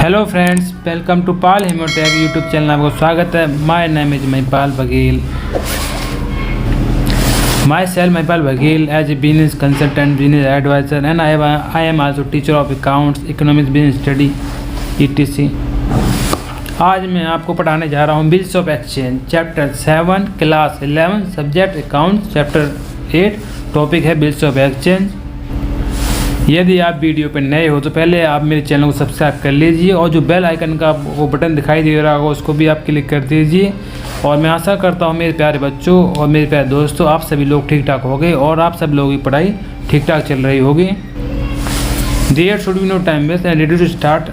Hello friends, welcome to Pal Hemotech YouTube channel. आपको स्वागत है। My name is Mahipal Baghel. Myself Mahipal Baghel as a business consultant, business adviser and I am also teacher of accounts, economics, business study ETC। आज मैं आपको पढ़ाने जा रहा हूँ bills of exchange chapter 7 class 11 subject accounts chapter 8 topic है bills of exchange. यदि आप वीडियो पर नए हो तो पहले आप मेरे चैनल को सब्सक्राइब कर लीजिए और जो बेल आइकन का वो बटन दिखाई दे रहा होगा उसको भी आप क्लिक कर दीजिए। और मैं आशा करता हूँ मेरे प्यारे बच्चों और मेरे प्यारे दोस्तों, आप सभी लोग ठीक ठाक हो गए और आप सब लोगों की पढ़ाई ठीक ठाक चल रही होगी। There should be no time waste and ready to start.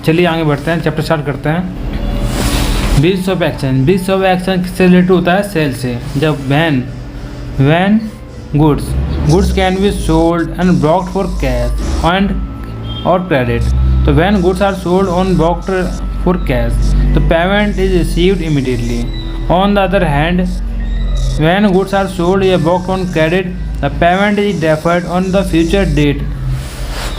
चलिए आगे बढ़ते हैं, चैप्टर स्टार्ट करते हैं। Bills of exchange. Bills of exchange किससे रिलेटेड होता है? सेल से। जब when goods can be sold and bought for cash and और क्रेडिट। तो when goods are sold on bought for cash तो payment is received immediately. On the other hand when goods are sold या ब्रॉक्ड on credit the payment is deferred on the future date.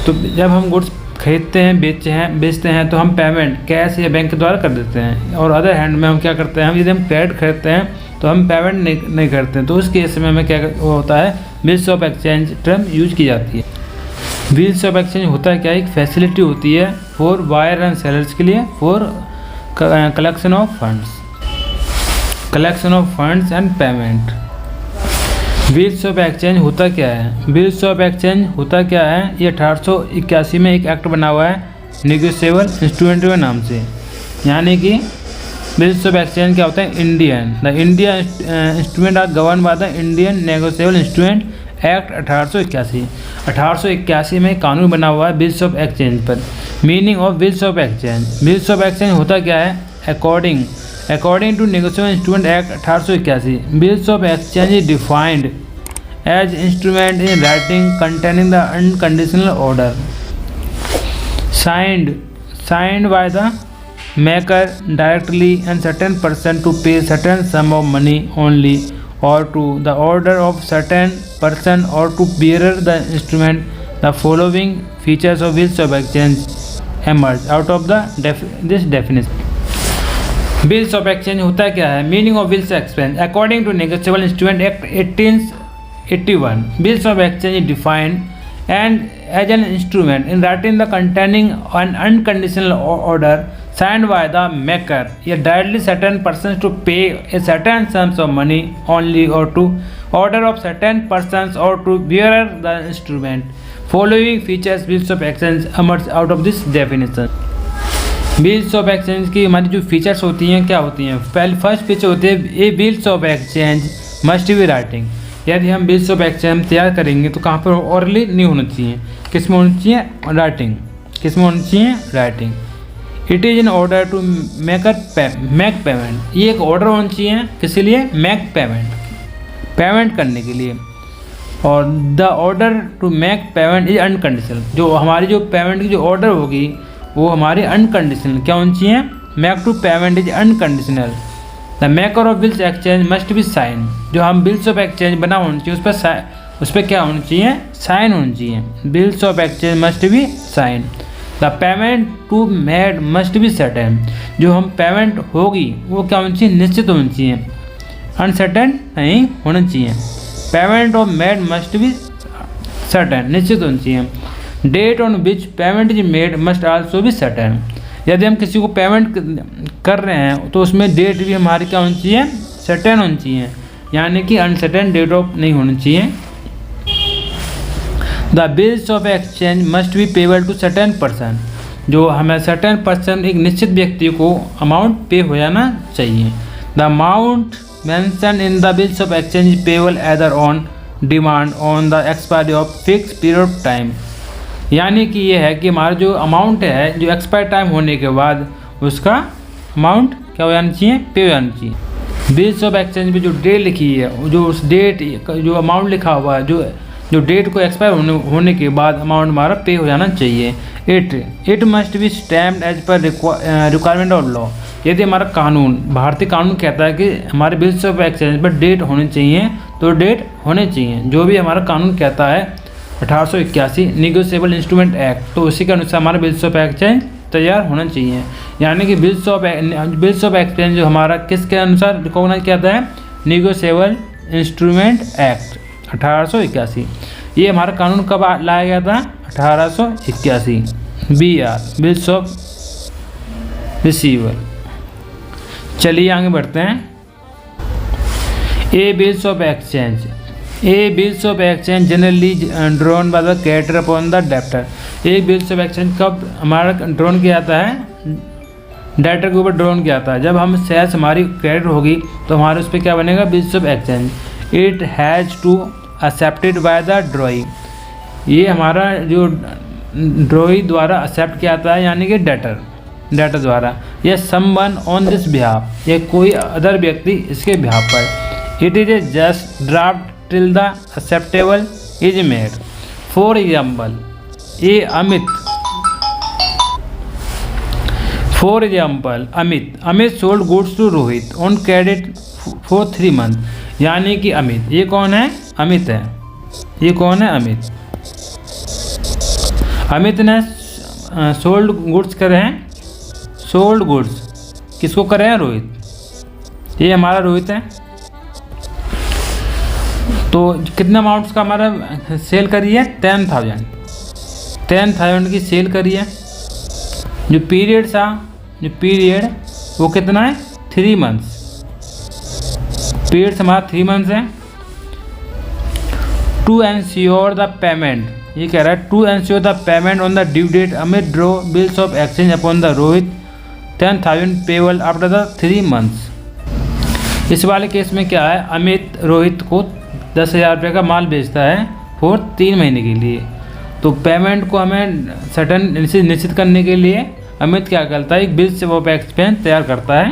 तो जब हम goods खरीदते हैं बेचते हैं तो हम पेमेंट कैश या बैंक के द्वारा कर देते हैं, और अदर हैंड में हम क्या करते हैं, यदि हम क्रेडिट खरीदते हैं तो हम पेमेंट नहीं करते हैं। तो उस केस में हमें क्या होता है, bills of exchange term use की जाती है। बिल्स ऑफ एक्सचेंज होता है क्या, एक फैसिलिटी होती है फॉर बायर एंड सेलर्स के लिए for collection of funds and payment. Bills of exchange होता क्या है? बिल्स ऑफ एक्सचेंज होता क्या है, ये 1881 में एक एक्ट बना हुआ है नेगोशिएबल इंस्ट्रूमेंट के नाम से। यानी कि बिल्स ऑफ एक्सचेंज क्या होता है, the Indian instrument are govern by the Indian negotiable instrument act 1881। 1881 में कानून बना हुआ है बिल्स ऑफ एक्सचेंज पर। Meaning of bills of exchange. Bills of exchange होता क्या है, according to negotiable instrument act 1881 bills of exchange is defined as instrument in writing containing the unconditional order signed by the maker directly and certain person to pay certain sum of money only or to the order of certain person or to bearer the instrument. The following features of bills of exchange emerge out of this definition. Bills of exchange होता क्या है? Meaning of bills of exchange according to negotiable instrument act 1881 bills of exchange is defined and as an instrument in writing the containing an unconditional order signed by the maker या directly certain persons to pay a certain sums of money only or to order of certain persons or to bearer the instrument. Following features bills of exchange emerge out of this definition. Bills of exchange की हमारी जो features होती हैं क्या होती हैं? पहले first feature होती है A bills of exchange must be writing. यदि हम बिल्स ऑफ एक्सचेंज तैयार करेंगे तो कहाँ पर ऑरली नहीं होना चाहिए, किस में होनी चाहिए, राइटिंग। किस में होनी चाहिए, writing. It is in order to make payment. ये एक ऑर्डर होना चाहिए किस लिए, मेक पेमेंट करने के लिए। और the order to make payment is unconditional. जो हमारी जो पेमेंट की जो ऑर्डर होगी वो हमारी अनकंडीशनल क्या होनी चाहिए, make to payment is unconditional. The maker of bills exchange must be sign. जो हम बिल्स ऑफ एक्सचेंज बना होना चाहिए उस पर क्या होना चाहिए, साइन होना चाहिए। Bills of exchange must be sign. The payment to made must be certain. जो हम पेमेंट होगी वो क्या होनी चाहिए, निश्चित होनी चाहिए, अनसर्टेन नहीं होना चाहिए। Payment of made must be certain, निश्चित होनी चाहिए। Date on which payment is made must also be certain. यदि हम किसी को पेमेंट कर रहे हैं तो उसमें डेट भी हमारी क्या होनी चाहिए, सर्टेन होनी चाहिए, यानी कि अनसर्टेन डेट ऑफ नहीं होनी चाहिए। The bills of exchange must be payable to certain person. जो हमें सर्टेन पर्सन एक निश्चित व्यक्ति को अमाउंट पे हो जाना चाहिए। The amount mention in the bills of exchange is payable either on demand on the expiry of fix period of time. यानी कि ये है कि हमारा जो अमाउंट है जो एक्सपायर टाइम होने के बाद उसका अमाउंट क्या हो जाना चाहिए, पे हो जाना चाहिए। बिल्स ऑफ एक्सचेंज में जो डेट लिखी है, जो उस डेट जो अमाउंट लिखा हुआ है, जो डेट को एक्सपायर होने के बाद अमाउंट हमारा पे हो जाना चाहिए। It must be stamped as per requirement of law. यदि हमारा कानून, भारतीय कानून कहता है कि हमारे बिल्स ऑफ एक्सचेंज पर डेट होनी चाहिए तो डेट होने चाहिए। जो भी हमारा कानून कहता है 1881 नेगोशिएबल इंस्ट्रूमेंट एक्ट, तो उसी के अनुसार हमारा बिल्स ऑफ एक्सचेंज तैयार होना चाहिए। यानी कि बिल्स ऑफ एक्सचेंज जो हमारा किसके अनुसार रिकॉग्नाइज किया जाता है, निगोशिएबल इंस्ट्रूमेंट एक्ट 1881। ये हमारा कानून कब लाया गया था, 1881। BR bills of receiver. चलिए आगे बढ़ते हैं। A bills of exchange generally drawn by the creditor upon the debtor. एक बिल्स ऑफ एक्सचेंज कब हमारा ड्रॉन किया जाता है, डेब्टर के ऊपर ड्रॉन किया जाता है। जब हम शेयर्स हमारी क्रेडिट होगी तो हमारे उस पर क्या बनेगा, bills of exchange. It has to accepted by the drawee. ये हमारा जो ड्रॉई द्वारा एक्सेप्ट किया जाता है, यानी कि डेटर द्वारा, या समवन ऑन दिस बिहाफ, या कोई अदर व्यक्ति इसके बिहाफ पर। It is a just draft till the acceptable is made. For example Amit sold goods to Rohit on credit for 3 month. यानी कि अमित, ये कौन है, अमित है। ये कौन है, अमित ने सोल्ड गुड्स करे हैं, सोल्ड गुड्स किसको करे हैं, रोहित। ये हमारा रोहित है। तो कितना अमाउंट्स का हमारा सेल करी है, 10,000 की सेल करी है। जो पीरियड वो कितना है, 3 मंथ्स। पीरियड हमारा 3 मंथ्स है। टू एंश्योर द पेमेंट, ये कह रहा है to ensure the payment on the due date Amit draw bills of exchange upon the Rohit 10,000 payable after the 3 months. इस वाले केस में क्या है, अमित रोहित को 10,000 रुपये का माल बेचता है फॉर 3 महीने के लिए। तो पेमेंट को हमें सडन निश्चित करने के लिए अमित क्या करता है, एक बिल्स ऑफ एक्सचेंज तैयार करता है।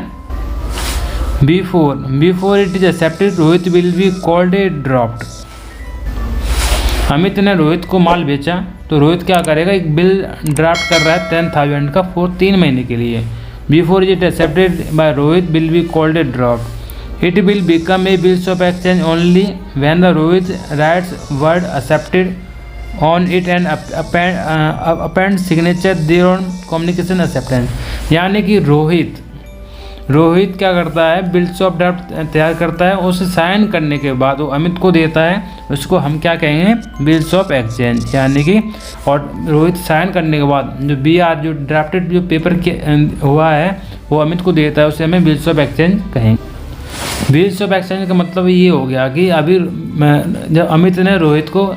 Before it is accepted Rohit will be called a draft. Amit ने रोहित को माल बेचा तो रोहित क्या करेगा, एक बिल ड्राफ्ट कर रहा है 10,000 का फॉर 3 महीने के लिए। Before it accepted by Rohit will be called a draft. It will become a bills of exchange only when the Rohit writes word accepted on it and append signature thereon communication acceptance। यानी कि रोहित क्या करता है, bills of draft तैयार करता है, उसे sign करने के बाद वो अमित को देता है, उसको हम क्या कहेंगे, बिल्स ऑफ एक्सचेंज। यानी कि और रोहित साइन करने के बाद जो BR जो ड्राफ्टेड जो पेपर हुआ है वो अमित को देता है, उसे हमें बिल्स ऑफ एक्सचेंज कहेंगे। बिल्स ऑफ एक्सचेंज का मतलब ये हो गया कि अभी जब अमित ने रोहित को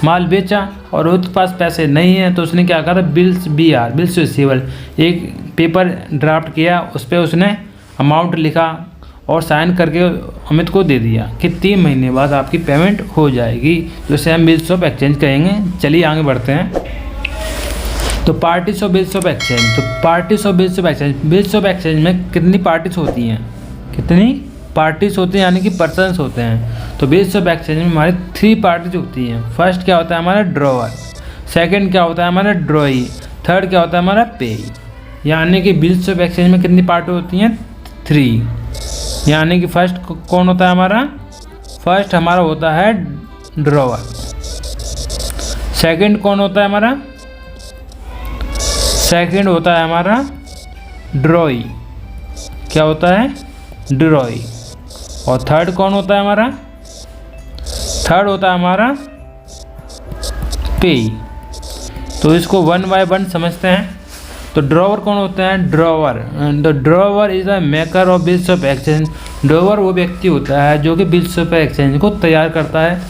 माल बेचा और रोहित के पास पैसे नहीं हैं तो उसने क्या करा, बिल्स रिसीवेबल एक पेपर ड्राफ्ट किया, उस पर उसने अमाउंट लिखा और साइन करके अमित को दे दिया कि 3 महीने बाद आपकी पेमेंट हो जाएगी, जिसे हम बिल्स ऑफ एक्सचेंज कहेंगे। चलिए आगे बढ़ते हैं। तो parties of bills of exchange. Bills of exchange में कितनी पार्टीज होती हैं, यानी कि पर्सन्स होते हैं। तो बिल्स ऑफ एक्सचेंज में हमारी 3 पार्टीज होती हैं। फर्स्ट क्या होता है हमारा ड्रॉवर, सेकंड क्या होता है हमारा ड्रॉई, थर्ड क्या होता है हमारा पेई। यानी कि बिल्स ऑफ एक्सचेंज में कितनी पार्टी होती हैं, 3। यानी कि फर्स्ट कौन होता है हमारा, फर्स्ट हमारा होता है ड्रॉवर। सेकंड कौन होता है हमारा, सेकंड होता है हमारा ड्रॉई। क्या होता है, ड्रॉई। और थर्ड कौन होता है हमारा, थर्ड होता है हमारा पेई। तो इसको 1 by 1 समझते हैं। तो ड्रॉवर कौन होता है, drawer is a maker of bills of exchange. Drawer वो व्यक्ति होता है जो कि बिल्स ऑफ एक्सचेंज को तैयार करता है।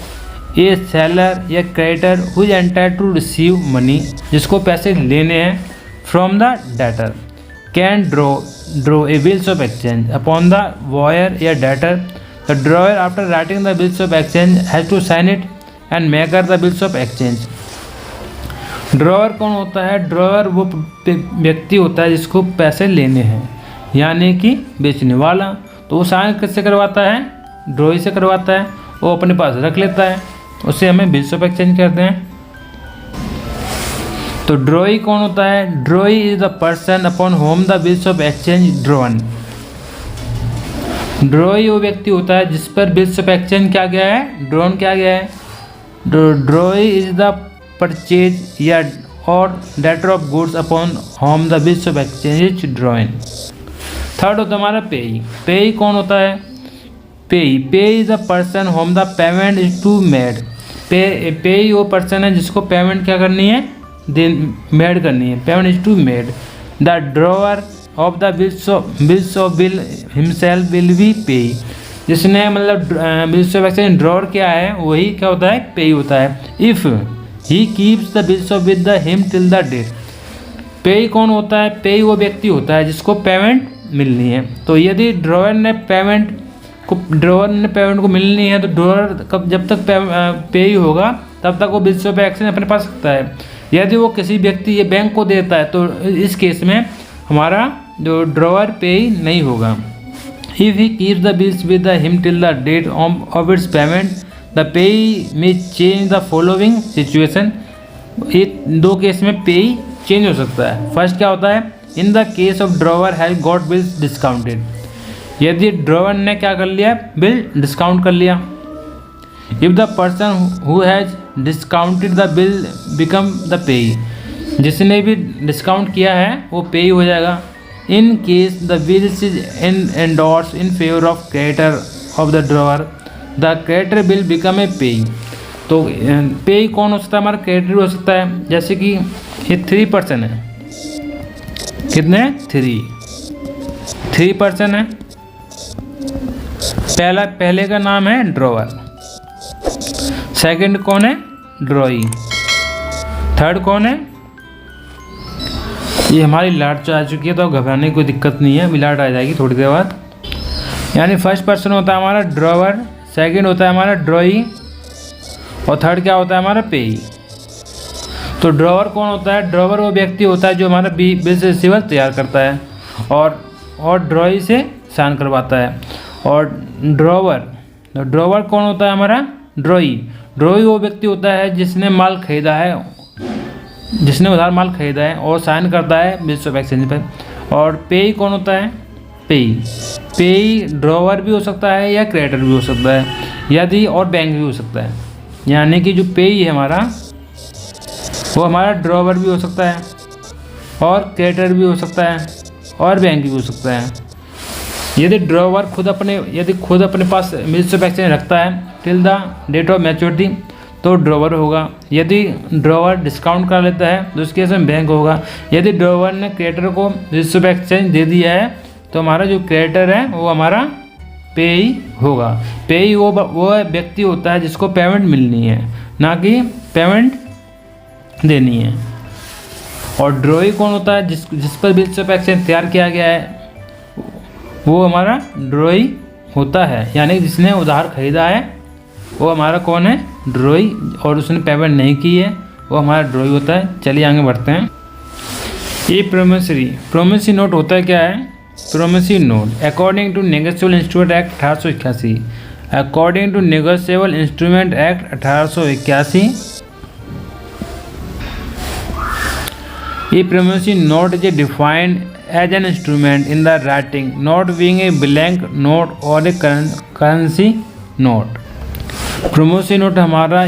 ए सेलर या creditor who is entitled to receive money, जिसको पैसे लेने हैं, from the debtor can draw a bills of exchange upon the buyer या debtor. The drawer after writing the bills of exchange has to sign it and maker the bills of exchange. Drawer कौन होता है, drawer वो व्यक्ति होता है जिसको पैसे लेने हैं, यानी कि बेचने वाला। तो वो साइन किससे करवाता है, ड्रॉई से करवाता है, वो अपने पास रख लेता है, उसे हमें बिल्स ऑफ एक्सचेंज कहते हैं। तो ड्रॉई कौन होता है, ड्रॉई is the person upon whom the bills of exchange drawn. ड्रॉई वो व्यक्ति होता है जिस पर बिल्स ऑफ एक्सचेंज क्या गया है, ड्रॉन क्या गया है। ड्रॉई इज द परचेज या और debtor of goods upon whom the bills of exchange drawing. Third होता है हमारा पेई। पेई कौन होता है? Payee is the person whom the payment is to made. Payee वो पर्सन है जिसको पेमेंट क्या करनी है? मेड करनी है। Payment is to made. The drawer of the bills of bill himself will be payee. जिसने मतलब बिल्स ऑफ एक्सचेंज ड्रॉवर क्या है वही क्या होता है? पे होता है। If he keeps the bills of with the him till the date. Payee कौन होता है? पे वो व्यक्ति होता है जिसको पेमेंट मिलनी है। तो यदि ड्रॉवर ने पेमेंट को मिलनी है तो ड्रॉवर कब जब तक पे ही होगा तब तक वो बिल्स ऑफ एक्सचेंज अपने पास रखता है। यदि वो किसी व्यक्ति या बैंक को देता है तो इस केस में हमारा जो ड्रॉवर पे नहीं होगा। If he keeps the bills with the him till the date of its payment the payee में चेंज द फॉलोइंग सिचुएशन। ये दो केस में पे चेंज हो सकता है। फर्स्ट क्या होता है? इन the case of drawer has got bills discounted. यदि ड्रॉवर ने क्या कर लिया? बिल डिस्काउंट कर लिया। If the person who has discounted the bill become the पेई। जिसने भी डिस्काउंट किया है वो पेई हो जाएगा। In case the bills is endorse in favour of creditor of the drawer the creditor bill become a पेई। तो पेई कौन हो सकता है? हमारा क्रेडिटर हो सकता है। जैसे कि ये 3% है। कितने? 3% है। पहले का नाम है ड्रॉवर, सेकंड कौन है? ड्रॉई, थर्ड कौन है? ये हमारी लाट आ चुकी है तो घबराने की कोई दिक्कत नहीं है, लाट आ जाएगी थोड़ी देर बाद। यानी फर्स्ट पर्सन होता है हमारा ड्रॉवर, सेकंड होता है हमारा ड्रॉई और थर्ड क्या होता है? हमारा पेई। तो ड्रॉवर कौन होता है? ड्रॉवर वो व्यक्ति होता है जो हमारा बिल्स रिसीवर तैयार करता है और ड्रॉई से साइन करवाता है। और ड्रॉवर कौन होता है? हमारा ड्रॉई वो व्यक्ति होता है जिसने माल खरीदा है, जिसने उधार माल खरीदा है और साइन करता है बिल्स ऑफ एक्सचेंज पर। और पेई कौन होता है? पेई ड्रॉवर भी हो सकता है या क्रेडिटर भी हो सकता है, यदि और बैंक भी हो सकता है। यानी कि जो पेई है हमारा वो हमारा ड्रॉवर भी हो सकता है और क्रेडिटर भी हो सकता है और बैंक भी हो सकता है। यदि ड्रॉवर खुद अपने पास बिल्स ऑफ एक्सचेंज रखता है till the date of maturity तो ड्रॉवर होगा। यदि ड्रॉवर डिस्काउंट कर लेता है तो उसके केस में बैंक होगा। यदि ड्रॉवर ने क्रेडिटर को बिल्स ऑफ एक्सचेंज दे दिया है तो हमारा जो क्रेडिटर है वो हमारा पेई होगा। पेई वो व्यक्ति होता है जिसको पेमेंट मिलनी है, ना कि पेमेंट देनी है। और ड्रॉई कौन होता है? जिस पर बिल्स ऑफ एक्सचेंज तैयार किया गया है वो हमारा ड्रॉई होता है। यानी जिसने उधार खरीदा है वो हमारा कौन है? ड्रॉई। और उसने पेमेंट नहीं की है वो हमारा ड्रॉई होता है। चलिए आगे बढ़ते हैं। ये प्रोमिसरी नोट होता है क्या है? Promissory note according to negotiable instrument act 1881। According to negotiable instrument act 1881 ये promissory note is defined as an instrument in the writing not being a blank note or a currency note। Promissory note हमारा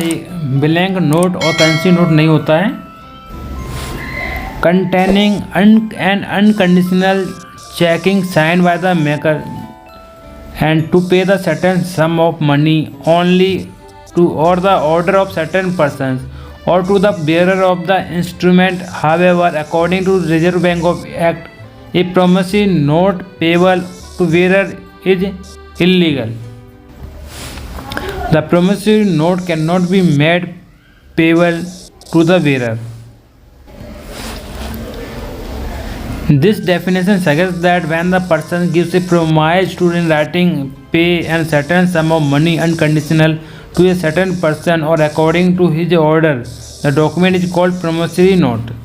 blank note और currency note नहीं होता है। containing an unconditional checking signed by the maker and to pay the certain sum of money only to or the order of certain persons or to the bearer of the instrument। however according to Reserve Bank of Act a promissory note payable to bearer is illegal। The promissory note cannot be made payable to the bearer। This definition suggests that when the person gives a promise to in writing pay a certain sum of money unconditional to a certain person or according to his order, the document is called promissory note।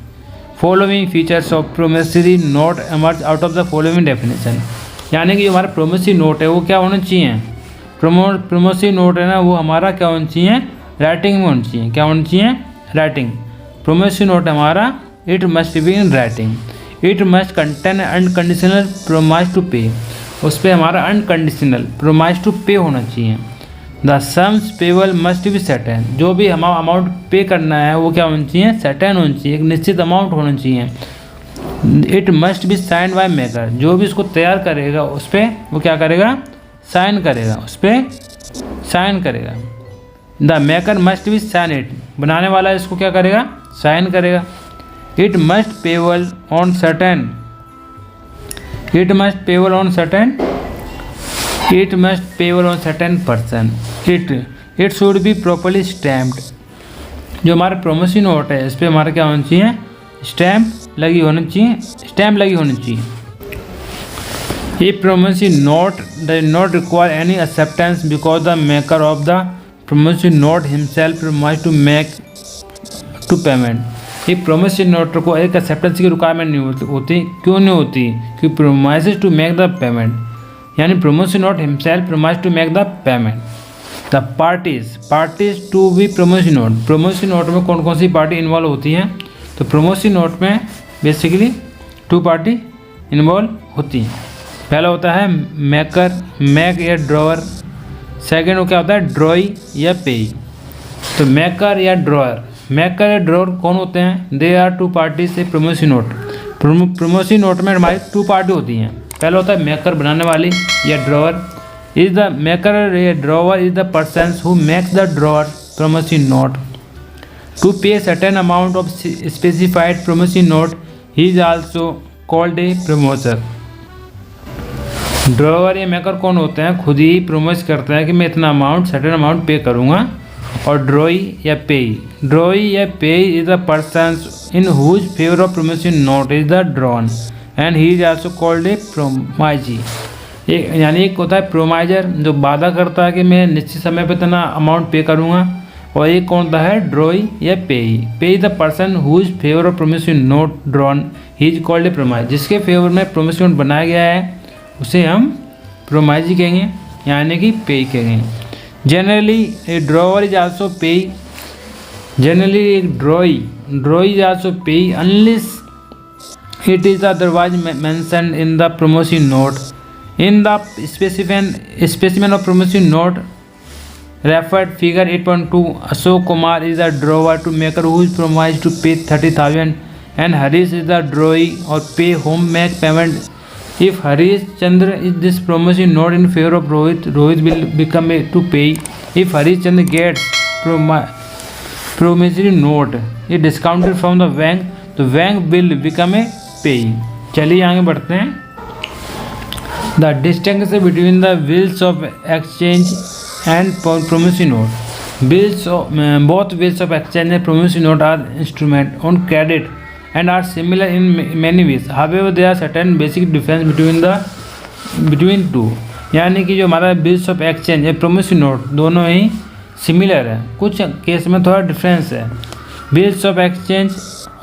Following features of promissory note emerge out of the following definition। यानी कि जो हमारा promissory note है वो क्या होना चाहिए? promissory note है ना वो हमारा क्या होना चाहिए? राइटिंग में होना चाहिए। क्या होना चाहिए? राइटिंग। promissory note हमारा it must be in writing। it must contain unconditional promise to pay। उस पर हमारा unconditional promise to pay होना चाहिए। The sums payable must be certain, जो भी हम अमाउंट पे करना है वो क्या होनी चाहिए, सर्टेन होनी चाहिए, एक निश्चित अमाउंट होनी चाहिए। It must be sign by maker, जो भी इसको तैयार करेगा उस पर वो क्या करेगा, साइन करेगा, उस पर साइन करेगा। The maker must be sign it, बनाने वाला इसको क्या करेगा, साइन करेगा। It must payable on certain, it must payable on certain, it must payable on certain person, it should be properly stamped, जो हमारा प्रोमिसरी नोट है इस पर हमारा क्या होना चाहिए, स्टैम्प लगी होनी चाहिए, स्टैम्प लगी होनी चाहिए। ये promissory note does not require any acceptance because the maker of the promissory note himself promise to make to payment. ये प्रोमिसरी नोट को एक एक्सेप्टेंस की रिक्वायरमेंट नहीं होती, क्यों नहीं होती, क्योंकि promise to make the payment, यानी promissory note himself promise to make the payment. The parties to be promissory note, promissory note में कौन कौन सी पार्टी इन्वॉल्व होती हैं, तो प्रोमिसरी नोट में बेसिकली 2 पार्टी इन्वॉल्व होती हैं। पहला होता है मेकर, मेक या ड्रॉवर, सेकेंड वो क्या होता है ड्रॉई या पेई। तो मेकर या ड्रॉअर, मेकर या ड्रॉअर कौन होते हैं, दे आर 2 पार्टी से प्रोमिसरी नोट, प्रोमिसरी नोट में हमारी 2 पार्टी होती हैं। पहला होता है मेकर बनाने वाली या ड्रॉअर, इज द मेकर या drawer is the person who makes the drawer promissory note to pay certain amount of specified promissory note, he is also called a promoter. Drawer या मेकर कौन होते हैं, खुद ही promise करते हैं कि मैं इतना अमाउंट सर्टेन अमाउंट पे करूँगा। और ड्रॉई या पेई, ड्रॉई या payee is the person in whose favour of promissory note is the drawn and he is also called a promisee. एक यानी एक होता है प्रोमाइजर जो वादा करता है कि मैं निश्चित समय पर इतना अमाउंट पे करूँगा, और एक कौन होता है ड्रॉई या payee. Payee the person whose favour of promissory note drawn, he is called a promise, जिसके फेवर में प्रोमिसरी नोट बनाया गया है उसे हम प्रोमाइजी कहेंगे, यानी कि पेई कहेंगे। Generally a drawer is also payee, generally एक drawee is also payee unless it is otherwise mentioned in the promissory note. In the specimen of promissory note referred figure 8.2, Ashok Kumar is the drawer to maker who is promise to pay 30,000 and Harish is the drawee और payee whom make payment. If Harish Chandra is this promissory note in favor of Rohit, Rohit will become to pay. If Harish Chandra gets promissory note is discounted from the bank, the bank will become a pay. चलिए आगे बढ़ते हैं। The distinction between the bills of exchange and promissory note. Both bills of exchange and promissory note are instrument on credit and are similar in many ways. However, there are certain basic difference between two. यानी कि जो हमारा bills of exchange है promissory note दोनों ही similar है, कुछ case में थोड़ा डिफरेंस है। बिल्स ऑफ एक्सचेंज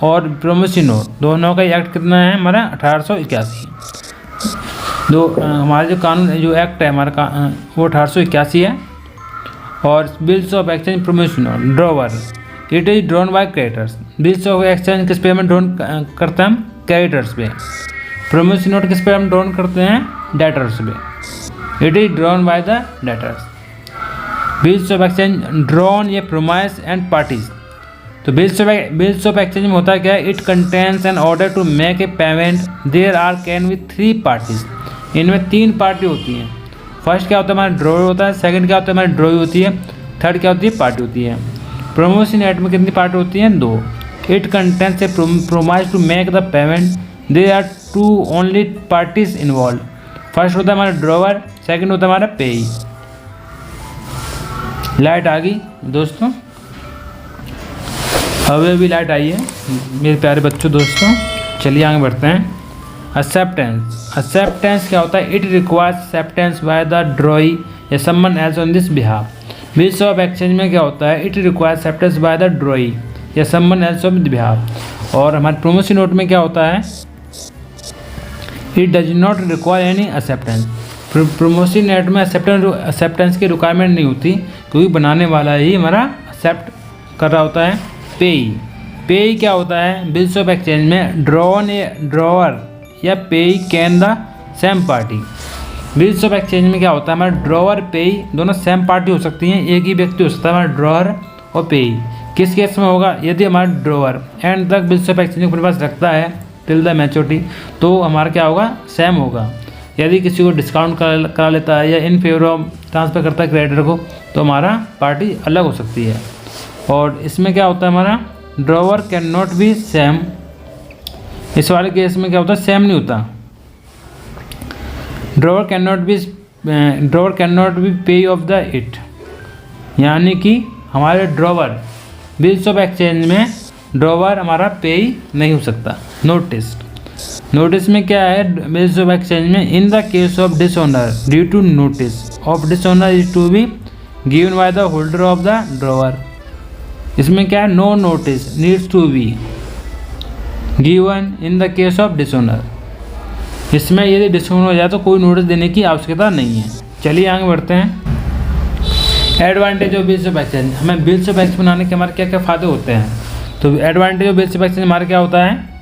और प्रोमिसरी नोट दोनों का एक्ट कितना है हमारा 1881। हमारा जो कानून जो एक्ट है हमारा वो 1881 है। और bills of exchange promissory note drawer, it is drawn by creditors. Bills of exchange किस पे हम ड्रॉन करते हैं, हम क्रेडिटर्स पे। प्रोमिसरी नोट किस पे हम ड्रॉन करते हैं, debtors pay. It is drawn by the debtors. Bills of exchange drawn ये प्रोमाइस एंड पार्टीज। तो बिल्स ऑफ एक्सचेंज में होता है क्या, it contains an order to make a payment there are can with 3 parties. इनमें 3 party होती हैं। First क्या होता है हमारा ड्रॉवर होता है, सेकंड क्या होता है हमारी ड्रॉई होती है, थर्ड क्या होती है पार्टी होती है। प्रोमिसरी नोट में कितनी पार्टी होती हैं, 2। It contains a promise to make the payment, there are 2 only parties involve. First होता है हमारा ड्रॉवर, सेकंड होता है हमारा पेई। लाइट आ गई दोस्तों, अभी लाइट आई है मेरे प्यारे बच्चों दोस्तों। चलिए आगे बढ़ते हैं। एक्सेप्टेंस क्या होता है, it requires acceptance by the drawee या someone else on this behalf. Bills of exchange में क्या होता है, it requires acceptance by the drawee या someone else on this behalf. और हमारे प्रोमिसरी नोट में क्या होता है, it does not require any acceptance. Promissory note में एक्सेप्टेंस की रिक्वायरमेंट नहीं होती, क्योंकि बनाने वाला ही हमारा एक्सेप्ट कर रहा होता है। पेई क्या होता है, बिल्स ऑफ एक्सचेंज में ड्रॉवर या पेई can the same party. Bills of exchange में क्या होता है, हमारा ड्रॉवर पेई दोनों सेम पार्टी हो सकती हैं, एक ही व्यक्ति हो सकता है हमारा ड्रॉवर और पेई। किस केस में होगा, यदि हमारा ड्रॉवर एंड तक बिल्स ऑफ एक्सचेंज अपने पास रखता है टिल द मैच्योरिटी, तो हमारा क्या होगा, सेम होगा। यदि किसी को डिस्काउंट करा लेता है या इन फेवर ऑफ ट्रांसफ़र करता है क्रेडिटर को, तो हमारा पार्टी अलग हो सकती है। और इसमें क्या होता है, हमारा drawer can not be same, इस वाले केस में क्या होता है, सेम नहीं होता। ड्रॉवर कैन नॉट बी पे ऑफ द इट, यानी कि हमारे ड्रॉवर बिल्स ऑफ एक्सचेंज में ड्रॉवर हमारा पे नहीं हो सकता। नोटिस में क्या है, बिल्स ऑफ एक्सचेंज में in the case of dishonour due to notice of dishonour is to be given by the holder of the drawer. इसमें क्या है, no notice needs to be given in the case of dishonour. इसमें यदि discount हो जाए तो कोई notice देने की आवश्यकता नहीं है। चलिए आगे बढ़ते हैं। Advantage of bills of exchange, हमें बिल्स ऑफ एक्सचेंज बनाने के हमारे क्या क्या फ़ायदे होते हैं। तो advantage of bills of exchange हमारा क्या होता है,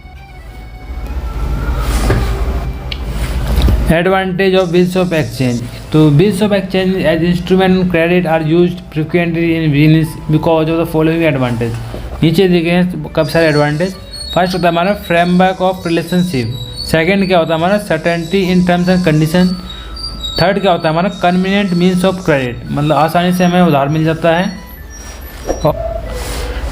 advantage of bills of exchange, तो bills of exchange as instrument of credit are used frequently in business because of the following advantage. नीचे दिखे हैं काफ़ी सारे एडवांटेज। फर्स्ट होता है हमारा फ्रेमवर्क ऑफ रिलेशनशिप, सेकेंड क्या होता है हमारा certainty in terms and condition, third क्या होता है हमारा कन्वीनियंट मीन्स ऑफ क्रेडिट, मतलब आसानी से हमें उधार मिल जाता है,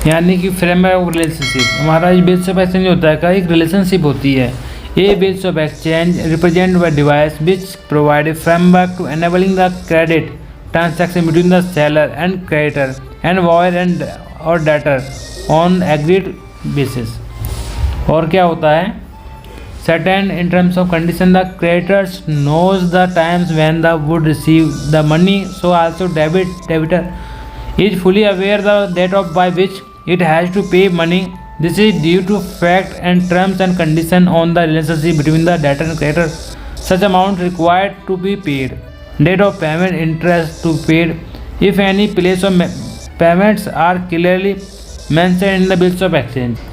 यानी कि फ्रेमवर्क ऑफ रिलेशनशिप। हमारा ये बिल्स ऑफ एक्सचेंज होता है का एक रिलेशनशिप होती है। A bills of exchange represent by device which provide a framework to enabling the credit transaction between the seller and creditor and buyer and और debtor on agreed basis. और क्या होता है, certain in terms of condition, the creditors knows the times when the would receive the money, so also debitor is fully aware the date of by which it has to pay money. This is due to fact and terms and condition on the relationship between the debtor and creditor. Such amount required to be paid, date of payment, interest to paid, if any place of payments are clearly mentioned in the bills of exchange.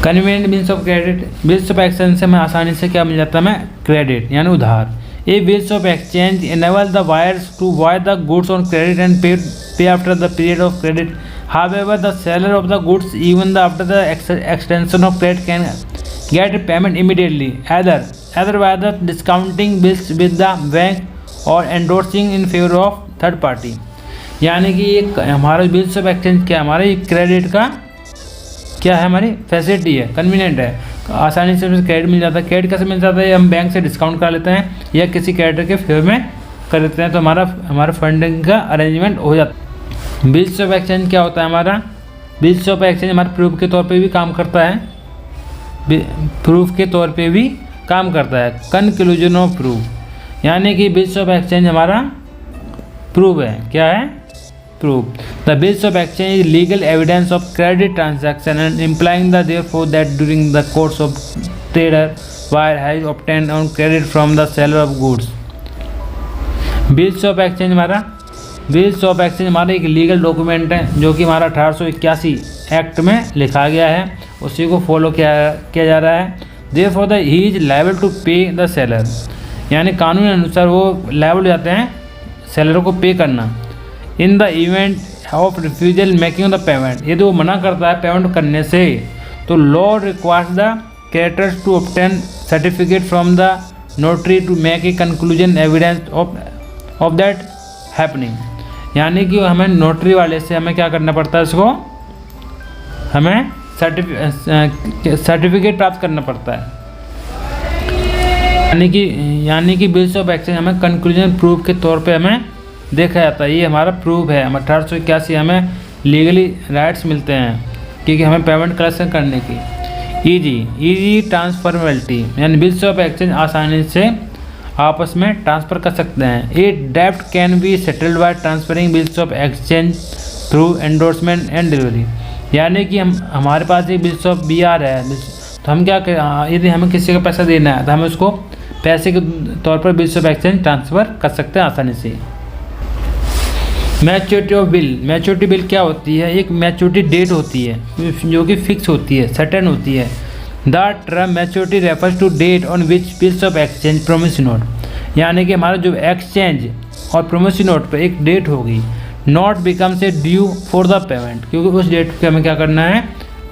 Convenient means of credit, bills of exchange से हमें आसानी से क्या मिल जाता है, हमें credit यानी उधार। A bills of exchange enable the buyers to buy the goods on credit and pay after the period of credit. However the seller of the goods even the after the extension of credit can get payment immediately either by the discounting bills with the bank और endorsing in favour of third party. यानी कि एक हमारा bills of exchange क्या हमारे credit का क्या है, हमारी फैसिलिटी है, कन्वीनियंट है, आसानी से क्रेडिट मिल जाता है। क्रेडिट कैसे मिल जाता है, हम बैंक से डिस्काउंट करा लेते हैं या किसी क्रेडिटर के फेवर में कर देते हैं, तो हमारा फंडिंग का अरेंजमेंट हो जाता है। बिल्स ऑफ एक्सचेंज क्या होता है, हमारा बिल्स ऑफ एक्सचेंज हमारे प्रूफ के तौर पे भी काम करता है, प्रूफ के तौर पे भी काम करता है। कंक्लूजन ऑफ प्रूफ, यानी कि बिल्स ऑफ एक्सचेंज हमारा प्रूफ है, क्या है, proof. The bills of exchange is legal evidence of credit transaction and implying the therefore that during the course of trader wire has obtained on credit from the seller of goods. Bills of exchange हमारा एक legal document है जो कि हमारा 1881 act में लिखा गया है, उसी को फॉलो किया जा रहा है। therefore the he is liable to pay the seller, यानी कानून अनुसार वो लायबल हो जाते हैं सेलर को पे करना। In the event of refusal making the payment, यदि वो मना करता है पेमेंट करने से, तो law requires the creditors to obtain certificate from the notary to make a conclusion evidence of that happening. यानी कि हमें नोटरी वाले से हमें क्या करना पड़ता है, इसको हमें सर्टिफिकेट प्राप्त करना पड़ता है। यानी कि बिल्स ऑफ एक्सचेंज हमें कंक्लूजन प्रूफ के तौर पे हमें देखा जाता है, ये हमारा प्रूफ है। 1881 हमें लीगली राइट्स मिलते हैं क्योंकि हमें पेमेंट कलेक्शन करने की। ईजी ट्रांसफरबिलिटी, यानी बिल्स ऑफ एक्सचेंज आसानी से आपस में ट्रांसफ़र कर सकते हैं। ए डेब्ट can be settled bye transferring bills of exchange through endorsement and delivery. यानी कि हमारे पास एक बिल्स ऑफ BR है, तो हम क्या यदि हमें किसी का पैसा देना है तो हम उसको पैसे के तौर पर बिल्स ऑफ एक्सचेंज ट्रांसफ़र कर सकते हैं आसानी से। Maturity of bill, maturity bill क्या होती है, एक मैच्योरिटी डेट होती है जो कि फिक्स होती है, सर्टेन होती है। The term maturity refers to date on which bills of exchange promise note, यानी कि हमारा जो एक्सचेंज और प्रोमिसरी नोट पे एक डेट होगी, note becomes a due for the payment, क्योंकि उस डेट पे हमें क्या करना है,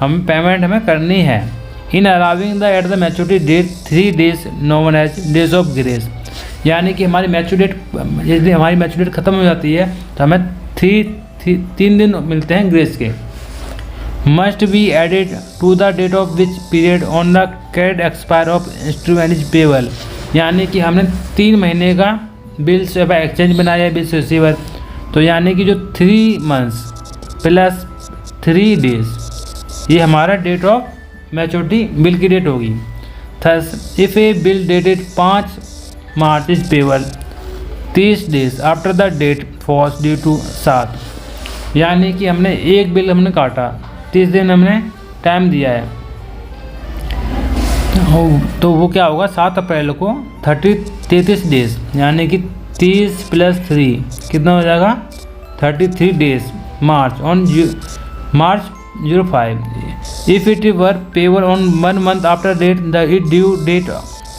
हम पेमेंट हमें करनी है। In allowing the at the maturity date 3 days known as days of grace, यानी कि हमारी मैच्योरिटी डेट, यदि हमारी मैच्योरिटी ख़त्म हो जाती है तो हमें 3 दिन मिलते हैं ग्रेस के। Must be added to the date of which period on the credit expire of instrument is payable, यानी कि हमने 3 महीने का बिल्स एक्सचेंज बनाया है, बिल्स रिसीवर, तो यानी कि जो 3 months प्लस 3 days ये हमारा डेट ऑफ मैच्योरिटी बिल की डेट होगी। Thus if a bill dated 5 March is payable 30 days after the date falls due to 7, यानी कि हमने एक बिल हमने काटा, 30 दिन हमने टाइम दिया है, तो वो क्या होगा 7 अप्रैल को 33 days, यानी कि 30 + 3 कितना हो जाएगा 33 days March on March 05। If it were payable on 1 month after date the it due date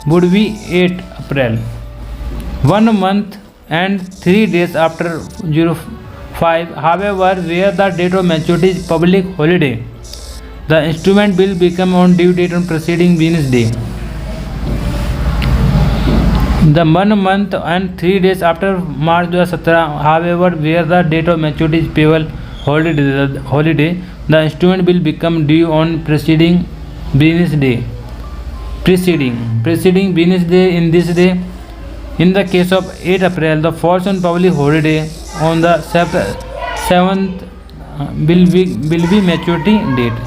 would be 8 April. 1 month and 3 days after 05, however, where the date of maturity is public holiday, the instrument will become on due date on preceding business day. The 1 month and 3 days after March 2017, however, where the date of maturity is payable holiday, the instrument will become due on preceding business day. Preceding business day in this day. In the case of 8 April, the falls on public holiday on the 7th will be maturity date.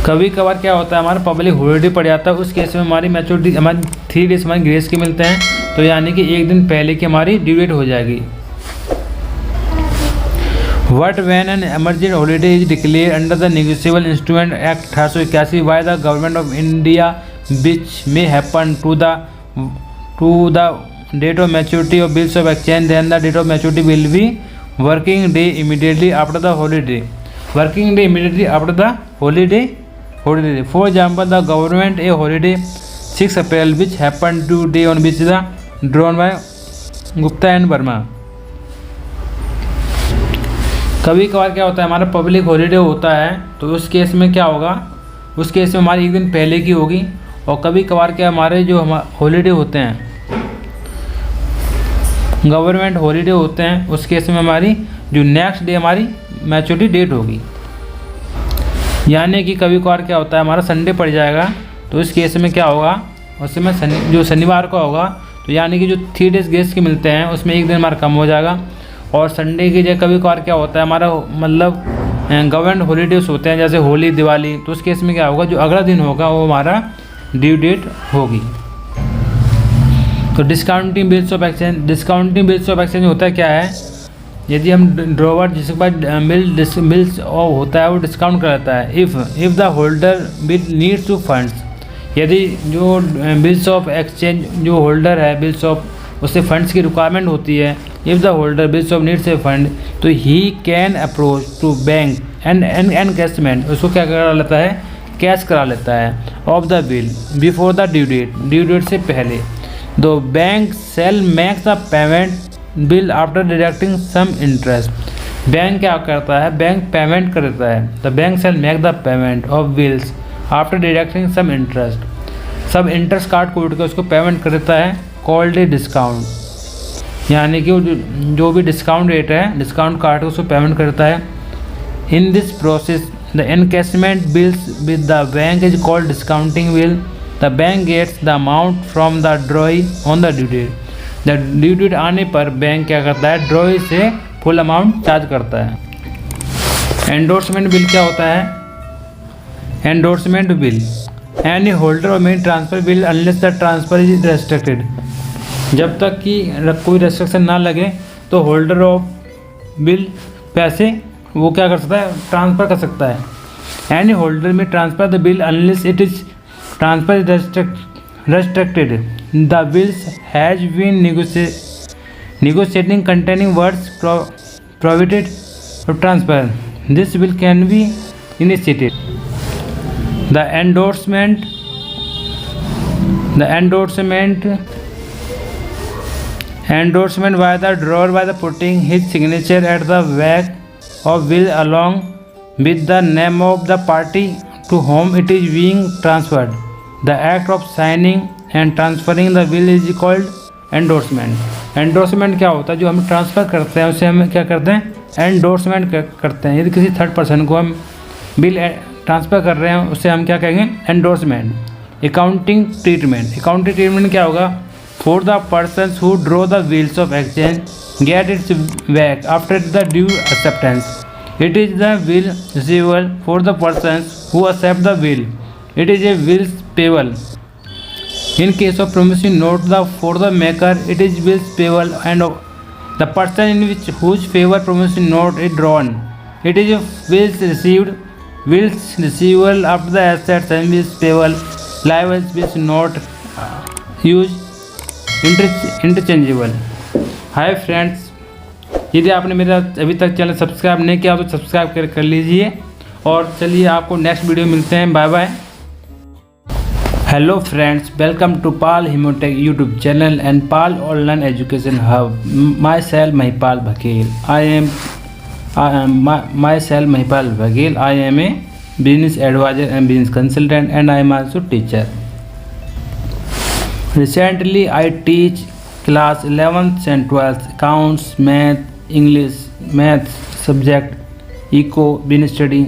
कभी कभार क्या होता है हमारा public holiday पड़ जाता है, उस केस में हमारी मैच्योरिटी हमारी 3 days हमारी ग्रेस के मिलते हैं, तो यानी कि एक दिन पहले की हमारी ड्यू डेट हो जाएगी। What when an emergency holiday is declared under the Negotiable Instrument Act 1881 by the Government of India, which may happen to the date of maturity of bills of exchange, then the date of maturity will be working day immediately after the holiday. Working day immediately after the holiday. For example, the government a holiday 6 April, which happened to day on which the drawn by Gupta and Verma. कभी कभार क्या होता है हमारा public holiday होता है, तो उस केस में क्या होगा, उस केस में हमारी एक दिन पहले की होगी, और कभी कभार क्या हमारे जो हॉलीडे होते हैं गवर्नमेंट हॉलीडे होते हैं, उस केस में हमारी जो नेक्स्ट डे हमारी मैच्योरिटी डेट होगी। यानी कि कभी कभार क्या होता है हमारा संडे पड़ जाएगा, तो इस केस में क्या होगा, उसमें जो शनिवार को होगा, तो यानी कि जो 3 days ग्रेस के मिलते हैं उसमें एक दिन हमारा कम हो जाएगा। और संडे की जगह कभी कभार क्या होता है हमारा मतलब गवर्नमेंट हॉलीडेज होते हैं जैसे होली दिवाली, तो उस केस में क्या होगा जो अगला दिन होगा वो हमारा ड्यू डेट होगी। तो डिस्काउंटिंग बिल्स ऑफ एक्सचेंज होता है क्या है, यदि हम ड्रॉवर जिसके पास बिल्स होता है वो डिस्काउंट कर लेता है। If the holder bill needs to funds, यदि जो बिल्स ऑफ एक्सचेंज जो होल्डर है बिल्स ऑफ उससे फंड्स की रिक्वायरमेंट होती है, if the holder bills of needs a fund, तो he can approach to bank and encashment, उसको क्या करा लेता है, कैश करा लेता है of the bill before the due date से पहले। The bank sale makes the payment bill after deducting some interest, bank क्या करता है, बैंक पेमेंट कर देता है। The bank shall make the payment of bills after deducting some interest, सब interest काट कूट के उसको पेमेंट कर देता है, कॉल्ड ए डिस्काउंट, यानी कि जो भी डिस्काउंट रेट है डिस्काउंट काट के उसको पेमेंट करता है। In this process the encashment bills with the bank is called discounting bill. The bank gets the amount from the drawee on the due date. The due date आने पर bank क्या करता है, ड्रॉई से फुल अमाउंट चार्ज करता है। Endorsement bill क्या होता है, endorsement bill any holder may transfer bill unless the transfer is restricted, जब तक कि कोई रेस्ट्रिक्शन ना लगे तो होल्डर ऑफ बिल पैसे वो क्या कर सकता है, ट्रांसफ़र कर सकता है। Any holder may transfer the bill unless it is transfer is restricted, the bills has been negotiating containing words prohibited of transfer. This bill can be initiated. The endorsement Endorsement by the drawer by the putting his signature at the back of will along with the name of the party to whom it is being transferred. The act of signing and transferring the will is called endorsement. Endorsement क्या होता है? जो हम transfer करते हैं उसे हम क्या करते हैं? एंडोर्समेंट करते हैं। यदि किसी थर्ड पर्सन को हम बिल ट्रांसफ़र कर रहे हैं उसे हम क्या कहेंगे? एंडोर्समेंट। अकाउंटिंग ट्रीटमेंट क्या होगा? For the person who draw the bills of exchange get its back after the due acceptance. It is the bill receivable for the person who accept the bill. It is a bills payable. In case of promissory note, for the maker, it is bills payable and the person in whose favor promissory note is drawn. It is bills received, bills receivable after the assets and bills payable, liables, bills not used interchangeable. Hi friends, यदि आपने मेरा अभी तक channel subscribe नहीं किया तो subscribe कर लीजिए और चलिए आपको नेक्स्ट वीडियो मिलते हैं। Bye bye. Hello friends, welcome to Pal Himotech YouTube channel and Pal Online Education Hub. Myself Mahipal Baghel. I am Mahipal Baghel. I am a business advisor and business consultant, and I am also teacher. Recently, I teach class 11th and 12th accounts, math, English, maths subject, eco, business study.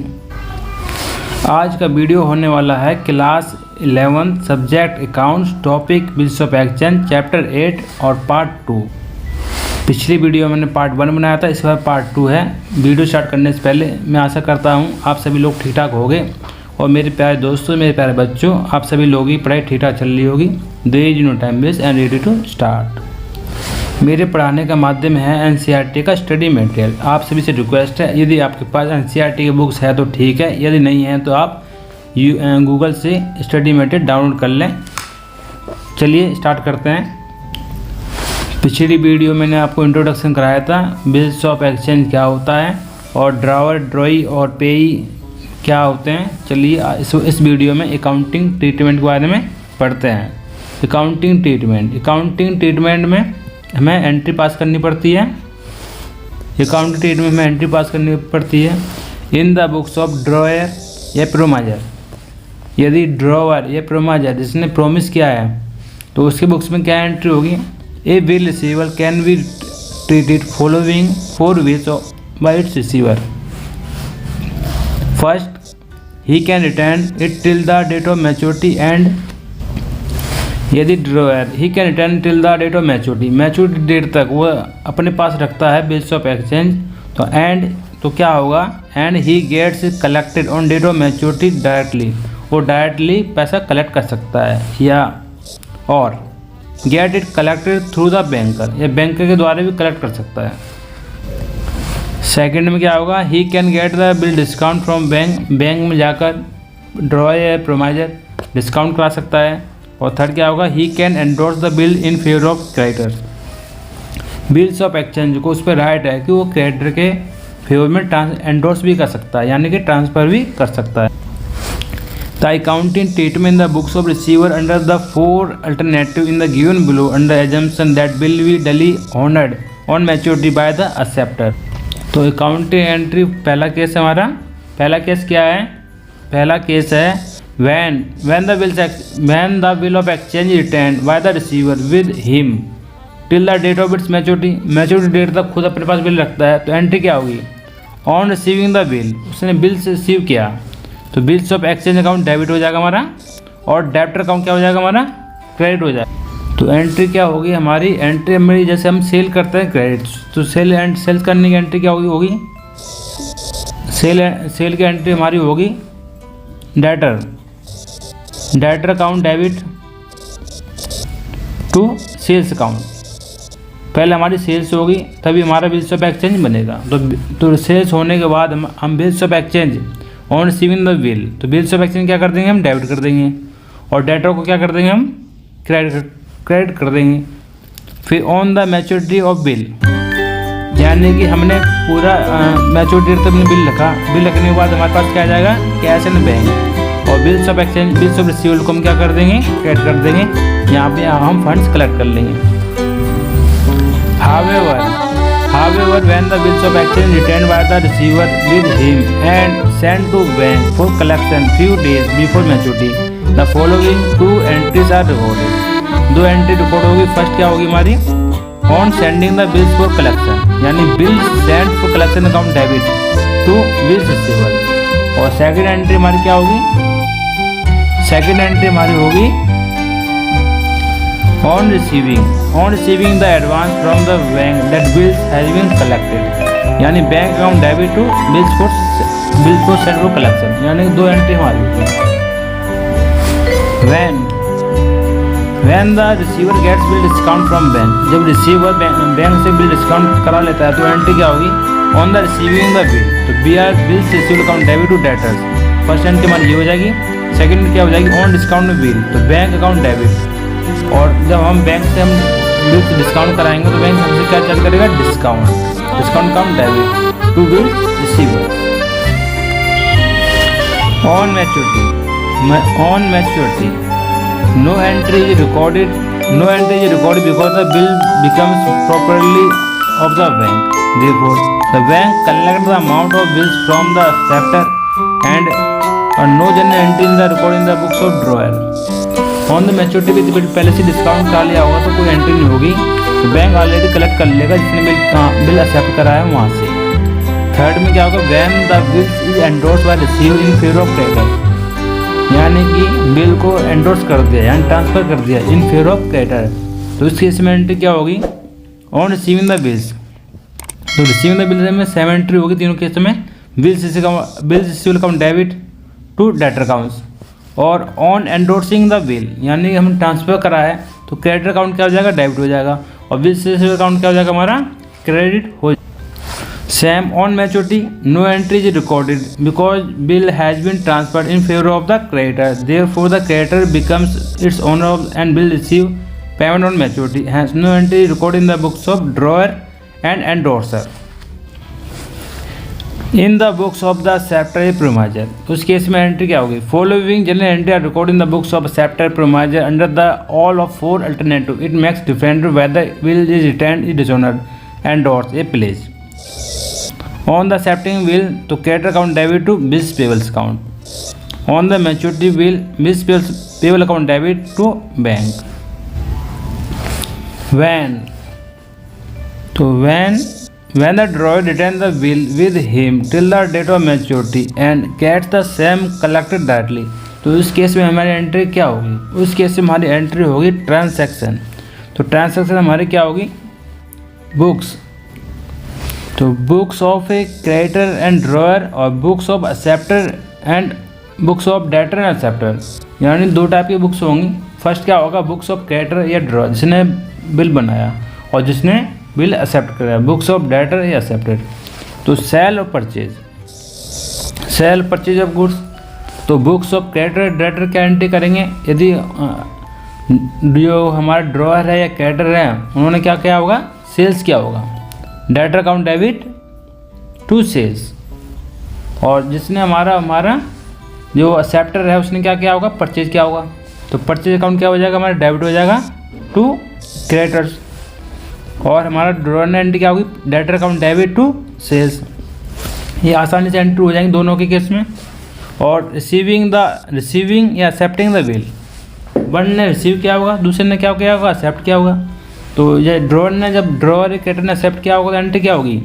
आज का video होने वाला है class 11 subject accounts, topic bills of exchange, chapter 8 और part 2। पिछली video मैंने part 1 बनाया था, इस बार पार्ट 2 है। वीडियो स्टार्ट करने से पहले मैं आशा करता हूँ आप सभी लोग ठीक ठाक होंगे और मेरे प्यारे दोस्तों, मेरे प्यारे बच्चों, आप सभी लोगों की पढ़ाई ठीक ठाक चल रही होगी। There is no time waste and ready to start. मेरे पढ़ाने का माध्यम है एनसीईआरटी का स्टडी मटेरियल। आप सभी से रिक्वेस्ट है, यदि आपके पास एनसीईआरटी की बुक्स है तो ठीक है, यदि नहीं है तो आप गूगल से स्टडी मटेरियल डाउनलोड कर लें। चलिए स्टार्ट करते हैं। पिछली वीडियो मैंने आपको इंट्रोडक्शन कराया था, बिल्स ऑफ एक्सचेंज क्या होता है और ड्रावर, ड्रॉई और पेई क्या होते हैं। चलिए इस वीडियो में अकाउंटिंग ट्रीटमेंट के बारे में पढ़ते हैं। अकाउंटिंग ट्रीटमेंट में हमें एंट्री पास करनी पड़ती है। अकाउंटिंग ट्रीटमेंट में एंट्री पास करनी पड़ती है इन द बुक्स ऑफ ड्रॉयर या प्रोमाइजर। यदि ड्रॉवर या प्रोमाइजर जिसने प्रोमिस किया है तो उसके बुक्स में क्या एंट्री होगी? A bill receivable can be treated following 4 ways by its receiver. First, he can return it till the date of maturity and यदि drawer he can return till the date of maturity date तक वो अपने पास रखता है bills of exchange, तो and तो क्या होगा? And he gets collected on date of maturity directly. वो डायरेक्टली पैसा कलेक्ट कर सकता है, या और get it collected through the banker, या बैंकर के द्वारा भी कलेक्ट कर सकता है। सेकंड में क्या होगा? He can get the bill discount from bank में जाकर ड्रॉयर या प्रोमाइजर डिस्काउंट करा सकता है। और थर्ड क्या होगा? He can endorse the bill in favour of creditors. Bills of exchange को उस पर राइट है कि वो क्रेडिटर के फेवर में एंडोर्स भी कर सकता है, यानी कि ट्रांसफ़र भी कर सकता है। The accounting treatment the books of receiver under the 4 alternative in the given below under assumption that bill be duly honoured on maturity by the acceptor. तो अकाउंटिंग एंट्री पहला केस हमारा, पहला केस क्या है? पहला केस है when the bill of exchange returned by the receiver with him till the date of its maturity date तक खुद अपने पास बिल रखता है, तो एंट्री क्या होगी? ऑन रिसीविंग द बिल, उसने बिल से रिसीव किया तो bills of exchange account debit हो जाएगा हमारा, और डेबिटर अकाउंट क्या हो जाएगा हमारा? क्रेडिट हो जाएगा। तो एंट्री क्या होगी हमारी? एंट्री हमारी जैसे हम सेल करते हैं क्रेडिट, तो सेल करने की एंट्री क्या होगी? सेल की एंट्री हमारी होगी debtor account debit to sales account. पहले हमारी सेल्स होगी तभी हमारा बिल्स ऑफ एक्सचेंज बनेगा। तो सेल्स होने के बाद हम bills of exchange on receiving the bill, तो बिल्स ऑफ एक्सचेंज क्या कर देंगे? हम डेबिट कर देंगे, और डेटर को क्या कर देंगे? हम क्रेडिट कर देंगे। फिर on the maturity of bill, यानी कि हमने पूरा मैच्योरिटी तक अपने बिल रखा, बिल रखने के बाद हमारे पास क्या आ जाएगा? Cash and bank. और bills of exchange, bills of receivable को हम क्या कर देंगे? क्रेडिट कर देंगे। यहाँ पे हम फंड्स कलेक्ट कर लेंगे। However, when the bills of exchange returned by the receiver with him and sent to bank for collection few days before maturity, the following two entries are recorded. दो entry record होगी. First क्या होगी हमारी, on sending the bills for collection, यानी bills send for collection account debit to bills receiver. और second entry हमारी क्या होगी, सेकंड एंट्री हमारी होगी on receiving the advance from the bank that bills has been collected, यानी bank account debit to bills for set for collection, यानी दो entry हमारी होगी. when the receiver gets bill discount from bank, जब receiver bank से bill discount करा लेता है तो एंट्री क्या होगी, on the receiving the bill, तो bills received account debit to debtors. First entry हमारी ये हो जाएगी. सेकंड क्या हो जाएगी, ऑन डिस्काउंट बिल, तो बैंक अकाउंट डेबिट. और जब हम बैंक से हम बिल डिस्काउंट कराएंगे तो बैंक हमसे क्या चार्ज करेगा, discount account debit to bill receiver. On maturity no entry is recorded because the bill becomes properly of the bank. therefore the bank collects the amount of bills from the acceptor and no general entry in the record in the books of drawer. On the maturity with bill पहले से discount करा लिया होगा तो कोई entry नहीं होगी, तो बैंक ऑलरेडी कलेक्ट कर लेगा जिसने बिल एक्सेप्ट कराया है वहाँ से. थर्ड में क्या होगा, when the bills is endorse by receive in favour of creditor, यानी कि बिल को एंडोर्स कर दिया यानी ट्रांसफर कर दिया इन फेवर ऑफ क्रेडिटर. तो इस केस में एंट्री क्या होगी, ऑन रिसीविंग द बिल्स. तो रिसीविंग द बिल्स में 7 एंट्री होगी तीनों केस में. Bills receivable account debit to debtor accounts. और ऑन एंडोर्सिंग द बिल, यानी हम ट्रांसफ़र करा है तो क्रेडिट अकाउंट क्या हो जाएगा, डेबिट हो जाएगा. और बिल रिसीवेबल अकाउंट क्या हो जाएगा हमारा, क्रेडिट हो. Same on maturity no entry is recorded because bill has been transferred in favour of the creditor. Therefore the creditor becomes its owner and bill receive payment on maturity. Has no entry record in the books of drawer and endorser. In the books of the acceptor promisor, उस case में entry क्या होगी, following general entry are record in the books of acceptor promisor under the all of 4 alternative. It makes different whether bill is return is dishonoured endorse a place. On the accepting bill तो credit account debit to bills payables account. On the maturity bill bills payable account debit to bank. When the drawer returns the bill with him till the date of maturity and gets the same collected directly, तो इस case में हमारी entry क्या होगी, उस case में हमारी entry होगी ट्रांसैक्शन. तो ट्रांसैक्शन हमारी क्या होगी, बुक्स. तो books of a creditor and drawer और books of acceptor and books of debtor and acceptor, यानी दो टाइप की बुक्स होंगी. फर्स्ट क्या होगा, बुक्स ऑफ क्रेडिटर या ड्रॉअर जिसने बिल बनाया और जिसने बिल एक्सेप्ट कराया, बुक्स ऑफ डेटर या एक्सेप्टेड. तो सेल और परचेज ऑफ गुड्स, तो बुक्स ऑफ क्रेडिटर डेटर क्या एंट्री करेंगे, यदि जो हमारा ड्रॉअर है या क्रेडिटर है उन्होंने क्या किया होगा, सेल्स किया होगा, debtor account debit to sales. और जिसने हमारा जो एक्सेप्टर है उसने क्या किया होगा, परचेज किया होगा, तो परचेज अकाउंट क्या हो जाएगा, हमारा डेबिट हो जाएगा टू क्रेडिटर्स. और हमारा ड्रॉअर ने एंट्री क्या होगी, debtor account debit to sales. ये आसानी से एंट्री हो जाएंगे दोनों के केस में. और रिसीविंग या एक्सेप्टिंग द बिल, वन ने रिसीव किया होगा, दूसरे ने क्या किया होगा, एक्सेप्ट किया होगा. तो ये ड्रॉअर ने जब ड्रॉअर क्रेडिटर ने एक्सेप्ट किया होगा तो एंट्री क्या होगी,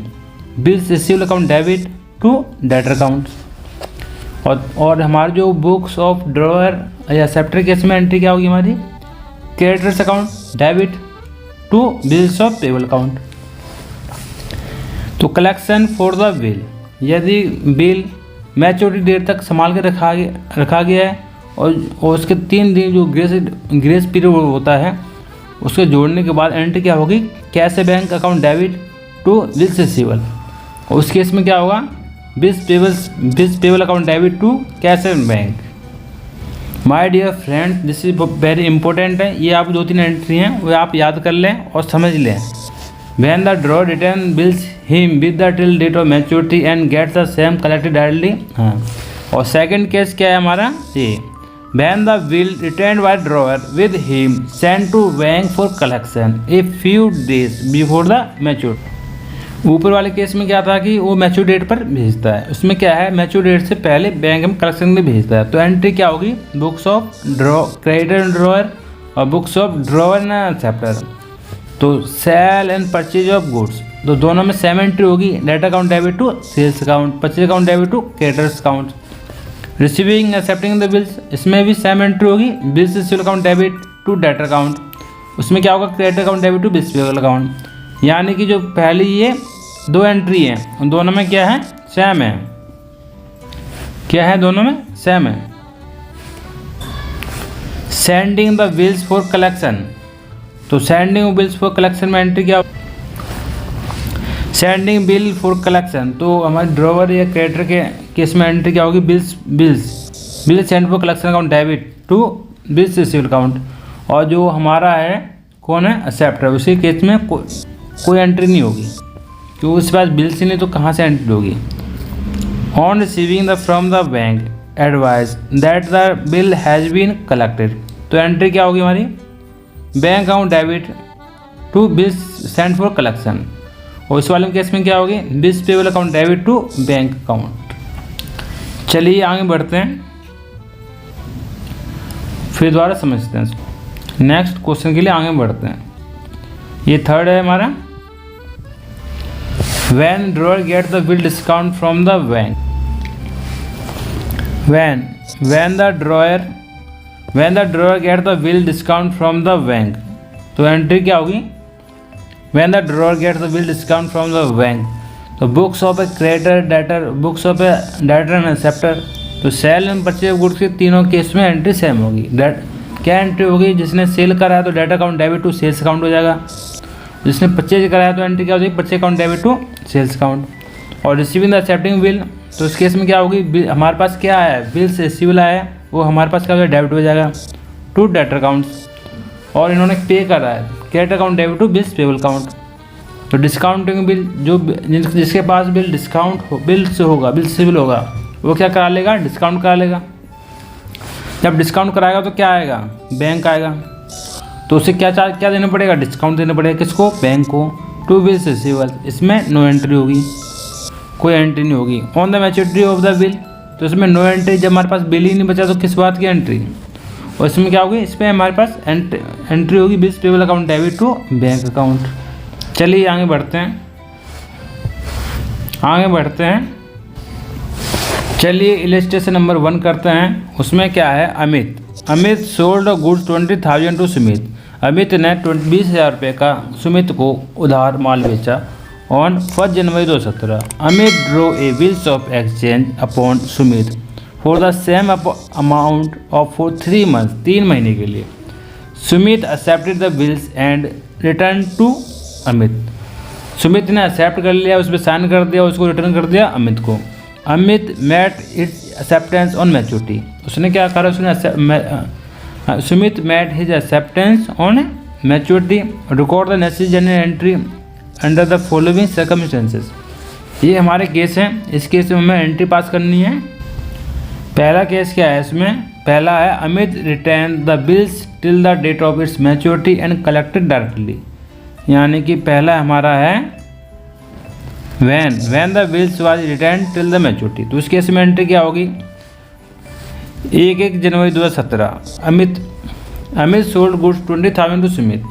bills received account debit to debtor account. और हमारे जो बुक्स ऑफ ड्रॉअर या एक्सेप्टर केस में एंट्री क्या होगी हमारी, creditors account debit to bills of payable account. तो कलेक्शन फॉर द बिल, यदि बिल मैच्योरिटी डेट तक संभाल के रखा गया है और उसके 3 दिन जो ग्रेस पीरियड होता है उसके जोड़ने के बाद एंट्री क्या होगी, cash bank account debit to bills receivable. उस केस में क्या होगा, bills payable account debit to cash bank. My dear friend, this is very important है. ये आप 2-3 एंट्री हैं वो आप याद कर लें और समझ लें. When the drawer return bills him with the till date of maturity and gets the same collected directly. हाँ, और सेकंड केस क्या है हमारा, ये When the bill returned by drawer with him sent to bank for collection a few days before the maturity. ऊपर वाले case में क्या था कि वो मैच्योर डेट पर भेजता है, उसमें क्या है मैच्योर डेट से पहले बैंक में कलेक्शन में भेजता है। तो एंट्री क्या होगी, बुक्स ऑफ क्रेडिटर ड्रॉअर और books of drawer and acceptor. तो sale and purchase of goods, तो दोनों में सेम एंट्री होगी, debt account debit to sales account, purchase account debit to creditors account. Receiving accepting the bills, इसमें भी same entry होगी, bills receive account debit to debtor account, उसमें क्या होगा credit account debit to bills payable account. यानी कि जो पहली ये दो एंट्री है उन दोनों में क्या है, सेम है। क्या है, दोनों में सेम है। Sending the bills for collection, तो सेंडिंग बिल्स फॉर कलेक्शन में एंट्री क्या, सेंडिंग बिल फॉर कलेक्शन, तो हमारे ड्रॉवर या क्रेडिटर के केस में एंट्री क्या होगी, bill send for collection account debit to bills receive account. और जो हमारा है कौन है, एक्सेप्टर, उसी केस में कोई एंट्री नहीं होगी क्योंकि उसके पास बिल्स ही नहीं, तो कहाँ से एंट्री होगी। On receiving the from the bank advice that the bill has been collected, तो एंट्री क्या होगी हमारी, bank account debit to bills send for collection. और इस वाले केस में क्या होगी, bills payable account debit to bank account. चलिए आगे बढ़ते हैं, फिर दोबारा समझते हैं। नेक्स्ट क्वेश्चन के लिए आगे बढ़ते हैं। ये थर्ड है हमारा, When drawer get the bill discount from the bank, when the drawer get the bill discount from the bank, तो एंट्री क्या होगी, when the drawer get the bill discount from the bank, तो books of a creditor debtor, books of a debtor and acceptor, तो sale and purchase of goods के तीनों case में entry same होगी। क्या एंट्री होगी, जिसने सेल करा है तो debtor account debit to sales account हो जाएगा, जिसने परचेज कराया तो एंट्री क्या हो जाएगी, purchase account debit to sales account. और रिसीविंग द एक्सेप्टिंग बिल, तो इस केस में क्या होगी, हमारे पास क्या है, बिल से रिसीवल आया है, वो हमारे पास क्या हो जाएगा, डेबिट हो जाएगा टू डेटर अकाउंट्स। और इन्होंने पे करा है credit account debit to bills payable account. तो डिस्काउंटिंग बिल, जो जिसके पास बिल डिस्काउंट हो, बिल से होगा, बिल सिविल होगा, वो क्या करा लेगा, डिस्काउंट करा लेगा। जब डिस्काउंट कराएगा तो क्या आएगा, बैंक आएगा, तो उसे क्या देना पड़ेगा, डिस्काउंट देना पड़ेगा, किसको, बैंक को, टू बिल्स रिसीवल। इसमें नो एंट्री होगी, कोई एंट्री नहीं होगी। On the maturity of the bill, तो इसमें नो एंट्री, जब हमारे पास बिल ही नहीं बचा तो किस बात की एंट्री। और इसमें क्या होगी, इस पर हमारे पास एंट्री होगी, bills payable account debit to bank account. चलिए आगे बढ़ते हैं, चलिए इलस्ट्रेशन नंबर 1 करते हैं। उसमें क्या है, Amit sold goods 20,000 to Sumit. Amit ने 20,000 रुपये का सुमित को उधार माल बेचा on 1 January 2017। Amit drew a bills of exchange upon Sumit for the same amount of for 3 months, 3 महीने के लिए। Sumit accepted the bills and return to Amit. Sumit ने एक्सेप्ट कर लिया, उस पर साइन कर दिया, उसको रिटर्न कर दिया अमित को। Amit met its acceptance on maturity, उसने क्या करा, Sumit met his acceptance on maturity, record the necessary entry under the following circumstances. ये हमारे केस हैं, इस केस में हमें एंट्री पास करनी है। पहला केस क्या है, इसमें पहला है Amit return the bills till the date of its maturity and collected directly, यानी कि पहला हमारा है when the bills was returned till the maturity, तो उस केस में एंट्री क्या होगी, 1 जनवरी 2017। Amit sold goods 20,000 to Sumit,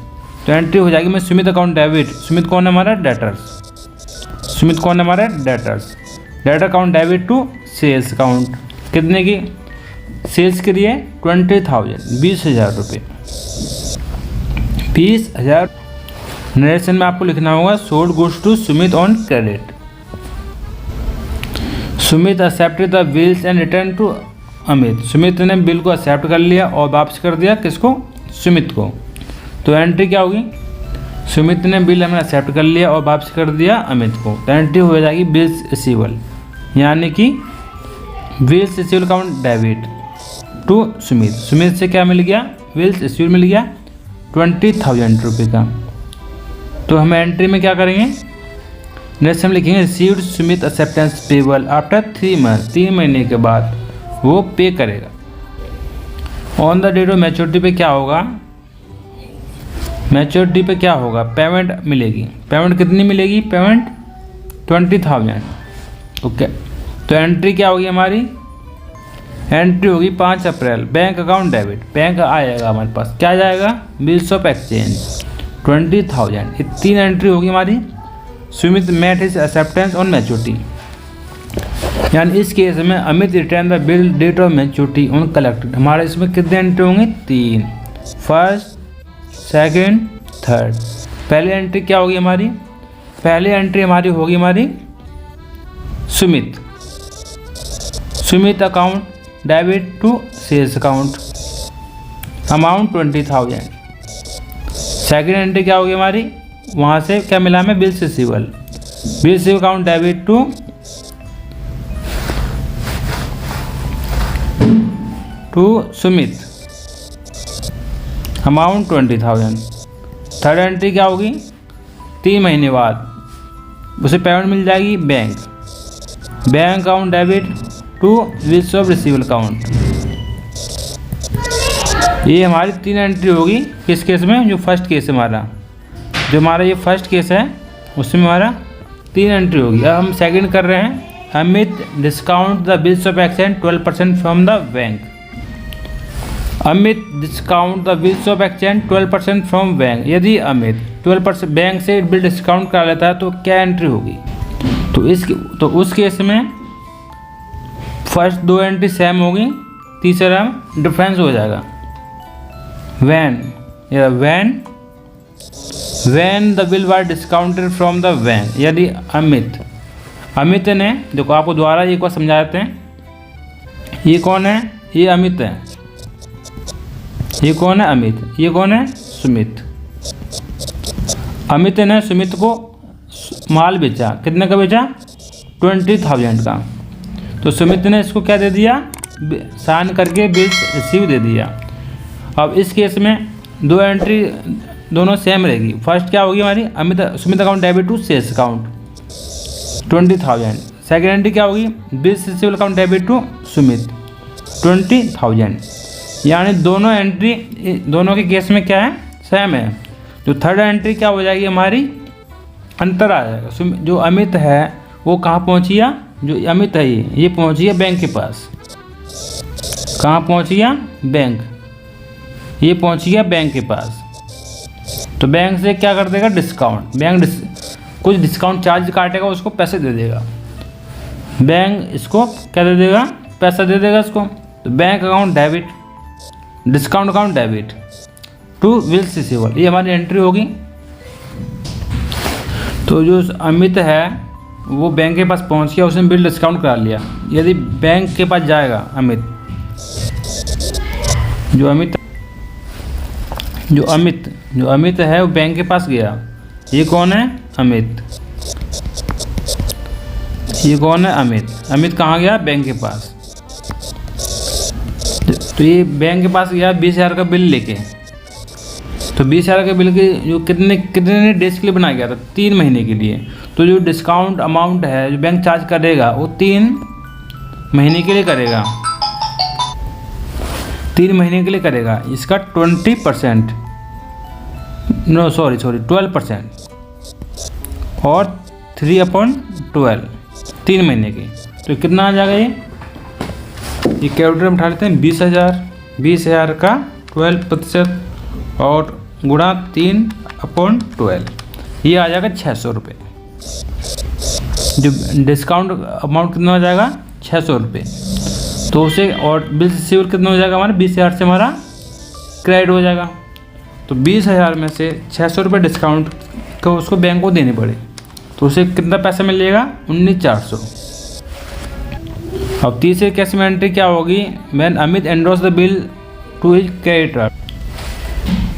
तो एंट्री हो जाएगी में सुमित अकाउंट डेबिट। सुमित कौन है हमारा, debtors, debtor account debit to sales account. कितने की, सेल्स के लिए 20,000, 20,000 रुपये, 20,000। नरेशन में आपको लिखना होगा sold goods to Sumit on credit. Sumit accepted the bills and return to Amit. Sumit ने बिल को एक्सेप्ट कर लिया और वापस कर दिया किसको, सुमित को। तो एंट्री क्या होगी, सुमित ने बिल हमें एक्सेप्ट कर लिया और वापस कर दिया अमित को, तो एंट्री हो जाएगी बिल्स रिसीवल, यानी कि bills रिसीवल account debit to Sumit. Sumit से क्या मिल गया, बिल्स रिसीवल मिल गया 20,000 रुपये का। तो हम एंट्री में क्या करेंगे, नेक्स्ट हम लिखेंगे received Sumit acceptance payable after 3 month, 3 महीने के बाद वो पे करेगा। On the date of maturity पे क्या होगा, मैच्योरिटी पे क्या होगा, पेमेंट मिलेगी। पेमेंट कितनी मिलेगी, पेमेंट 20,000। ओके, तो एंट्री क्या होगी हमारी, एंट्री होगी 5 अप्रैल। बैंक अकाउंट डेबिट, बैंक आएगा हमारे पास, क्या जाएगा, बिल्स ऑफ एक्सचेंज 20,000। ये 3 एंट्री होगी हमारी। Sumit met his acceptance on maturity, यानी इस केस में Amit return the bill date of maturity on collected. हमारे इसमें कितने एंट्री होंगे, 3, फर्स्ट, सेकंड, थर्ड। पहली एंट्री क्या होगी हमारी, पहली एंट्री हमारी होगी हमारी Sumit, Sumit account debit to sales account, amount 20,000। Second entry क्या होगी हमारी, वहाँ से क्या मिला हमें, bills receivable, bills receivable account debit to Sumit, amount 20,000। Third entry क्या होगी, 3 महीने बाद उसे पेमेंट मिल जाएगी, bank, bank account debit to bills of receivable account. ये हमारी 3 एंट्री होगी किस केस में, जो फर्स्ट केस है हमारा, जो हमारा ये फर्स्ट केस है उसमें हमारा 3 एंट्री होगी। अब हम सेकंड कर रहे हैं, Amit discount the bills of exchange 12% from the bank. Amit discount the bills of exchange 12% from bank. यदि अमित 12% बैंक से बिल डिस्काउंट करा लेता है तो क्या एंट्री होगी, तो उस केस में फर्स्ट 2 एंट्री सेम होगी, तीसरा डिफरेंस हो जाएगा। When the bill was discounted from the bank. यदि अमित ने, देखो आपको दोबारा एक बार समझा देते हैं, ये कौन है, ये अमित है, ये कौन है, अमित, ये कौन है, सुमित। अमित ने सुमित को माल बेचा, कितने का बेचा, 20,000 का। तो सुमित ने इसको क्या दे दिया, साइन करके बिल रिसीव दे दिया। अब इस केस में 2 एंट्री दोनों सेम रहेगी। फर्स्ट क्या होगी हमारी, Sumit account debit to sales account 20,000। Second entry क्या होगी, bills receivable account debit to Sumit 20,000। यानी दोनों एंट्री, दोनों के केस में क्या है, सेम है। जो थर्ड एंट्री क्या हो जाएगी हमारी, अंतर आ जाएगा। जो अमित है वो कहाँ पहुँच गया, जो अमित है ये पहुँच गया बैंक के पास। कहाँ पहुँच गया, बैंक, ये पहुँच गया बैंक के पास। तो बैंक से क्या कर देगा, डिस्काउंट, बैंक कुछ डिस्काउंट चार्ज काटेगा, उसको पैसे दे देगा। बैंक इसको क्या दे देगा, पैसा दे देगा इसको। तो bank account debit, discount account debit to bills receivable, ये हमारी एंट्री होगी। तो जो अमित है वो बैंक के पास पहुंच गया, उसने बिल डिस्काउंट करा लिया। यदि बैंक के पास जाएगा अमित, जो अमित है वो बैंक के पास गया। ये कौन है, अमित, ये कौन है, अमित। अमित कहाँ गया, बैंक के पास। तो ये बैंक के पास गया 20,000 का बिल लेके। तो 20,000 के बिल के जो कितने डेज के लिए बनाया गया था, 3 महीने के लिए। तो जो डिस्काउंट अमाउंट है जो बैंक चार्ज करेगा वो 3 महीने के लिए करेगा, 3 महीने के लिए करेगा। इसका 20%, नो सॉरी 12% और 3/12 3 महीने की। तो कितना आ जाएगा ये कैलकुलेटर में उठा लेते हैं, 20,000 का 12% और गुणा 3/12, ये आ जाएगा 600 रुपये। जो डिस्काउंट अमाउंट कितना हो जाएगा, 600 रुपये। तो उसे और बिल रिसीवेबल कितना हो जाएगा हमारा, 20,000 से हमारा क्रेडिट हो जाएगा। तो 20,000 में से 600 रुपये डिस्काउंट को उसको बैंक को देने पड़े, तो उसे कितना पैसा मिलेगा, 19,400। अब तीसरे केस में एंट्री क्या होगी, when Amit endorse the bill to his creditor.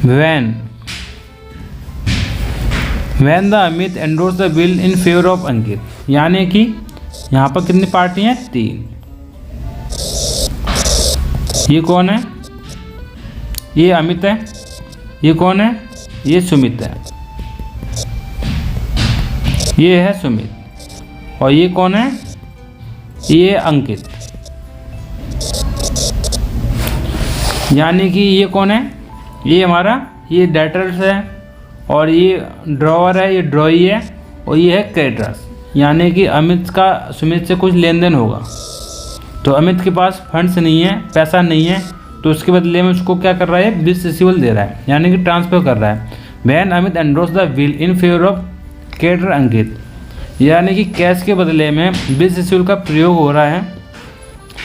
When the Amit endorse the bill in favour of Ankit, यानी कि यहाँ पर कितनी पार्टी हैं, 3। ये कौन है, ये अमित है। ये कौन है, ये सुमित है। ये है सुमित। और ये कौन है, ये अंकित। यानी कि ये कौन है, ये हमारा ये डेटर्स है, और ये ड्रॉवर है, ये ड्रॉई है, और ये है क्रेडिटर्स। यानी कि अमित का सुमित से कुछ लेन देन होगा, तो अमित के पास फंड्स नहीं है, पैसा नहीं है, तो उसके बदले में उसको क्या कर रहा है, बिल्स रिसीवेबल दे रहा है, यानी कि ट्रांसफ़र कर रहा है। When Amit endorse the bill in favour of creditor Ankit, यानी कि कैश के बदले में बिल्स रिसीवेबल का प्रयोग हो रहा है।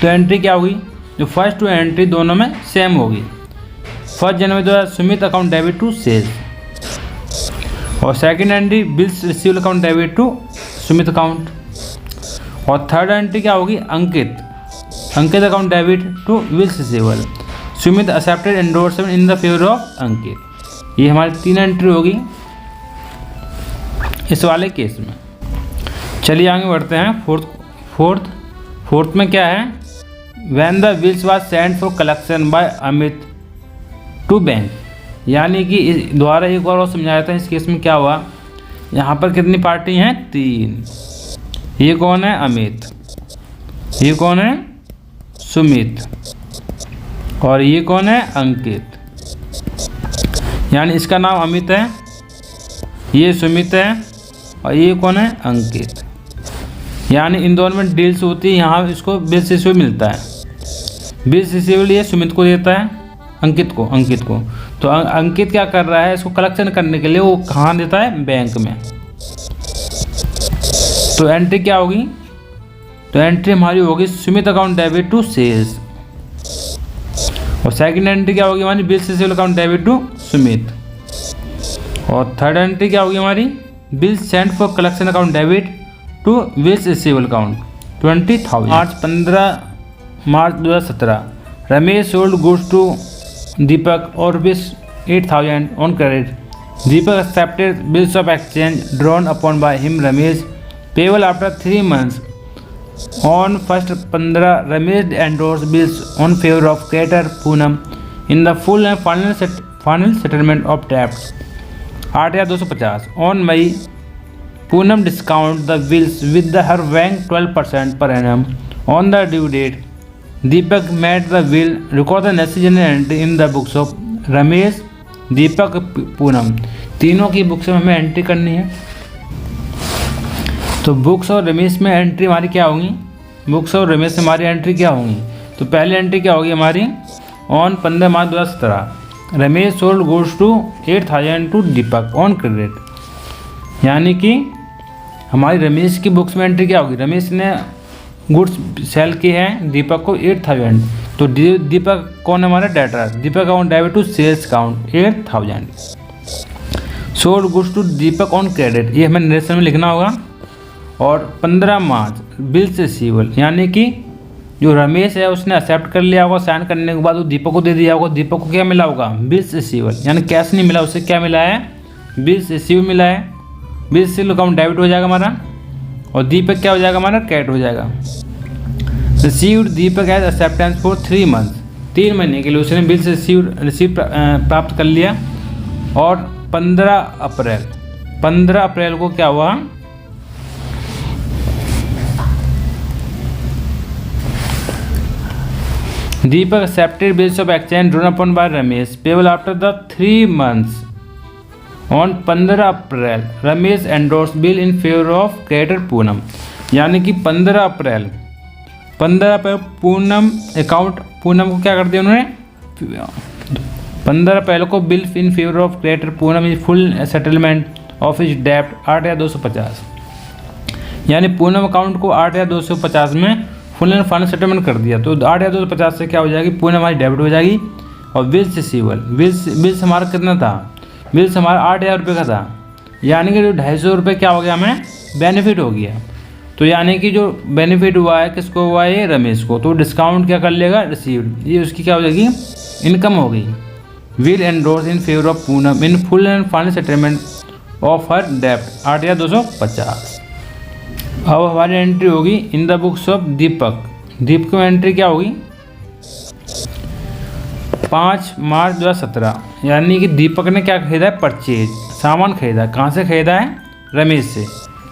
तो एंट्री क्या होगी, जो फर्स्ट टू एंट्री दोनों में सेम होगी। 1 January 2000 Sumit account debit to sales, और second entry bills receivable account debit to Sumit account, और थर्ड एंट्री क्या होगी, Ankit account debit to bills receivable, Sumit accepted endorsement in the favour of Ankit. ये हमारी 3 एंट्री होगी इस वाले केस में। चलिए आगे बढ़ते हैं। फोर्थ में क्या है, when the bills was sent for collection by Amit to bank, यानी कि द्वारा एक बार और समझाया था। इस केस में क्या हुआ, यहाँ पर कितनी पार्टी हैं, 3। ये कौन है, अमित, ये कौन है, सुमित, और ये कौन है, अंकित। यानी इसका नाम अमित है, ये सुमित है, और ये कौन है, अंकित। यानी इन दोनों में डील्स होती है, यहाँ इसको बिल्स रिसीवेबल मिलता है। बिल्स रिसीवेबल ये सुमित को देता है, अंकित को। तो अंकित क्या कर रहा है, इसको कलेक्शन करने के लिए वो कहाँ देता है, बैंक में। तो एंट्री क्या होगी, तो एंट्री हमारी होगी Sumit account debit to sales, और सेकंड एंट्री क्या होगी हमारी, bills receivable account debit to Sumit, और थर्ड एंट्री क्या होगी हमारी, bills sent for collection account debit to bills receivable account 20,000। 15 March 2017 Ramesh sold goods to Deepak और ₹8,000 on credit. Deepak accepted bills of exchange drawn upon by him Ramesh payable after 3 months। On 1st 15 Ramesh endorse bills on favour of creditor Poonam in the full and final settlement of debts 8,250। On May Poonam discount the bills with her bank 12% per annum on the due date। Deepak met the bill, record the necessary entry in the books of Ramesh, Deepak, Poonam, तीनों की books में हमें entry करनी है। तो books और रमेश में entry हमारी क्या होंगी, बुक्स और रमेश में हमारी एंट्री क्या होंगी। तो पहली एंट्री क्या होगी हमारी, on 15 March 2017 Ramesh sold goods to 8,000 to Deepak on credit. यानी कि हमारी रमेश की बुक्स में एंट्री क्या होगी, रमेश ने गुड्स सेल किए हैं दीपक को 8,000, तो दीपक कौन है हमारा, debtor, Deepak account debit to sales account 8,000। Sold goods to Deepak on credit, ये हमें नरेशन में लिखना होगा। और 15 मार्च बिल्स रिसीवेबल, यानी कि जो रमेश है उसने एक्सेप्ट कर लिया होगा, साइन करने के बाद वो दीपक को दे दिया होगा। दीपक को क्या मिला होगा, बिल्स रिसीवेबल, यानी कैश नहीं मिला, उससे क्या मिला है, बिल्स रिसीवेबल मिला है। बिल्स रिसीवेबल अकाउंट डेबिट हो जाएगा हमारा, और दीपक क्या हो जाएगा हमारा, क्रेडिट हो जाएगा। Received Deepak as acceptance for 3 months, 3 महीने के लिए उसने बिल्स रिसीव प्राप्त कर लिया। और 15 अप्रैल को क्या हुआ, Deepak accepted bills of exchange drawn upon by Ramesh payable after the 3 months। On 15 April Ramesh endorse bill in favour of creditor Poonam, यानी कि 15 अप्रैल पूनम अकाउंट, पूनम को क्या कर दिया उन्होंने, 15 अप्रैल को bill in favour of creditor Poonam is full settlement of is डेब्ट 8,250। यानी पूनम अकाउंट को 8,250 में फुल एंड फाइनल सेटलमेंट कर दिया। तो 8,250 से क्या हो जाएगी, पूनम हमारी डेबिट हो जाएगी। और बिल्स रिसीवेबल, बिल्स हमारा कितना था, बिल्स हमारा 8,000 रुपये का था, यानी कि जो 250 रुपये क्या हो गया, हमें बेनिफिट हो गया। तो यानी कि जो बेनिफिट हुआ है किसको हुआ है, ये रमेश को। तो डिस्काउंट क्या कर लेगा, रिसीव्ड, ये उसकी क्या हो जाएगी, इनकम हो गई। Will endorse in favour of Poonam in full and final settlement of her डेब्ट 8,250। अब हमारी एंट्री होगी इन द बुक्स ऑफ दीपक। दीपक में एंट्री क्या होगी, 5 मार्च 2017, यानी कि दीपक ने क्या खरीदा है, परचेज, सामान खरीदा। कहाँ से खरीदा है, रमेश से।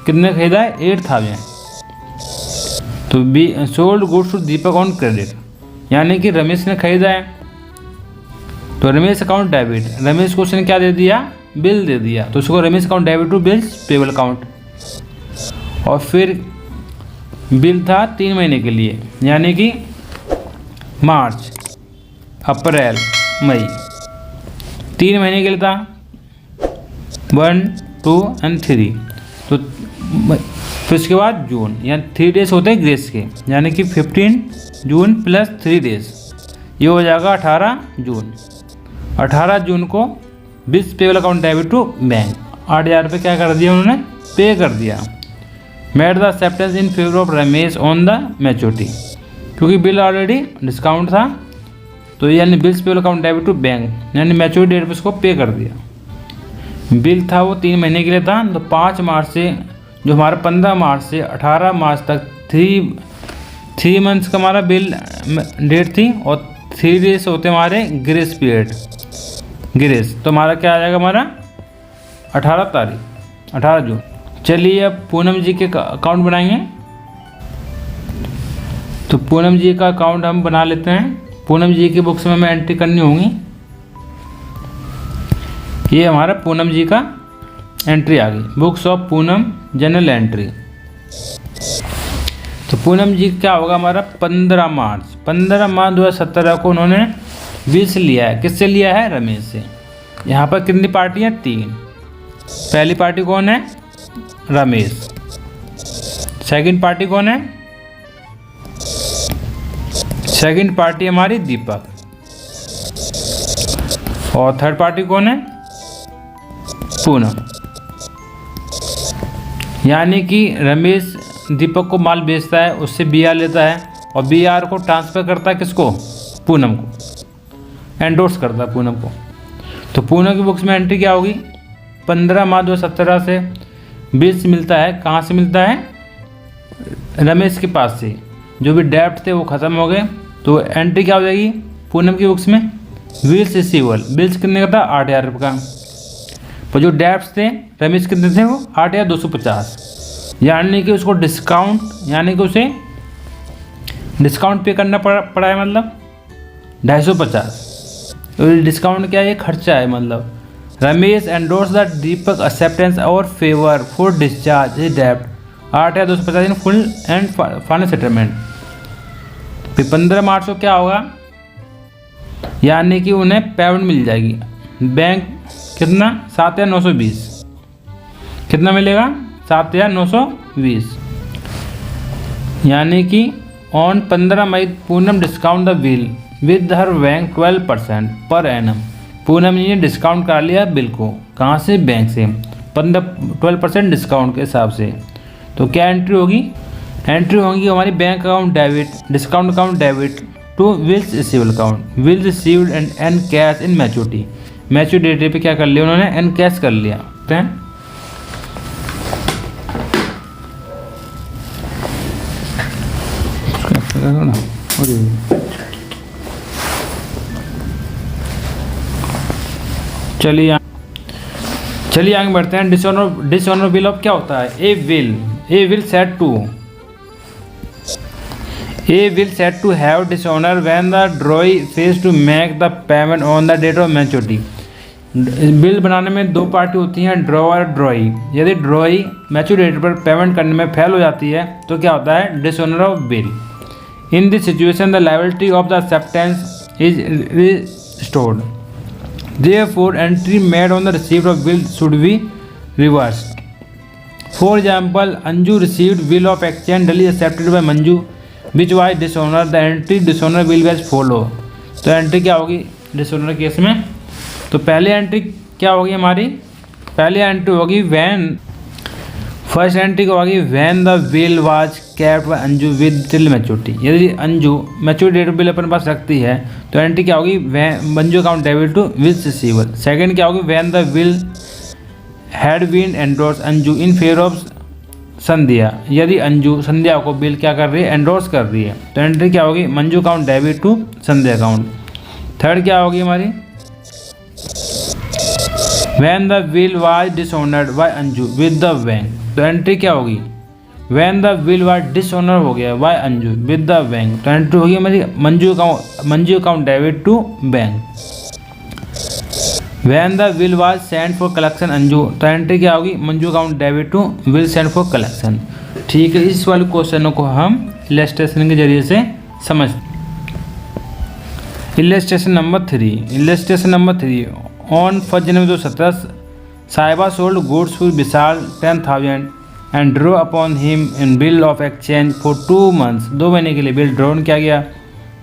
कितने खरीदा है, 8,000। तो sold goods to Deepak on credit, यानी कि रमेश ने खरीदा है तो रमेश अकाउंट डेबिट, रमेश को उसने क्या दे दिया, बिल दे दिया, तो उसको Ramesh account debit to bills payable account. और फिर बिल था 3 महीने के लिए, यानी कि मार्च, अप्रैल, मई, 3 महीने के लिए था 1, 2 और 3। तो फिर उसके बाद जून, यानी 3 डेज होते हैं ग्रेस के, यानी कि 15 जून प्लस 3 डेज, ये हो जाएगा 18 जून। 18 जून को bills payable account debit to bank, 8,000 रुपये क्या कर दिया उन्होंने, पे कर दिया। Made the acceptance in favour of Ramesh on the maturity, क्योंकि बिल ऑलरेडी डिस्काउंट था, तो यानी bills payable account debit to bank, यानी मैच्योरिटी डेट पर उसको पे कर दिया। बिल था वो 3 महीने के लिए था, तो 5 मार्च से जो हमारा 15 मार्च से 18 मार्च तक 3 मंथ्स का हमारा बिल डेट थी, और 3 डेज होते हमारे ग्रेस पीरियड, ग्रेस, तो हमारा क्या आ जाएगा, हमारा 18 जून। चलिए अब पूनम जी के अकाउंट बनाएंगे। तो पूनम जी का अकाउंट हम बना लेते हैं। पूनम जी की बुक्स में हमें एंट्री करनी होगी। ये हमारा पूनम जी का एंट्री आ गई, books of Poonam general entry. तो पूनम जी क्या होगा हमारा 15 मार्च 2017 को उन्होंने बिल्स लिया है। किससे लिया है, रमेश से। यहाँ पर कितनी पार्टियाँ, 3। पहली पार्टी कौन है, रमेश। सेकंड पार्टी कौन है, सेकंड पार्टी हमारी दीपक। और थर्ड पार्टी कौन है, पूनम। यानी कि रमेश दीपक को माल बेचता है, उससे BR लेता है, और BR को ट्रांसफ़र करता है किसको, पूनम को, एंडोर्स करता है पूनम को। तो पूनम की बुक्स में एंट्री क्या होगी, 15 मार्च 2017 से बिल्स मिलता है। कहाँ से मिलता है, रमेश के पास से। जो भी डेप्ट थे वो ख़त्म हो गए, तो एंट्री क्या हो जाएगी पूनम की बुक्स में, बिल्स रिसीवेबल। बिल्स कितने का था, 8,000 रुपये का। पर जो डेप्ट थे रमेश कितने थे, वो 8,250, यानी कि उसको डिस्काउंट, यानी कि उसे डिस्काउंट पे करना पड़ा है, मतलब 250। तो डिस्काउंट क्या है, ये खर्चा है। मतलब Ramesh endorse the Deepak acceptance और फेवर फॉर डिस्चार्ज हिज डेब्ट 8,250 in full and final settlement. फिर 15 मार्च को क्या होगा, यानी कि उन्हें पेमेंट मिल जाएगी। बैंक कितना, 7,920, कितना मिलेगा, 7,920। यानी कि on 15 May Poonam discount the bill with her bank 12% per annum. Poonam ने डिस्काउंट करा लिया बिल को, कहाँ से, बैंक से, 12% डिस्काउंट के हिसाब से। तो क्या एंट्री होगी, एंट्री होगी हमारी bank account debit, discount account debit to bills receivable account, bill received and cash in maturity. Maturity date पे क्या कर लिया उन्होंने, एन कैश कर लिया। चलिए आगे बढ़ते हैं। डिसऑनर बिल ऑफ क्या होता है, a bill said to have dishonour when the drawee fails to make the payment on the date of maturity. Bill बनाने में 2 पार्टी होती हैं, ड्रॉ और ड्रॉई। यदि ड्रॉई मैच्योरिटी डेट पर पेमेंट करने में फेल हो जाती है तो क्या होता है, dishonour of bill. In this situation the liability of the acceptance is restored. Therefore, entry made on the receipt of bill should be reversed. For example, Anju received bill of exchange duly accepted by Manju, which was dishonor. The entry dishonor bill was follow. तो entry क्या होगी dishonour case में, तो पहली entry क्या होगी हमारी, पहली एंट्री होगी व्हेन, फर्स्ट एंट्री क्या होगी, when the bill was kept by Anju with till maturity. यदि अंजू मैच्योरिटी डेट बिल अपने पास रखती है तो एंट्री क्या होगी, Manju account debit to bills receivable. Second क्या होगी, when the bill had been endorse Anju in favour of Sandhya. यदि अंजू संध्या को बिल क्या कर रही है, एंडोर्स कर रही है, तो एंट्री क्या होगी, Manju account debit to Sandhya account. Third क्या होगी हमारी, when the bill was dishonoured by Anju with the bank. तो एंट्री क्या होगी, when the bill was dishonour हो गया by Anju with the bank, तो एंट्री होगी हमारी Manju account debit to bank. When the bill was send for collection Anju, तो entry क्या होगी, Manju account debit to bill send for collection. ठीक है, इस वाले क्वेश्चनों को हम इलस्ट्रेशन के जरिए से समझ। Illustration number 3 on 1 January 2017 Sahiba sold goods to Vishal 10,000 and draw upon him in bill of exchange for 2 months, 2 महीने के लिए बिल ड्रॉन किया गया।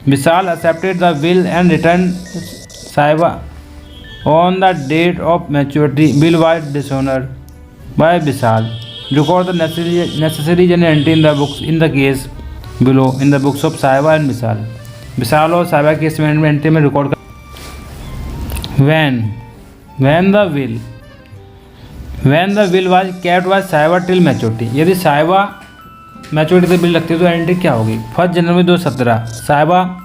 Vishal accepted the bill and return Sahiba on the date of maturity, bill was dishonoured by Vishal, record the necessary general entry in the books in the case below in the books of Sahiba and Vishal. Vishal और साहिबा के statement में entry में record कर। When the bill was kept by Sahiba till maturity, यदि Sahiba maturity से bill रखती है तो एंट्री क्या होगी, 1 जनवरी 2017 साहिबा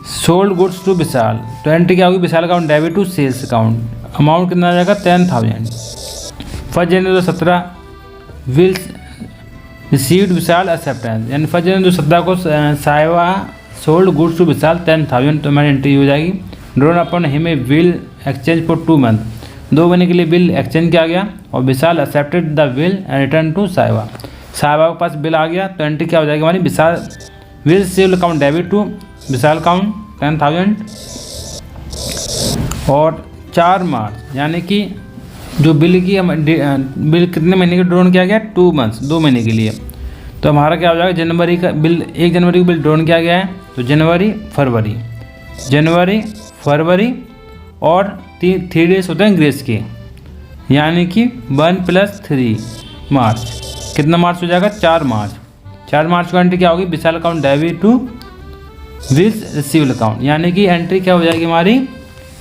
सोल्ड गुड्स टू विशाल, तो एंट्री क्या होगी, Vishal account debit to sales account, amount कितना आ जाएगा 10,000। 1 जनवरी 2017 विल रिसीव्ड विशाल एक्सेप्टेंस, यानी 1 जनवरी 2017 को साहिबा सोल्ड गुड्स टू विशाल 10,000, तो हमारी एंट्री हो जाएगी। Drawn upon him will exchange for 2 months, 2 महीने के लिए बिल एक्सचेंज किया गया। और Vishal accepted the bill and return to Sahiba, Sahiba के पास बिल आ गया, तो एंट्री क्या हो जाएगी हमारी, Vishal bill sale account debit to Vishal account 10,000। और 4 मार्च यानी कि जो बिल की बिल कितने महीने का ड्रॉन किया गया, 2 months, 2 महीने के लिए, तो हमारा क्या हो जाएगा, जनवरी का बिल 1 जनवरी को बिल ड्रॉन किया गया है, तो जनवरी फरवरी और 3 डेज होते हैं ग्रेस के, यानी कि 1 + 3 मार्च, कितना मार्च हो जाएगा, 4 मार्च। 4 मार्च को एंट्री क्या होगी, Vishal account debit to bill received account, यानी कि एंट्री क्या हो जाएगी हमारी,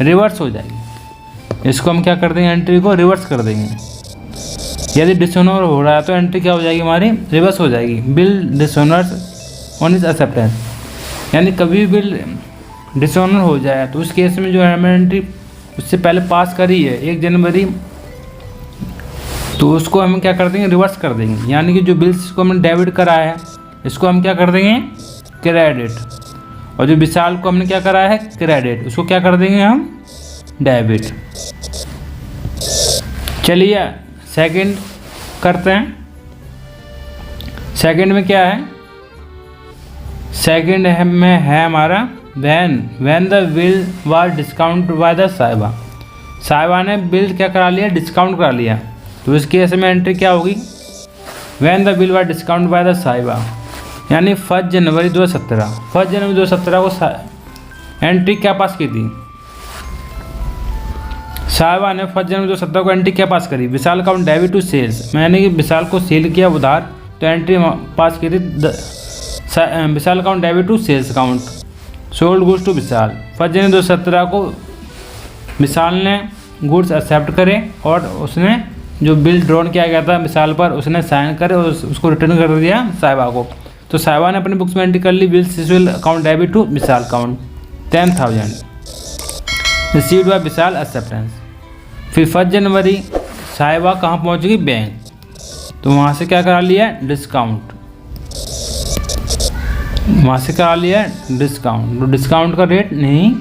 रिवर्स हो जाएगी। इसको हम क्या कर देंगे, एंट्री को रिवर्स कर देंगे। यदि डिसऑनर हो रहा है तो एंट्री क्या हो जाएगी हमारी, रिवर्स हो जाएगी, बिल डिसऑनर्स ऑन इज एक्सेप्टेंस, यानी कभी भी बिल डिसऑनर हो जाए तो उस केस में जो है हमें एंट्री उससे पहले पास करी है 1 जनवरी, तो उसको हम क्या कर देंगे, रिवर्स कर देंगे, यानी कि जो बिल्स को हमने डेबिट करा है इसको हम क्या कर देंगे, क्रेडिट, और जो विशाल को हमने क्या करा है, क्रेडिट, उसको क्या कर देंगे हम, डेबिट। चलिए सेकंड करते हैं। सेकंड में क्या है, सेकंड में है हमारा when the bill was discount by the साहिबा ने बिल क्या करा लिया, डिस्काउंट करा लिया, तो इस केस में एंट्री क्या होगी, van the bill was discount by the साहिबा, यानी 1 जनवरी 2017 को एंट्री क्या पास की थी, साहिबा ने 1 जनवरी 2017 को एंट्री क्या पास करी, विशाल अकाउंट डेबिट टू सेल्स, मैंने कि विशाल को सेल किया उधार, तो एंट्री पास की थी Vishal account debit to sales account, sold goods to Vishal. 1 जनवरी 2017 को विशाल ने गुड्स एक्सेप्ट करे और उसने जो बिल ड्रॉन किया गया था विशाल पर उसने साइन करे और उसको रिटर्न कर दिया साहिबा को, तो साहिबा ने अपनी बुक्स में एंट्री कर ली, bill civil account debit to Vishal account 10,000 received by Vishal acceptance. फिर 1 जनवरी साहिबा कहाँ पहुँचेगी, बैंक, तो वहाँ से क्या करा लिया, डिस्काउंट, वहाँ से करा लिया डिस्काउंट, तो डिस्काउंट का रेट नहीं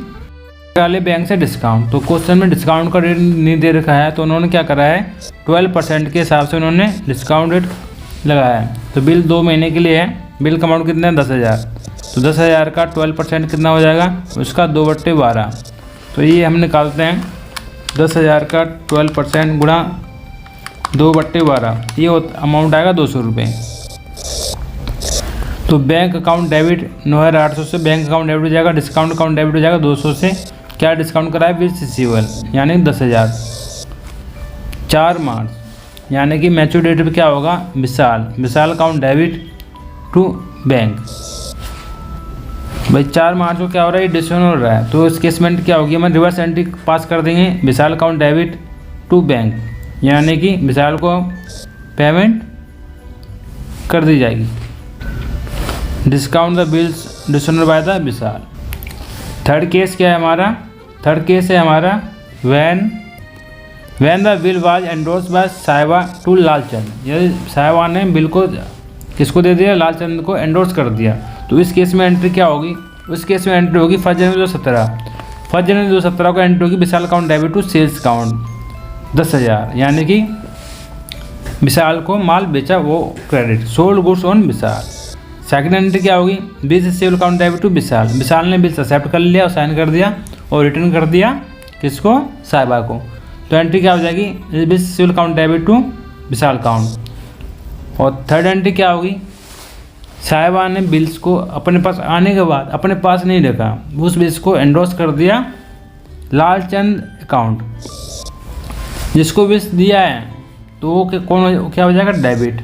करा लिया बैंक से डिस्काउंट, तो क्वेश्चन में डिस्काउंट का रेट नहीं दे रखा है, तो उन्होंने क्या करा है 12% के हिसाब से उन्होंने डिस्काउंट रेट लगाया है। तो बिल 2 महीने के लिए है, बिल का अमाउंट कितना है 10,000, तो 10,000 का 12% कितना हो जाएगा, उसका 2/12, तो ये हम निकालते हैं 10,000 का 12% गुणा 2/12, ये अमाउंट आएगा 200 रुपये। तो बैंक अकाउंट डेबिट 9,800 से बैंक अकाउंट डेबिट हो जाएगा, डिस्काउंट अकाउंट डेबिट हो जाएगा 200 से, क्या डिस्काउंट कराया, बिल रिसीवेबल यानी 10,000। 4 मार्च यानी कि मैच्योर डेट पे क्या होगा, विशाल अकाउंट डेबिट टू बैंक, भाई 4 मार्च को क्या हो रहा है, डिसऑनर हो रहा है, तो इस केस में क्या होगी, हम रिवर्स एंट्री पास कर देंगे, Vishal account debit to bank, यानी कि विशाल को पेमेंट कर दी जाएगी, discount the bills dishonour by the Vishal. Third case क्या है हमारा, थर्ड केस है हमारा when the bill was endorse by Sahiba to Lalchand, यदि साहिबा ने बिल को किसको दे दिया, लालचंद को एंडोर्स कर दिया, तो इस केस में एंट्री क्या होगी, उस केस में एंट्री होगी 1 जनवरी 2017 1 जनवरी 2017 को एंट्री होगी Vishal account debit to sales account 10,000, यानी कि विशाल को माल बेचा वो credit, sold goods on Vishal. Second entry क्या होगी, bill receivable account debit to Vishal, Vishal ने बिल एक्सेप्ट कर लिया और साइन कर दिया और रिटर्न कर दिया किसको, साहिबा को। तो एंट्री क्या हो जाएगी, bill receivable account debit to Vishal account. और थर्ड एंट्री क्या होगी, साहिबा ने बिल्स को अपने पास आने के बाद अपने पास नहीं रखा, उस बिल्स को एंडोर्स कर दिया लालचंद अकाउंट, जिसको बिल्स दिया है तो वो कौन क्या हो जाएगा, डेबिट।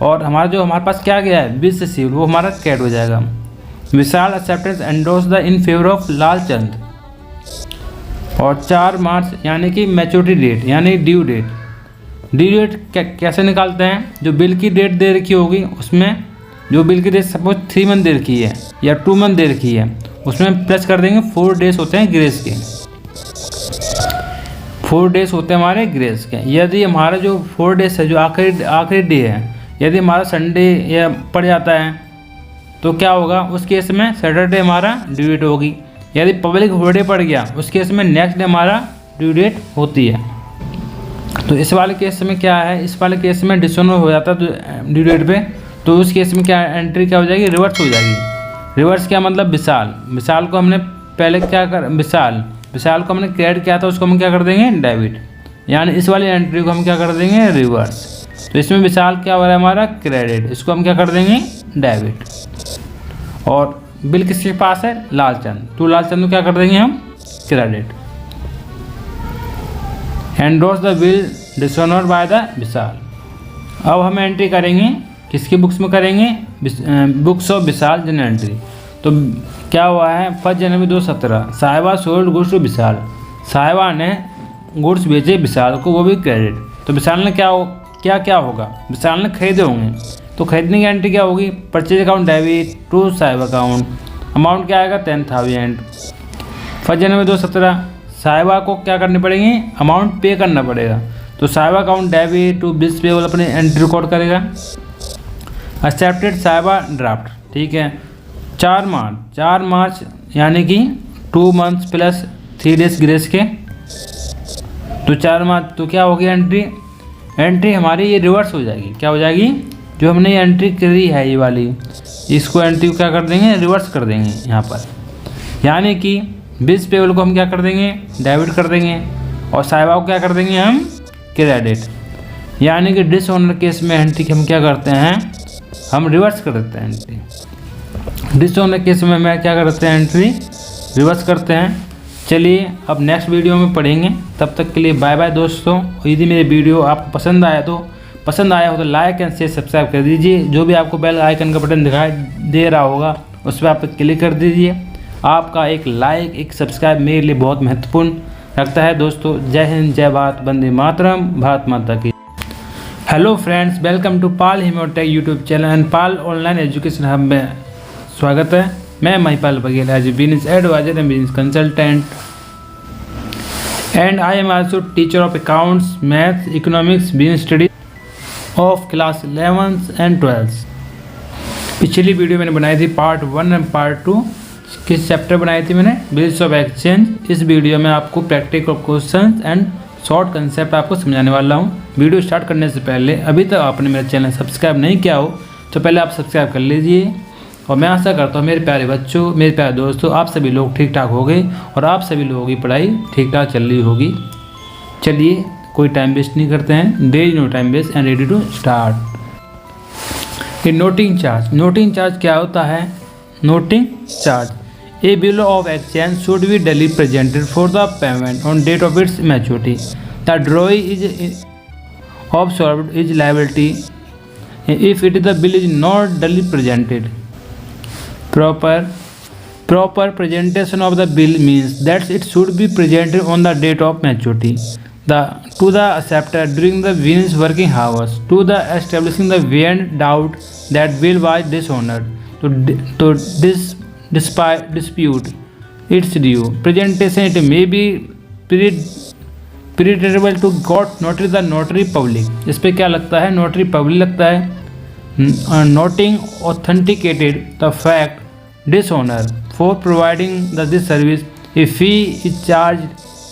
और हमारे पास क्या गया है, बिल्स रिसीव्ड, वो हमारा क्रेडिट हो जाएगा। Vishal acceptance endorse the in favour of Lalchand. और 4 मार्च यानी कि मैच्योरिटी डेट यानी ड्यू डेट। ड्यू डेट कैसे निकालते हैं, जो बिल की डेट दे रखी होगी उसमें जो बिल की डेट सपोज 3 मंथ दे रखी है या 2 मंथ दे रखी है, उसमें प्लस कर देंगे 4 डेज होते हैं ग्रेस के, 4 डेज होते हैं हमारे ग्रेस के। यदि हमारा जो 4 डेज है जो आखिरी डे है, यदि हमारा संडे या पड़ जाता है तो क्या होगा, उस केस में सैटरडे हमारा ड्यू डेट होगी। यदि पब्लिक हॉलीडे पड़ गया उस केस में नेक्स्ट डे हमारा ड्यू डेट होती है। तो इस वाले केस में क्या है, इस वाले केस में डिसऑनर हो जाता है ड्यू डेट पे, तो उस केस में क्या एंट्री क्या हो जाएगी, रिवर्स हो जाएगी। रिवर्स क्या मतलब, विशाल को हमने पहले क्या कर, विशाल को हमने क्रेडिट किया था, उसको हम क्या कर देंगे, डेबिट, यानी इस वाली एंट्री को हम क्या कर देंगे, रिवर्स। तो इसमें विशाल क्या हो रहा है हमारा, क्रेडिट, इसको हम क्या कर देंगे, डेबिट। और बिल किसके पास है, लालचंद, तो लालचंद को क्या कर देंगे हम, credit. Endorse the bill dishonoured by the Vishal. अब हम एंट्री करेंगे किसकी बुक्स में करेंगे, books of Vishal general entry. तो क्या हुआ है, 1 जनवरी 2017 साहिबा सोल्ड गुड्स टू विशाल, साहिबा ने गुड्स बेचे विशाल को, वो भी क्रेडिट। तो विशाल ने क्या होगा, विशाल ने खरीदे होंगे, तो खरीदने की एंट्री क्या होगी, परचेज अकाउंट डेबिट टू साहिबा अकाउंट, अमाउंट क्या आएगा 10,000। 1 जनवरी 2017 साहिबा को क्या करनी पड़ेगी, अमाउंट पे करना पड़ेगा, तो Sahiba account debit to bills payable अपनी एंट्री रिकॉर्ड करेगा। एक्सेप्टेड साहिबा ड्राफ्ट, ठीक है। 4 मार्च यानी कि 2 मंथ्स प्लस 3 डेज ग्रेस के, तो 4 मार्च तो क्या होगी एंट्री हमारी ये रिवर्स हो जाएगी, क्या हो जाएगी, जो हमने ये एंट्री करी है ये वाली, इसको एंट्री को क्या कर देंगे, रिवर्स कर देंगे यहाँ पर, यानी कि बिल्स पेएबल को हम क्या कर देंगे, डेबिट कर देंगे, और साहिबा को क्या कर देंगे हम, क्रेडिट। यानी कि डिसऑनर केस में एंट्री हम क्या करते हैं, हम रिवर्स कर देते हैं एंट्री। डिसऑनर केस में मैं क्या करते हैं, एंट्री रिवर्स करते हैं। चलिए अब नेक्स्ट वीडियो में पढ़ेंगे, तब तक के लिए बाय बाय दोस्तों। यदि मेरे वीडियो आपको पसंद आया हो तो लाइक एंड शेयर सब्सक्राइब कर दीजिए। जो भी आपको बेल आइकन का बटन दिखाई दे रहा होगा उस पर आप क्लिक कर दीजिए। आपका एक लाइक एक सब्सक्राइब मेरे लिए बहुत महत्वपूर्ण रखता है दोस्तों। जय हिंद, जय भारत, वंदे मातरम, भारत माता की। Hello friends, welcome to Pal Himotech YouTube channel and Pal online education hub में स्वागत है। मैं Mahipal Baghel as a business adviser and business consultant and I am also teacher of accounts, maths, economics, business study of class 11th and 12th। पिछली video मैंने बनाई थी part 1 and part 2। किस chapter बनाई थी मैंने, बिल्स ऑफ एक्सचेंज। इस video में आपको practical question and short concept आपको समझाने वाला हूँ। वीडियो स्टार्ट करने से पहले अभी तक आपने मेरा चैनल सब्सक्राइब नहीं किया हो तो पहले आप सब्सक्राइब कर लीजिए। और मैं आशा करता हूँ मेरे प्यारे बच्चों, मेरे प्यारे दोस्तों, आप सभी लोग ठीक ठाक हो गए और आप सभी लोगों की पढ़ाई ठीक ठाक चल रही होगी। चलिए कोई टाइम वेस्ट नहीं करते हैं, there is no time waste and ready to start. Noting charge क्या होता है, noting charge A bill of exchange should be duly presented for the payment on date of its maturity. The drawee is observed is liability if the bill is not duly presented. Proper presentation of the bill means that it should be presented on the date of maturity to the acceptor during the business working hours to the establishing the beyond doubt that bill was dishonored to dispute its due presentation. It may be preferable to court notary the notary public। इस पे क्या लगता है, notary public लगता है। Noting authenticated the fact dishonor for providing this service A fee is charge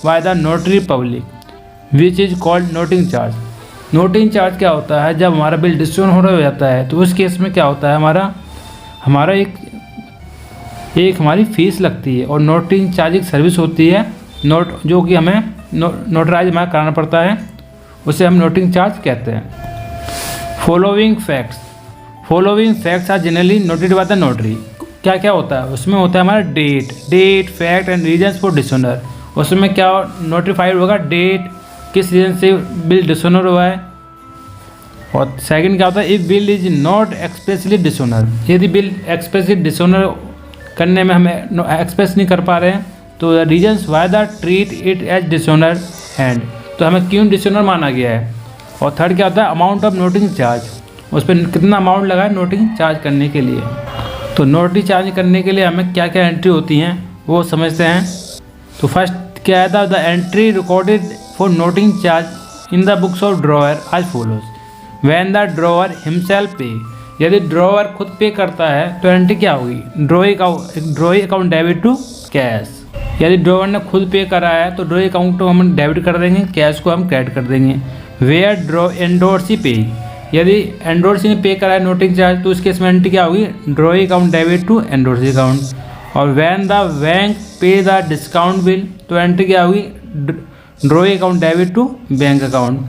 by the notary public which is called noting charge. Noting charge क्या होता है, जब हमारा बिल डिस्काउंट हो जाता है तो उस केस में क्या होता है, हमारा एक हमारी फ़ीस लगती है। और नोटिंग चार्ज एक सर्विस होती है नोट जो कि हमें नोटराइज हमें कराना पड़ता है, उसे हम नोटिंग चार्ज कहते हैं। Following facts are generally noted by the notary. क्या क्या होता है उसमें, होता है हमारा date fact and reasons for dishonour. उसमें क्या नोटिफाइड होगा, डेट किस रीजन से बिल डिसऑनर हुआ है। और सेकंड क्या होता है, if bill is not expressly dishonour, यदि बिल एक्सप्रेसली डिसऑनर करने में हमें एक्सप्रेस नहीं कर पा रहे हैं तो reasons why the treat it as dishonour and, तो हमें क्यों डिसऑनर माना गया है। और थर्ड क्या होता है, अमाउंट ऑफ नोटिंग चार्ज, उस पर कितना अमाउंट लगा है नोटिंग चार्ज करने के लिए। तो नोटिंग चार्ज करने के लिए हमें क्या क्या एंट्री होती हैं वो समझते हैं। तो फर्स्ट क्या है, the entry recorded for noting charge in the books of drawer as follows. When the drawer himself pay, यदि ड्रॉअर खुद पे करता है तो एंट्री क्या होगी, drawee account debit to cash. यदि ड्रॉअर ने खुद पे करा है तो ड्रॉई अकाउंट को हम डेबिट कर देंगे, कैश को हम क्रेडिट कर देंगे। वेयर एंडोर्सी पे, यदि एंडोर्सी ने पे करा है नोटिंग चार्ज तो उसके इसमें एंट्री क्या होगी, drawee account debit to endorsee account. और when the bank pay the discount bill, तो एंट्री क्या होगी, drawee account debit to bank account.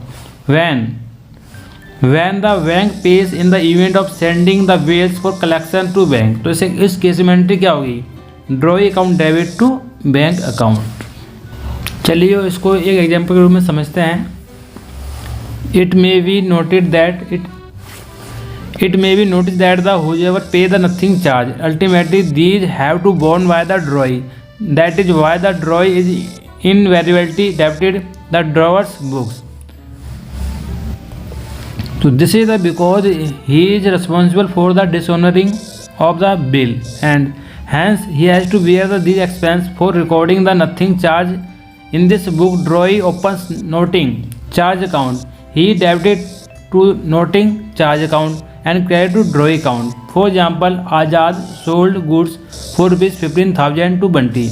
When the bank pays in the event of sending the bills for collection to bank, तो इस case में entry क्या होगी, drawee account debit to bank account. चलिए इसको एक एग्जाम्पल के रूप में समझते हैं। It may be noted that the whoever pay the nothing charge, ultimately these have to borne by the drawee. That is why the drawee is invariably debited the drawer's books. So this is because he is responsible for the dishonoring of the bill, and hence he has to bear these expense for recording the nothing charge. In this book, drawee opens noting charge account. He debited to noting charge account and credited to drawee account. For example, Azad sold goods for ₹15,000 to Bunty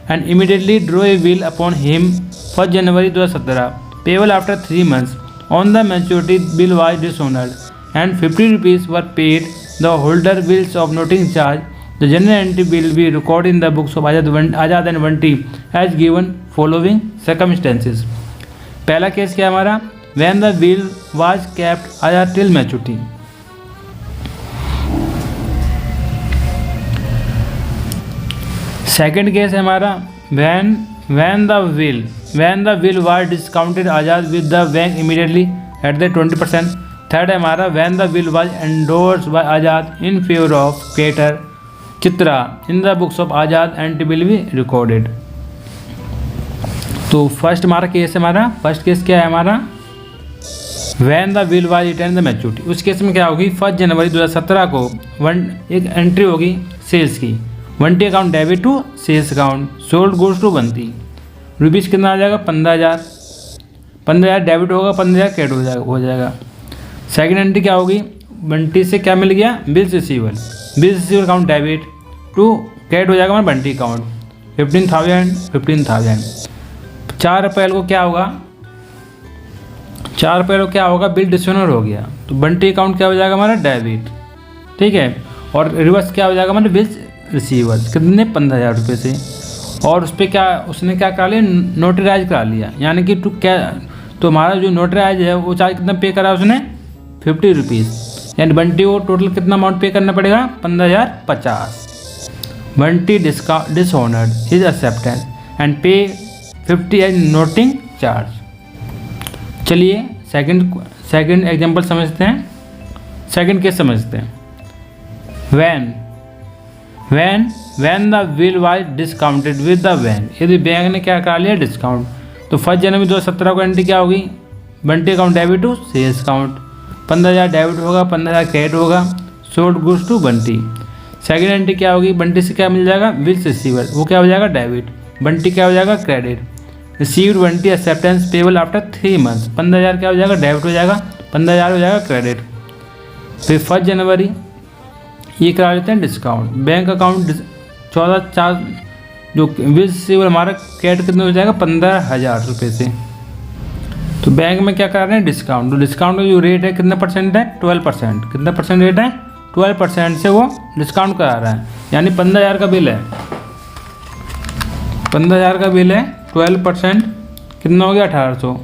and immediately drew a bill upon him 1st January 2017, payable after 3 months. On the maturity, bill was dishonored and ₹50 were paid the holder bills of noting charge. The general entry will be recorded in the books of Azad and Bunty as given following circumstances. पहला case क्या हमारा, when the bill was kept Azad till maturity. Second case है हमारा when the bill was discounted Azad with the bank immediately at the 20%. Third है हमारा when the bill was endorsed by Azad in favor of creditor Chitra in the books of Azad and will be recorded. तो first हमारा case है, हमारा first case क्या है हमारा, when the bill was written the maturity. उस case में क्या होगी, 1 जनवरी 2017 को एक एंट्री होगी सेल्स की, Bunty account debit to sales account, sold goods to Bunty, rupees कितना आ जाएगा 15,000 डेबिट होगा, 15,000 क्रेडिट हो जाएगा। सेकंड एंट्री क्या होगी, बंटी से क्या मिल गया, bills receiver account debit to credit हो जाएगा हमारा बंटी अकाउंट, 15,000। 4 अप्रैल को क्या होगा, 4 अप्रैल को क्या होगा, बिल डिसऑनर हो गया तो बंटी अकाउंट क्या हो जाएगा हमारा डेबिट, ठीक है। और रिवर्स क्या हो जाएगा हमारे बिल्स रिसीवर्स कितने 15,000 रुपये से, और उस पर क्या उसने क्या करा लिया, नोटराइज करा लिया, यानी कि तो हमारा जो नोटराइज है वो चार्ज कितना पे करा उसने, 50 रुपीज़, यानी बंटी को टोटल कितना अमाउंट पे करना पड़ेगा, 15,050। Bunty dishonoured his acceptance and पे 50 एज नोटिंग चार्ज। चलिए सेकंड एग्जांपल समझते हैं, सेकंड केस समझते हैं। when the bill was discounted with the bank, यदि बैंक ने क्या करा लिया डिस्काउंट, तो 1 जनवरी 2017 को एंट्री क्या होगी, Bunty account debit to sales account, 15,000 debit होगा, 15,000 क्रेडिट होगा, sold goods to Bunty. Second entry क्या होगी, बंटी से क्या मिल जाएगा, बिल्स रिसीवर, वो क्या हो जाएगा डेबिट, बंटी क्या हो जाएगा credit, received Bunty acceptance payable after 3 months, 15,000 क्या हो जाएगा डेबिट हो जाएगा, 15,000 हो जाएगा क्रेडिट। फिर 1 जनवरी ये करा लेते हैं डिस्काउंट, बैंक अकाउंट 14/4 जो बिल रिसीवेबल हमारा क्रेडिट कितने हो जाएगा 15,000 रुपये से। तो बैंक में क्या कर रहे हैं डिस्काउंट, तो डिस्काउंट का जो रेट है कितना परसेंट है 12%। कितना परसेंट रेट है 12% से वो डिस्काउंट करा रहा है। यानी 15,000 का बिल है, 15,000 का बिल है 12% कितना हो गया 1,800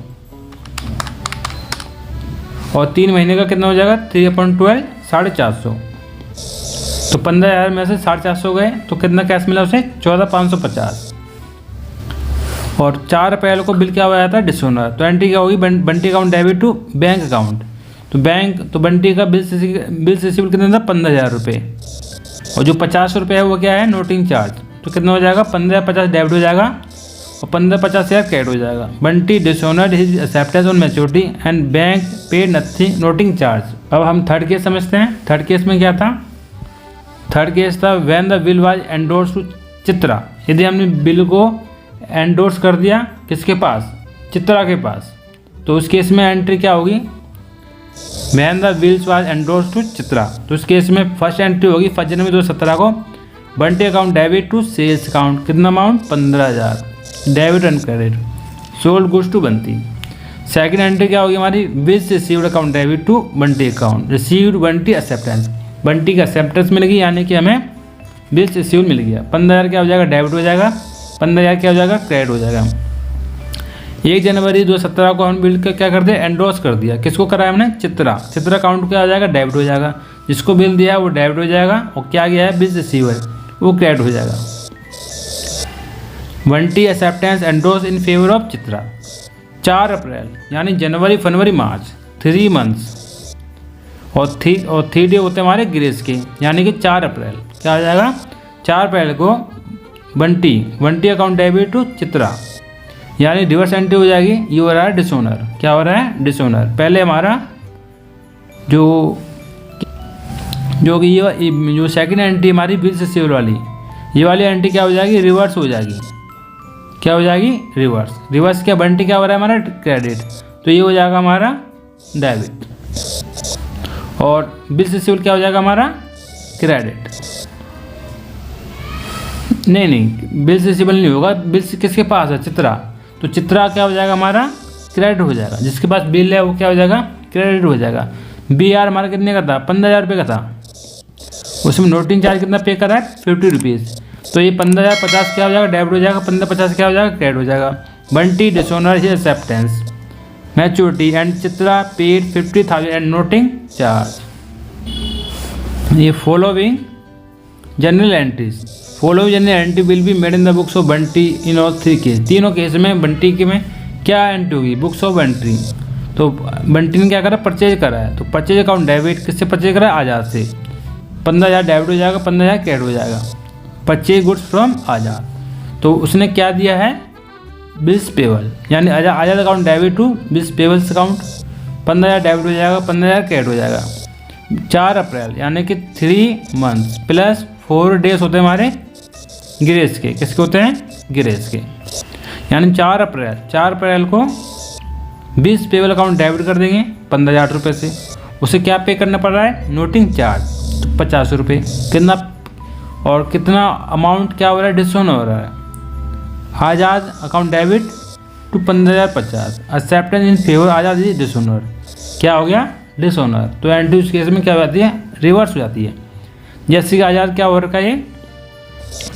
और 3 महीने का कितना हो जाएगा 3/12 450। तो 15,000 में से 450 गए तो कितना कैश मिला उसे 14,550। और 4 अप्रैल को बिल क्या हो जाता है डिसऑनर, तो एंट्री क्या होगी Bunty account debit to bank account. तो बंटी का बिल रिसीवेबल कितना था 15,000 रुपये और जो 50 रुपये है वो क्या है नोटिंग चार्ज। तो कितना हो जाएगा 15,50 डेबिट हो जाएगा और 15,50,000 क्रेडिट हो जाएगा। Bunty dishonoured his acceptance on maturity and bank paid nothing noting charge. अब हम थर्ड केस समझते हैं। थर्ड केस में क्या था, थर्ड केस था when the bill was endorse to Chitra. यदि हमने बिल को एंडोर्स कर दिया किसके पास चित्रा के पास, तो उस केस में एंट्री क्या होगी when the bills was endorse to Chitra. तो उस केस में फर्स्ट एंट्री होगी 1 जनवरी 2017 को Bunty account debit to sales account कितना amount 15,000 debit and credit sold goods to Bunty. Second entry क्या होगी हमारी bills received account debit to Bunty account received Bunty acceptance. Bunty का एक्सेप्टेंस मिल गई यानी कि हमें बिल्स रिसीव्ड मिल गया। 15,000 क्या हो जाएगा डेबिट हो जाएगा, 15,000 क्या हो जाएगा क्रेडिट हो जाएगा। 1 जनवरी 2017 को हम बिल का क्या कर दिया एंडोर्स कर दिया। किसको कराया हमने चित्रा अकाउंट क्या हो जाएगा डेबिट हो जाएगा। जिसको बिल दिया वो डेबिट हो जाएगा और क्या गया है बिल रिसीवर वो क्रेडिट हो जाएगा। Bunty acceptance endorse in favour of Chitra. 4 अप्रैल यानी जनवरी फरवरी मार्च 3 मंथ्स और 3 डे होते हैं हमारे ग्रेस के, यानी कि 4 अप्रैल क्या हो जाएगा 4 अप्रैल को Bunty account debit to Chitra यानी रिवर्स एंट्री हो जाएगी। ये हो रहा है डिसऑनर, क्या हो रहा है डिसऑनर। पहले हमारा जो सेकंड एंट्री हमारी बिल रिसीवेबल वाली, ये वाली एंट्री क्या हो जाएगी रिवर्स हो जाएगी। क्या हो जाएगी रिवर्स क्या बंटी क्या हो रहा है हमारा क्रेडिट, तो ये हो जाएगा हमारा डेबिट और बिल रिसीवेबल क्या हो जाएगा हमारा क्रेडिट। नहीं बिल रिसीवेबल नहीं होगा, बिल किसके पास है चित्रा, तो चित्रा क्या हो जाएगा हमारा क्रेडिट हो जाएगा। जिसके पास बिल है वो क्या हो जाएगा क्रेडिट हो जाएगा। BR हमारा कितने का था 15,000 रुपये का था, उसमें नोटिंग चार्ज कितना पे करा है 50 रुपीज़। तो ये 15,050 क्या हो जाएगा डेबिट हो जाएगा, 15,50 क्या हो जाएगा क्रेडिट हो जाएगा। Bunty dishonour his acceptance maturity and Chitra paid 50,000 and noting charge. ये following general entries general entry will be made in the books of Bunty in all 3 case. तीनों केस में बंटी के में क्या एंट्री होगी बुक्स ऑफ एंट्री। तो बंटी ने क्या करा परचेज करा है, तो परचेज अकाउंट डेबिट किससे परचेज करा है आज़ाद से। 15,000 डेबिट हो जाएगा, 15,000 क्रेडिट हो जाएगा। परचेज गुड्स फ्रॉम आज़ाद, तो उसने क्या दिया है बिल्स पेबल यानी Azad account debit to bills payables account 15,000 debit हो जाएगा, 15,000 क्रेडिट हो जाएगा। 4 अप्रैल यानी कि 3 मंथ्स प्लस 4 डेज होते हैं हमारे ग्रेस के। किसके होते हैं ग्रेस के, यानी 4 अप्रैल को बिल्स पेबल अकाउंट डेबिट कर देंगे 15,000 रुपये से। उसे क्या पे करना पड़ रहा है नोटिंग चार्ज तो 50 रुपये कितना, और कितना अमाउंट क्या हो रहा है डिसऑनर हो रहा है Azad account debit to 15,050 acceptance in favour Azad is dishonour. क्या हो गया डिसऑनर, तो एंट्री उस केस में क्या हो जाती है रिवर्स हो जाती है। जैसे कि आज़ाद क्या हो रखा है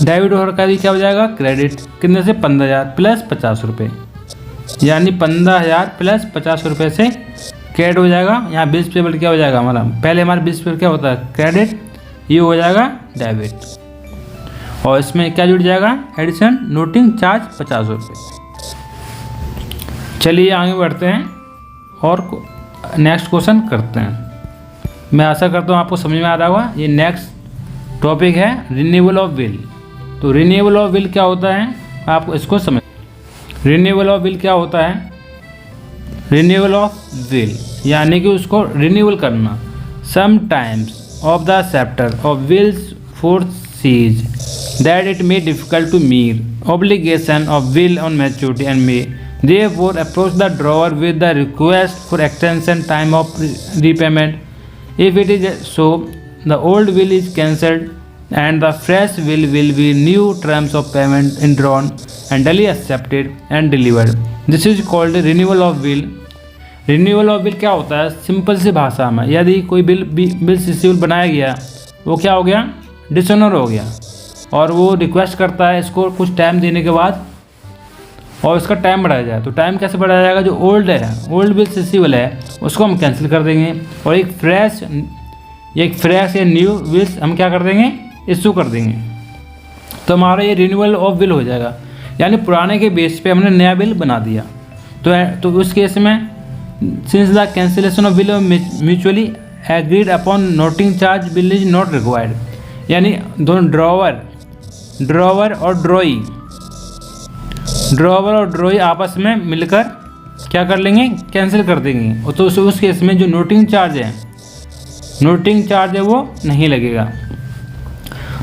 डेबिट हो रखा है क्या हो जाएगा क्रेडिट कितने से 15,000 प्लस 50 रुपये, यानी 15,000 प्लस 50 रुपये से क्रेडिट हो जाएगा। यहाँ बिल्स पेबल क्या हो जाएगा हमारा, पहले हमारा बिल्स पेबल क्या होता है क्रेडिट, ये हो जाएगा डेबिट और इसमें क्या जुड़ जाएगा एडिशन नोटिंग चार्ज 50 रुपये। चलिए आगे बढ़ते हैं और नेक्स्ट क्वेश्चन करते हैं। मैं आशा करता हूँ आपको समझ में आ रहा होगा। ये नेक्स्ट टॉपिक है रिन्यूअल ऑफ विल। तो रिन्यूअल ऑफ विल क्या होता है आपको इसको समझ। रिन्यूअल ऑफ विल क्या होता है, रिन्यूअल ऑफ विल यानी कि उसको रिन्यूअल करना। Sometimes of the acceptor of bills foresees that it may difficult to meet obligation of will on maturity and may therefore approach the drawer with the request for extension time of repayment. If it is so, the old will is cancelled and the fresh will be new terms of payment in drawn and duly accepted and delivered. This is called renewal of will. Renewal of bill क्या होता है? Simple सी भाषा में, यदि कोई bill receivable बनाया गया, वो क्या हो गया? डिसऑनर हो गया, और वो रिक्वेस्ट करता है इसको कुछ टाइम देने के बाद, और इसका टाइम बढ़ाया जाए। तो टाइम कैसे बढ़ाया जाएगा? जो ओल्ड बिल रिसीवेबल है उसको हम कैंसिल कर देंगे, और एक फ्रेश या न्यू बिल्स हम क्या कर देंगे? इशू कर देंगे। तो हमारा ये रिन्यूअल ऑफ बिल हो जाएगा, यानी पुराने के बेस पे हमने नया बिल बना दिया। तो उस केस में since the cancellation of bill mutually agreed upon noting charge bill is not required, यानी दोनों ड्रॉवर और ड्रॉई आपस में मिलकर क्या कर लेंगे? कैंसिल कर देंगे। तो उस केस में जो नोटिंग चार्ज है वो नहीं लगेगा।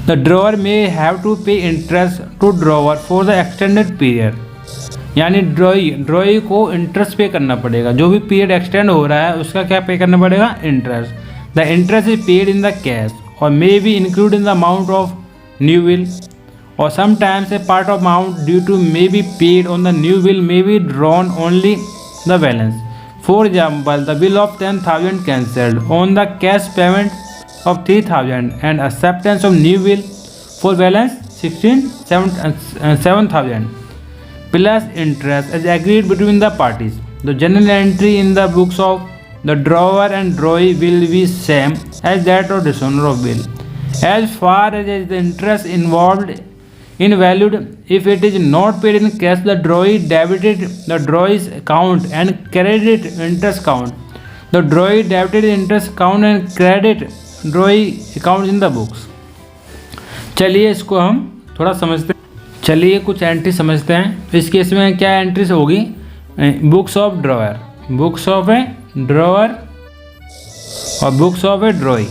The drawer may have to pay interest to drawer for the extended period, यानी ड्रॉई को इंटरेस्ट पे करना पड़ेगा। जो भी पीरियड एक्सटेंड हो रहा है उसका क्या पे करना पड़ेगा? Interest. The interest is paid in the cash और may be include in the amount of new bill, और sometimes a part of amount due to may be paid on the new bill may be drawn only the balance. For example, the bill of 10,000 cancelled on the cash payment of 3,000 and acceptance of new bill for balance 7,000 plus interest as agreed between the parties. The general entry in the books of the drawer and drawee will be same as that of dishonor of bill. As far as the interest involved invalid if it is not paid in cash, the drawee debited the drawee's account and credited interest account. The drawee debited interest account and credited ड्रॉई account in the books. चलिए इसको हम थोड़ा समझते हैं। चलिए कुछ entry समझते हैं। इस केस में क्या एंट्रीज होगी? बुक्स ऑफ ड्रॉवर और बुक्स ऑफ ए ड्रॉई।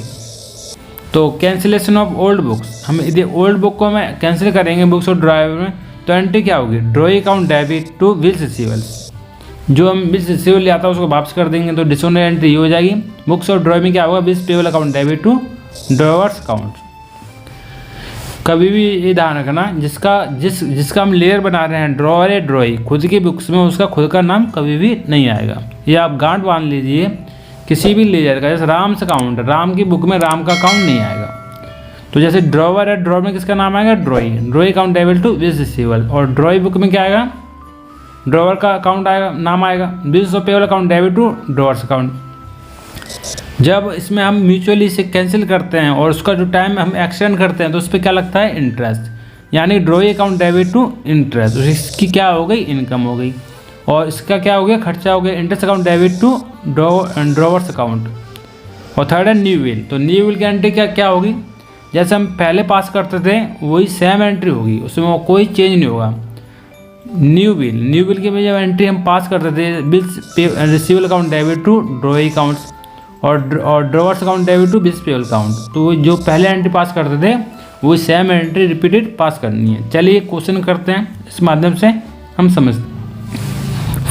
तो कैंसिलेशन ऑफ ओल्ड बुक्स, हम यदि ओल्ड बुक को हमें कैंसिल करेंगे बुक्स ऑफ ड्रॉवर में, तो एंट्री क्या होगी? Drawee account debit to bills receivables. जो हम बिल्स रिसीवेबल आता है उसको वापस कर देंगे, तो डिसऑनर एंट्री ये हो जाएगी। बुक्स और ड्रॉई में क्या होगा? Bills payable account debit to drawer's account. कभी भी ये ध्यान रखना, जिसका हम लेयर बना रहे हैं ड्रॉवर या ड्रॉई, खुद की बुक्स में उसका खुद का नाम कभी भी नहीं आएगा। ये आप गांठ बांध लीजिए किसी भी लेयर का। जैसे राम्स अकाउंट, राम की बुक में राम का अकाउंट नहीं आएगा। तो जैसे ड्रॉवर है, ड्रॉवर में किसका नाम आएगा? Drawee account debit to bills receivable, और ड्रॉई बुक में क्या आएगा? ड्रॉवर का अकाउंट आएगा, नाम आएगा। Bills of payable account debit to drawer's account. जब इसमें हम म्यूचुअली इसे कैंसिल करते हैं और उसका जो टाइम हम एक्सटेंड करते हैं तो उस पर क्या लगता है? इंटरेस्ट, यानी drawee account debit to interest. इसकी क्या हो गई? इनकम हो गई। और इसका क्या हो गया? खर्चा हो गया। Interest account debit to drawer's account. और थर्ड है न्यू बिल। तो न्यू बिल की एंट्री क्या होगी? जैसे हम पहले पास करते थे वही सेम एंट्री होगी, उसमें कोई चेंज नहीं होगा। न्यू बिल की जब एंट्री हम पास करते थे, bills receivable account debit to drawee accounts और drawers account debit to bills payable account. तो जो पहले एंट्री पास करते थे वो सेम एंट्री रिपीटेड पास करनी है। चलिए क्वेश्चन करते हैं, इस माध्यम से हम समझते हैं।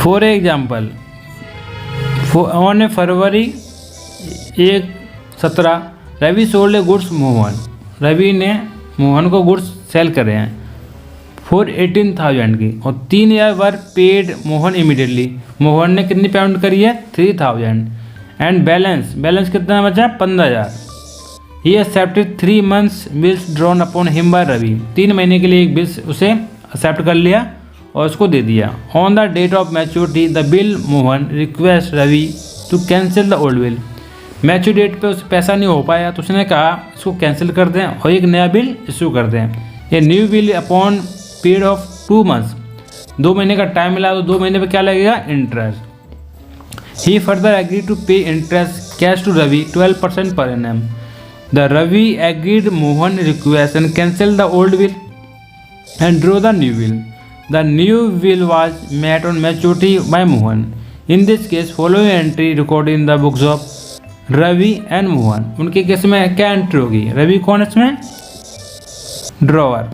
For example, on February 17 Ravi sold a goods Mohan. Ravi ने मोहन को गुड्स सेल करे हैं फॉर 18,000 की, और 3 ईयर वर पेड मोहन इमीडिएटली। मोहन ने कितनी पेमेंट करी है? 3,000। एंड बैलेंस कितना बचा? 15,000। ही accepted 3 months bills drawn upon him by Ravi. 3 महीने के लिए एक बिल्स उसे एक्सेप्ट कर लिया और उसको दे दिया। On the date of maturity the bill Mohan request Ravi to cancel the old bill. Mature date पे उसे पैसा नहीं हो पाया तो उसने कहा इसको कैंसिल कर दें और एक नया बिल इशू कर दें। ये new bill upon period of 2 months, 2 महीने का टाइम मिला तो 2 महीने पे क्या लगेगा? Interest. He further agree to pay interest cash to Ravi 12% per annum. The Ravi agreed Mohan request and cancelled the old will and drew the new will. The new will was met on maturity by Mohan. In this case, following entry recorded in the books of Ravi and Mohan. उनके case में क्या entry होगी? रवि कौन है इसमें? Drawer.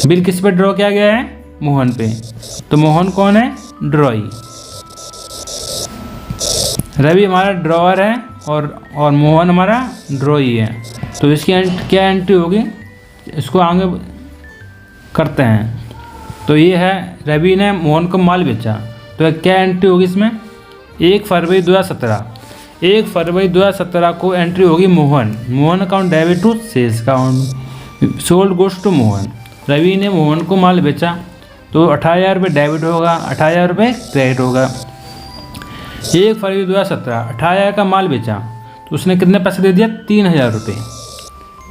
Bill किस पे draw किया गया है? मोहन पे। तो मोहन कौन है? ड्रॉई। रवि हमारा ड्रॉवर है और मोहन हमारा ड्रॉई है। तो इसकी क्या एंट्री होगी, इसको आगे करते हैं। तो ये है रवि ने मोहन को माल बेचा, तो क्या एंट्री होगी इसमें, 1 फरवरी 2017 को एंट्री होगी Mohan account debit to sales account, sold goods to Mohan. Ravi ने मोहन को माल बेचा तो 18,000 रुपये डेबिट होगा, 18,000 रुपये क्रेडिट होगा। 1 फरवरी 2017 18,000 का माल बेचा तो उसने कितने पैसे दे दिया, 3,000 रुपये।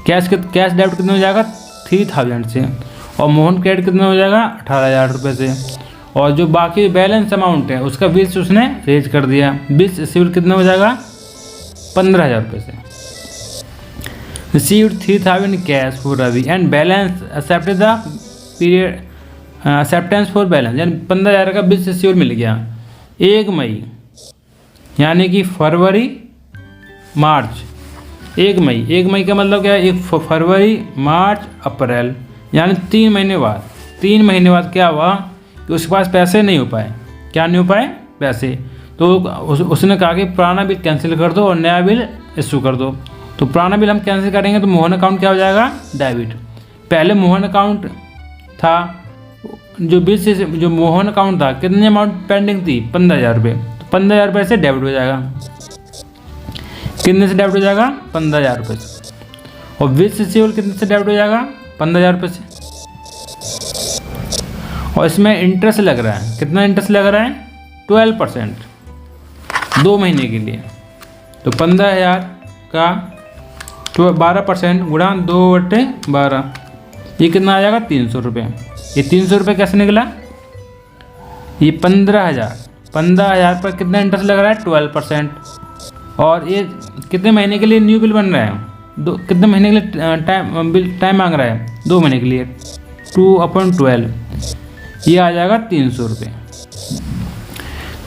कैश डेबिट कितने हो जाएगा, 3,000 से, और मोहन क्रेडिट कितना हो जाएगा, 18,000 रुपये से। और जो बाकी बैलेंस अमाउंट है उसका बिल्स उसने रेज कर दिया, बिल्स रिसीव्ड कितना हो जाएगा, 15,000 रुपये से। Received 3,000 cash for Ravi and balance accepted the period acceptance for balance, यानी 15,000 का बिल्स रिसीव्ड मिल गया। 1 मई यानी कि फरवरी मार्च, 1 मई का मतलब क्या है, 1 फरवरी मार्च अप्रैल, यानी 3 महीने बाद। 3 महीने बाद क्या हुआ कि उसके पास पैसे नहीं हो पाए, क्या नहीं हो पाए, पैसे। तो उसने कहा कि पुराना बिल कैंसिल कर दो और नया बिल इशू कर दो। तो पुराना बिल हम कैंसिल करेंगे तो मोहन अकाउंट क्या हो जाएगा, डेबिट। पहले मोहन अकाउंट था, जो मोहन अकाउंट था कितनी अमाउंट पेंडिंग थी, 15,000 रुपये, तो 15,000 रुपये से डेबिट हो जाएगा। कितने से डेबिट हो जाएगा, 15,000 रुपये से। और बिल्स रिसीवेबल कितने से डेबिट हो जाएगा, 15,000 रुपये से। और इसमें इंटरेस्ट लग रहा है, कितना इंटरेस्ट लग रहा है, 12%, 2 महीने के लिए। तो 15,000 का 12% गुणा 2/12, ये कितना आ जाएगा, 300 रुपये। ये 300 रुपये कैसे निकला, ये 15,000 पर कितना इंटरेस्ट लग रहा है, 12%। और ये कितने महीने के लिए न्यू बिल बन रहा है, कितने महीने के लिए टाइम मांग रहा है, 2 महीने के लिए, 2/12, ये आ जाएगा 300 रुपये।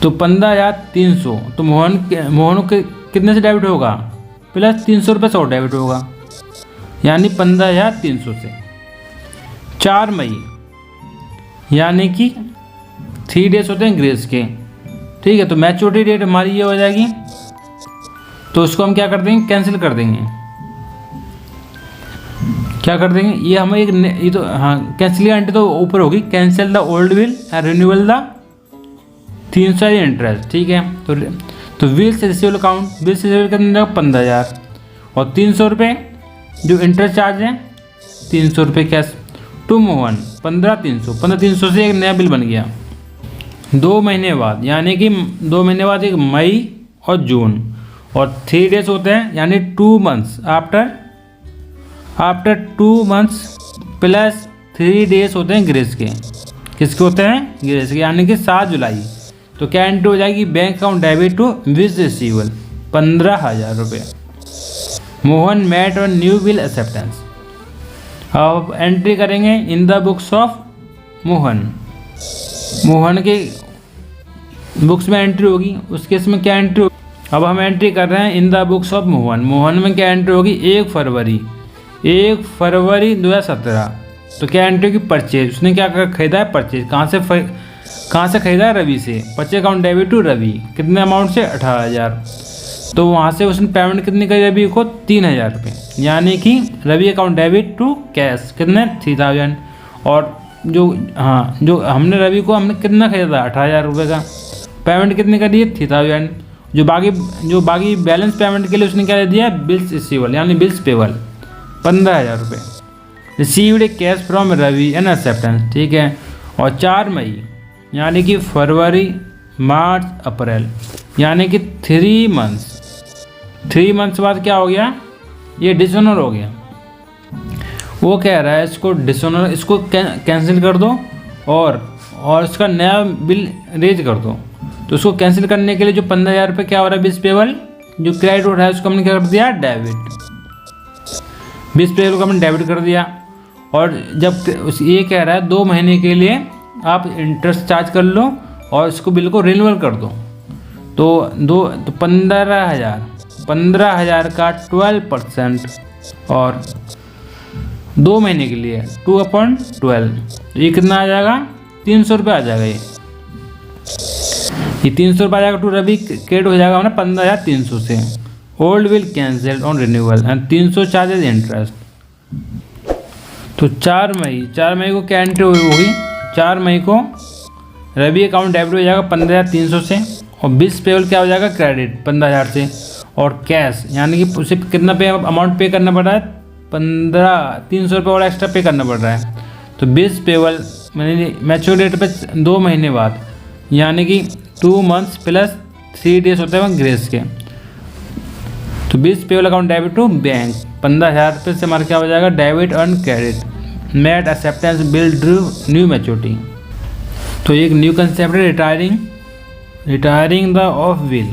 तो 15,300, तो मोहन के कितने से डेबिट होगा, प्लस 300 रुपये से और डेबिट होगा, यानी 15,300 से। 4 मई यानी कि 3 डेज होते हैं ग्रेस के, ठीक है। तो मैच्योरिटी डेट हमारी ये हो जाएगी, तो उसको हम क्या कर देंगे, कैंसिल कर देंगे। क्या कर देंगे, ये हमें ये तो हाँ, कैंसिल एंट्री तो ऊपर होगी, cancel the old bill and renewal the 300 interest, ठीक है। तो bills receivable account, bills receivable कितना 15,000 और 300 रुपये जो इंटरेस्ट चार्ज है, 300 रुपये कैश टू मोहन, 15,300 से एक नया बिल बन गया। 2 महीने बाद, यानी कि 2 महीने बाद एक मई और जून, और 3 डेज होते हैं, यानी 2 months after 2 months plus 3 days होते हैं ग्रेस के। किसके होते हैं, ग्रेस के, यानी कि 7 जुलाई। तो क्या एंट्री हो जाएगी, bank account debit to bills receivable 15,000 रुपये। मोहन मेट और न्यू बिल एक्सेप्टेंस। अब एंट्री करेंगे in the books of Mohan के बुक्स में एंट्री होगी, उस केस में क्या एंट्री होगी। अब हम एंट्री कर रहे हैं in the books of Mohan में क्या एंट्री होगी, 1 फरवरी 2017। तो क्या एंट्री होगी, परचेज। उसने क्या खरीदा है, परचेज। कहाँ से खरीदा है, रवि से। Purchase account debit to Ravi, कितने अमाउंट से, 18,000। तो वहाँ से उसने पेमेंट कितनी करी रवि को, 3,000 रुपये, यानी कि Ravi account debit to cash कितने, 3,000। और जो हमने रवि को कितना खरीदा, 18,000 रुपये का, पेमेंट कितनी करी है, 3,000। जो बाकी बैलेंस पेमेंट के लिए उसने क्या दे दिया, बिल्स रिसीवेबल यानी बिल्स पेबल 15,000 रुपये। Received cash from Ravi and acceptance, ठीक है। और 4 मई यानी कि फरवरी मार्च अप्रैल, यानी कि 3 मंथ्स बाद क्या हो गया, ये डिसऑनर हो गया। वो कह रहा है इसको डिसऑनर, इसको कैंसिल कर दो और इसका नया बिल रेज कर दो। तो उसको कैंसिल करने के लिए जो 15,000 रुपये क्या हो रहा है, बिल्स पेबल जो क्रेडिट हो रहा है उसको हमने क्या कर दिया, डेबिट। बिल्स पेबल को हमने डेबिट कर दिया। और जब ये कह रहा है 2 महीने के लिए आप इंटरेस्ट चार्ज कर लो और इसको बिल को रिन्यूअल कर दो। तो 15,000 का 12% और 2 महीने के लिए 2/12, ये कितना आ जाएगा, 300 रुपये आ जाएगा। ये 300 रुपये आ जाएगा टू रवि, क्रेडिट हो जाएगा ना 15,300 से। Old will cancelled on renewal and 300 charges interest. तो 4 मई को क्या एंट्री होगी? 4 मई को रवि अकाउंट डेबिट हो जाएगा 15,300 से, और 20 पेबल क्या हो जाएगा? क्रेडिट 15,000 से, और कैश यानी कि उसे कितना पे अमाउंट पे करना पड़ रहा है? 15,300 रुपये और एक्स्ट्रा पे करना पड़ रहा है। तो 20 पेबल मैच्योर डेट पे 2 महीने बाद, यानी कि 2 मंथ्स प्लस 3 डेज होते हैं ग्रेस के। तो 20 payable account debit to bank 15,000 रुपये से हमारा क्या हो जाएगा? Debit and credit made acceptance bill due new maturity. तो एक न्यू कंसेप्ट है retiring the of bill.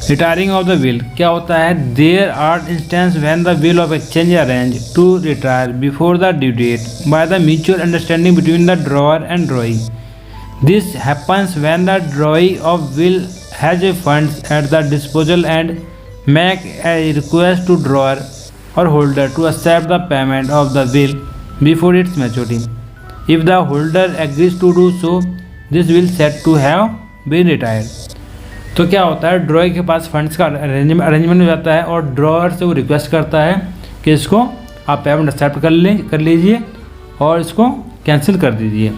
Retiring of the bill क्या होता है? There are instance when the bill of exchange arrange to retire before the due date by the mutual understanding between the drawer and drawee. This happens when the ड्रॉई of will has a funds at the disposal and make a request to drawer or holder to accept the payment of the bill before its maturity. If the holder agrees to do so, this will said to have been retired. तो क्या होता है? Dryer के पास funds का arrangement हो जाता है और ड्रॉयर से वो रिक्वेस्ट करता है कि इसको आप पेमेंट एक्सेप्ट कर लीजिए और इसको कैंसिल कर दीजिए।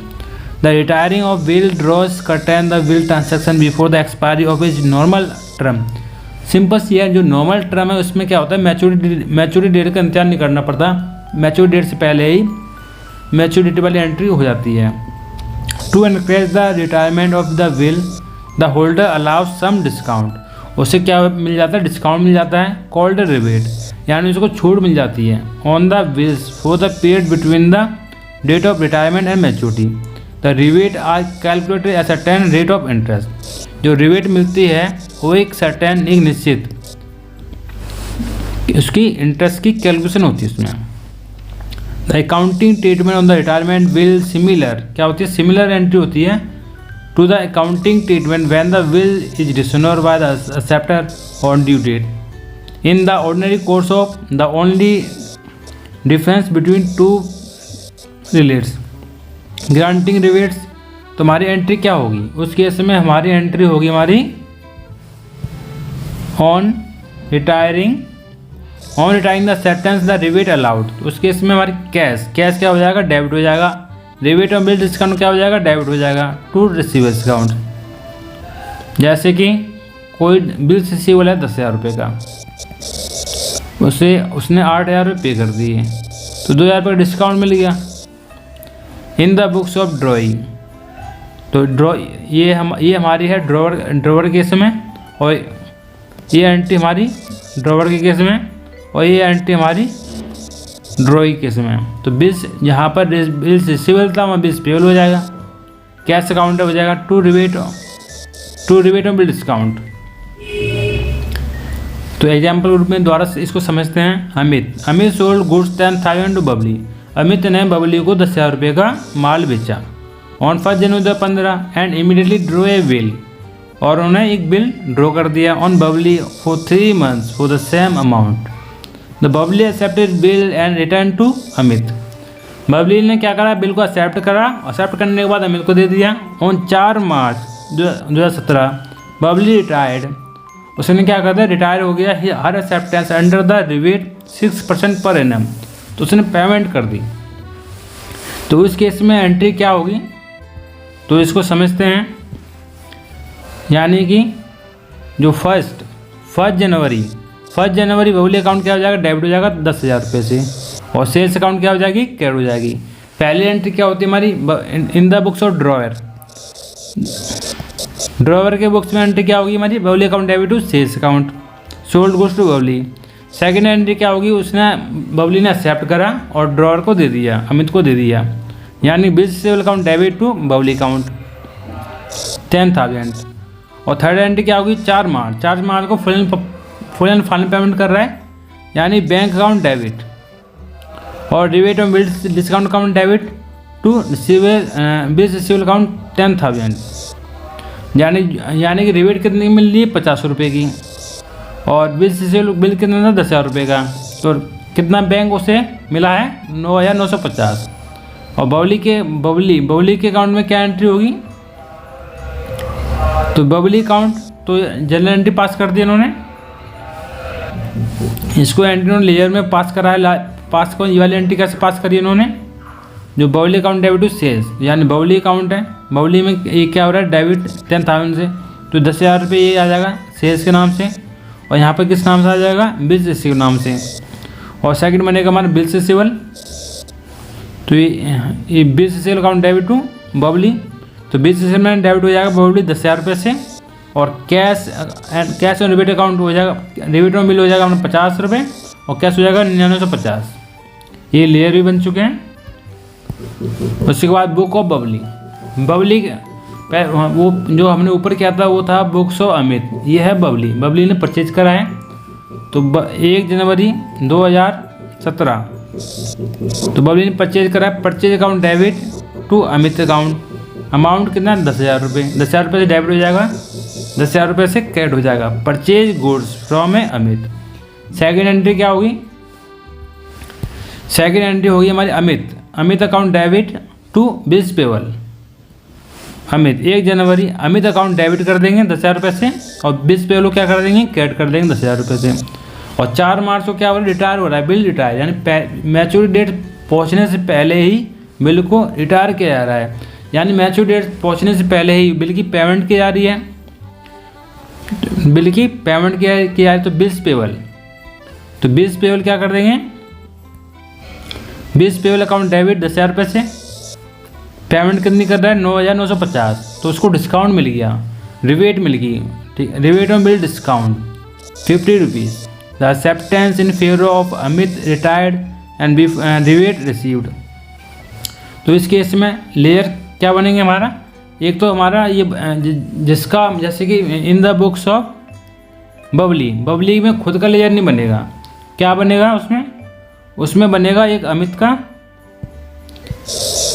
The retiring of bill draws curtain the bill transaction before the expiry of its normal term. Simple सी है, जो नॉर्मल टर्म है उसमें क्या होता है? मैच्योरिटी डेट का इंतजार नहीं करना पड़ता, मैच्योरिटी डेट से पहले ही मैच्योरिटी वाली एंट्री हो जाती है। To encourage the retirement of the bill the holder allow some discount. उससे क्या मिल जाता है? डिस्काउंट मिल जाता है, कॉल्ड रिबेट, यानी उसको छूट मिल जाती है on the bills for the period between the date of retirement and maturity. The rebate are calculated at certain rate of interest. जो रिबेट मिलती है वो एक सर्टेन, एक निश्चित उसकी इंटरेस्ट की कैलकुलेशन होती है उसमें। The accounting treatment on the retirement bill similar क्या होती है? सिमिलर एंट्री होती है to the accounting treatment when the bill is dishonoured by the acceptor on due date in the ordinary course of the only difference between two relates granting rebates. तो हमारी entry क्या होगी उस case में? हमारी entry होगी हमारी on retiring the acceptance the rebate allowed. तो उस केस में हमारी कैश क्या हो जाएगा? डेबिट हो जाएगा। रिबेट और बिल डिस्काउंट क्या हो जाएगा? डेबिट हो जाएगा टू रिसीवर्स अकाउंट। जैसे कि कोई बिल रिसीवेबल है 10,000 रुपये का, उसने 8,000 रुपये पे कर दिए, तो 2,000 रुपये डिस्काउंट मिल गया। इन द बुक्स ऑफ ड्रॉइंग, तो ये हमारी है ड्रॉवर केस में, और ये एंट्री हमारी ड्रॉवर के केस में, और ये एंट्री हमारी ड्रॉइंग केस में। तो बिल्स यहाँ पर बिल्स रिसीवेबल था, वहाँ बिल्स पेबल हो जाएगा। कैश अकाउंट हो जाएगा टू रिबेट और बिल डिस्काउंट। तो एग्जाम्पल रूप में द्वारा इसको समझते हैं। Amit sold goods 10,000 to Babli. Amit ने बबली को 10,000 रुपये का माल बेचा on 1 January 2015 and immediately drew a bill, और उन्हें एक बिल ड्रॉ कर दिया on Babli for 3 months for the same amount. The Babli accepted bill and return to Amit. Babli ने क्या करा? बिल को एक्सेप्ट करने के बाद अमित को दे दिया। On 4 March 2017 Babli retired. उसने क्या कर दिया? रिटायर हो गया। Her acceptance under the rebate 6% per annum, तो उसने पेमेंट कर दी। तो उस केस में एंट्री क्या होगी? तो इसको समझते हैं। यानी कि जो फर्स्ट जनवरी बबली अकाउंट क्या हो जाएगा? डेबिट हो जाएगा 10,000 रुपये से, और सेल्स अकाउंट क्या हो जाएगी? क्रेडिट हो जाएगी। पहली एंट्री क्या होती है हमारी? In the books of drawer के बुक्स में एंट्री क्या होगी हमारी? Babli account debit to sales account, sold goods to Babli. Second entry क्या होगी? बबली ने एक्सेप्ट करा और ड्रॉवर को दे दिया, अमित को दे दिया, यानी bill receivable account debit to Babli account 10,000। और थर्ड एंट्री क्या होगी? 4 मार्च को फुल एंड फाइनल पेमेंट कर रहा है, यानी बैंक अकाउंट डेबिट, और रिबेट और bill discount account debit to bill receivable account 10,000, यानी कि रिबेट कितनी मिल रही है? 50 रुपये की, और बिल कितना था? 10,000 रुपये का। तो कितना बैंक उसे मिला है? 9,950। और बबली के अकाउंट में क्या एंट्री होगी? तो बबली अकाउंट तो जनरल एंट्री पास कर दी इन्होंने, इसको एंट्री ने लेयर में पास करा है। पास को ये वाली एंट्री कैसे पास करी इन्होंने, जो Babli account debit to sales, यानी बबली अकाउंट है, बबली में ये क्या हो रहा है, डेबिट 10,000 से, तो 10,000 रुपये ये आ जाएगा सेल्स के नाम से, और यहाँ पर किस नाम से आ जाएगा, बिल्स रिसीव नाम से। और सेकंड बनेगा हमारा बिल्स रिसीवल, तो ये bills रिसीवल account debit to Babli, तो बिल्स रिसीवल में डेबिट हो जाएगा बबली 10,000 रुपये से। और कैश और रिबेट अकाउंट हो जाएगा, रिबेट में बिल हो जाएगा अपना 50 रुपये, और कैश हो जाएगा 9950। ये लेयर भी बन चुके हैं। उसके बाद बुक ऑफ बबली, बबली वो जो हमने ऊपर किया था वो था बुक्स ऑफ अमित, ये है बबली, बबली ने परचेज करा है। तो 1 जनवरी 2017 तो बबली ने परचेज करा है, purchase account debit to Amit account, amount कितना 10,000 रुपये, 10,000 रुपये से डेबिट हो जाएगा, 10,000 रुपये से क्रेडिट हो जाएगा, purchase goods from a Amit. Second entry क्या होगी, सेकेंड एंट्री होगी हमारी Amit, Amit account debit to bills payable, Amit 1 जनवरी अमित अकाउंट डेबिट कर देंगे 10,000 रुपये से, और बिल्स पेबल क्या कर देंगे, क्रेडिट कर देंगे 10,000 रुपये से। और 4 मार्च को क्या हो रहा है, रिटायर हो रहा है, बिल रिटायर, यानी मैच्योरिटी डेट पहुंचने से पहले ही बिल को रिटायर किया जा रहा है, यानी मैच्योरिटी डेट पहुंचने से पहले ही बिल की पेमेंट की जा रही है, बिल की पेमेंट की जा रही है, तो बिल्स पेबल, तो बिल्स पेबल क्या कर देंगे, बिल्स पेबल अकाउंट डेबिट 10,000 रुपये से, पेमेंट कितनी कर रहा है 9,950, तो उसको डिस्काउंट मिल गया, रिबेट मिल गई, ठीक, रिबेट में bill discount 50 rupees, the acceptance in favour of Amit retired and rebate received. तो इस केस में लेयर क्या बनेंगे हमारा, एक तो हमारा ये जिसका जैसे कि इन the books of Babli, Babli में खुद का लेयर नहीं बनेगा, क्या बनेगा उसमें, उसमें बनेगा एक अमित का,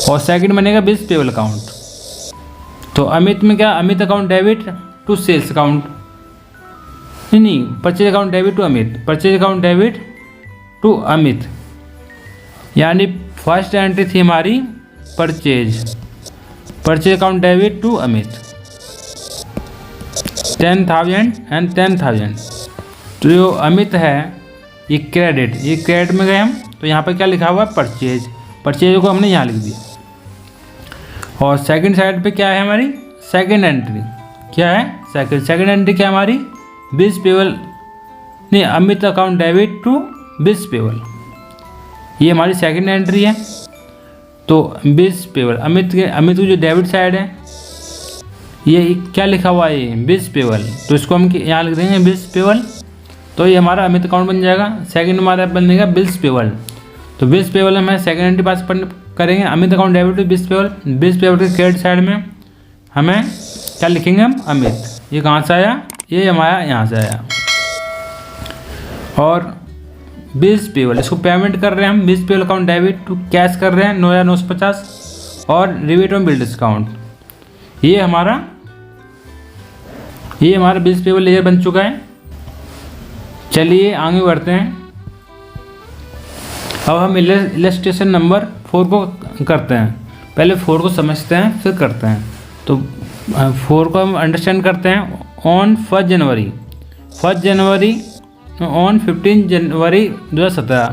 और सेकंड बनेगा बिल्स पेबल अकाउंट। तो अमित में क्या, Amit account debit to sales account, नहीं purchase account debit to Amit, purchase account debit to Amit, यानी फर्स्ट एंट्री थी हमारी purchase, purchase account debit to Amit 10,000 and 10,000। तो जो अमित है ये क्रेडिट, ये क्रेडिट में गए हम, तो यहाँ पर क्या लिखा हुआ है, परचेज, परचेज को हमने यहाँ लिख दिया। और सेकंड साइड पे क्या है हमारी, सेकंड एंट्री क्या है, सेकंड एंट्री क्या है हमारी, बिल्स पेबल, नहीं Amit account debit to bills payable, ये हमारी सेकंड एंट्री है। तो बिल्स पेबल अमित की जो डेबिट साइड है ये क्या लिखा हुआ है, ये बिल्स पेबल, तो इसको हम यहाँ लिख देंगे बिल्स पेबल, तो ये हमारा अमित अकाउंट बन जाएगा। सेकंड हमारा बनेगा बिल्स पेबल, तो बिल्स पेबल में सेकंड एंट्री पास करेंगे, Amit account debit to bills payable, bills payable के क्रेडिट साइड में हमें क्या लिखेंगे हम, अमित, ये कहाँ से आया, ये हमारा यहाँ से आया। और बिल्स पेबल, इसको पेमेंट कर रहे हैं हम, bills payable account debit to cash कर रहे हैं 9,950, और रिबेट में बिल डिस्काउंट, ये हमारा बिल्स पेबल लेयर बन चुका है। चलिए आगे बढ़ते हैं, अब हम इलस्ट्रेशन नंबर 4 को करते हैं, पहले 4 को समझते हैं फिर करते हैं। तो 4 को हम अंडरस्टैंड करते हैं। On 1 January on 15 January 2017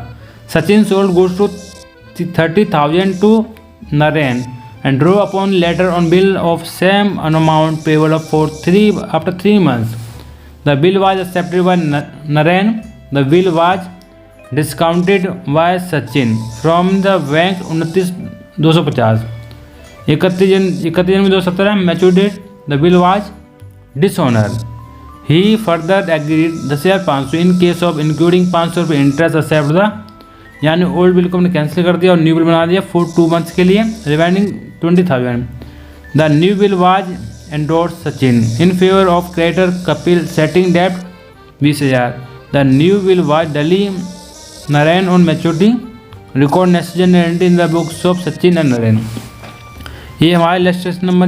Sachin sold goods to 30,000 to Naren and draw upon letter on bill of same amount payable after 3 months. The bill was accepted by Naren. The bill was discounted by Sachin from the bank 29,250. 31 January 2017 maturity date. The bill was dishonored. He further agreed 10,500 in case of including 500 रुपये interest accept the, यानी old bill को हमने cancel कर दिया और new bill बना दिया for 2 months के लिए, reminding 20,000. The new bill was endorse Sachin in favour of creditor Kapil setting डेप्ट 20,000. The new bill was duly Naren on maturity record next entry in the books of Sachin and Naren. ये हमारा इलस्ट्रेशन नंबर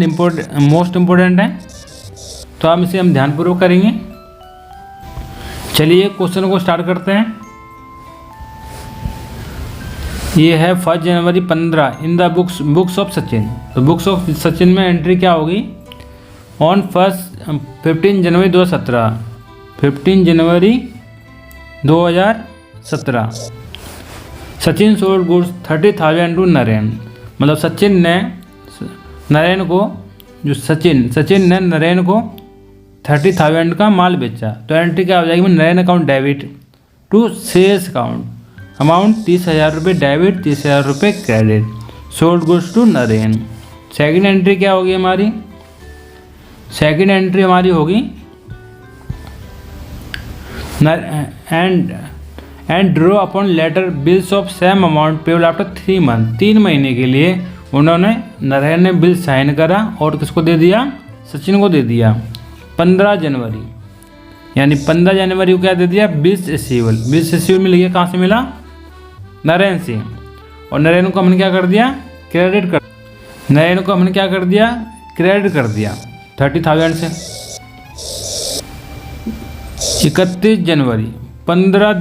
मोस्ट इम्पोर्टेंट है, तो हम इसे ध्यानपूर्वक करेंगे. चलिए क्वेश्चन को स्टार्ट करते हैं. ये है 1 January 15 in the books of Sachin. तो बुक्स ऑफ सचिन में एंट्री क्या होगी, on 15 January 2017 15 January 2017। Sachin sold goods 30,000 to Naren, मतलब सचिन ने नरेन को, जो सचिन ने नरेन को 30,000 का माल बेचा। तो एंट्री क्या हो जाएगी, Naren account debit to sales account, amount 30,000 रुपये डेबिट, 30,000 रुपये credit, sold goods to Naren. Second entry क्या होगी हमारी, सेकंड एंट्री हमारी होगी and draw upon letter bills of same amount payable after 3 month. 3 महीने के लिए उन्होंने, नरेन ने बिल साइन करा और किसको दे दिया, सचिन को दे दिया 15 जनवरी, यानी 15 जनवरी को क्या दे दिया, बिल्स रिसीवेबल। बिल्स रिसीवेबल मिल गया, कहाँ से मिला, नरेन से। और नरेन को हमने क्या कर दिया, क्रेडिट कर, नरेन को हमने क्या कर दिया, क्रेडिट कर दिया 30,000 से। 31 जनवरी 15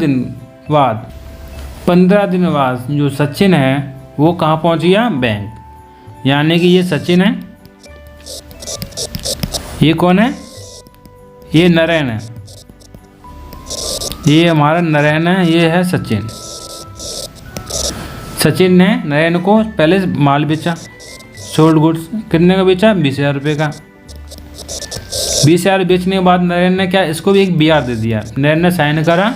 दिन बाद जो सचिन है वो कहाँ पहुँच गया, बैंक। यानी कि ये सचिन है, ये कौन है, ये नरेन है, ये हमारा नरेन है, ये है सचिन। सचिन ने नरेन को पहले माल बेचा, सोल्ड गुड्स, कितने का बेचा, 20,000 रुपये का। 20,000 बेचने के बाद नरेन ने क्या, इसको भी एक BR दे दिया। नरेन ने साइन करा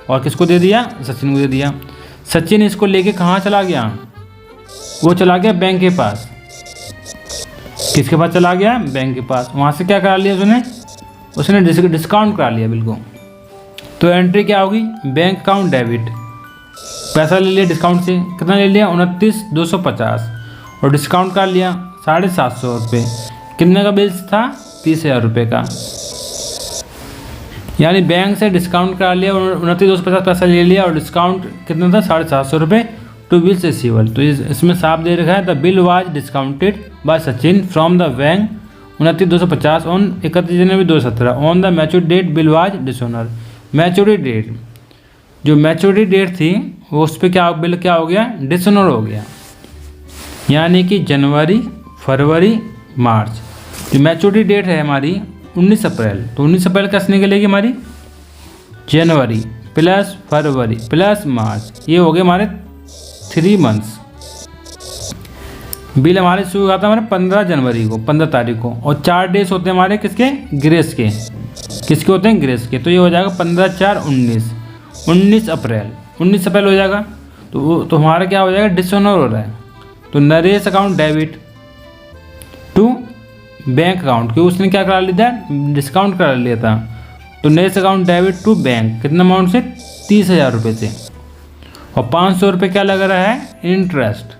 और किसको दे दिया, सचिन को दे दिया। सचिन इसको लेके कहाँ चला गया, वो चला गया बैंक के पास। किसके पास चला गया, बैंक के पास। वहाँ से क्या करा लिया उसने डिस्काउंट करा लिया बिल्कुल। तो एंट्री क्या होगी, बैंक अकाउंट डेबिट, पैसा ले लिया डिस्काउंट से, कितना ले लिया, 29,250, और डिस्काउंट कर लिया 750 रुपये। कितने का बिल्स था, 30,000 रुपये का। यानी बैंक से डिस्काउंट करा लिया, 29,250 पैसा ले लिया और डिस्काउंट कितना था, 750 रुपये टू बिल्स रिसीवेबल। तो इसमें साफ दे रखा है, the bill was discounted by Sachin from the bank 29,250 on 31 January 2017 on the mature date bill was dishonour. Maturity date, जो मैच्योरिटी डेट थी वो उस पर क्या बिल क्या हो गया, डिसऑनर हो गया। यानी कि जनवरी, फरवरी, मार्च, जो मैच्योरिटी डेट है हमारी 19 अप्रैल, तो 19 अप्रैल कैसे निकलेगी हमारी, जनवरी प्लस फरवरी प्लस मार्च, ये हो गए हमारे 3 मंथ्स। बिल हमारे शुरू हुआ था हमारे 15 जनवरी को, 15 तारीख को, और 4 डेज होते हैं हमारे किसके, ग्रेस के। किसके होते हैं, ग्रेस के। तो ये हो जाएगा 15/4/19, 19 अप्रैल हो जाएगा। तो हमारा क्या हो जाएगा, डिसऑनर हो रहा है। तो Naresh account debit to bank account, क्योंकि उसने क्या करा लिया था, डिस्काउंट करा लिया था। तो Naresh account debit to bank, कितना अमाउंट से, 30,000 रुपये से, और 500 रुपये क्या लग रहा है, interest.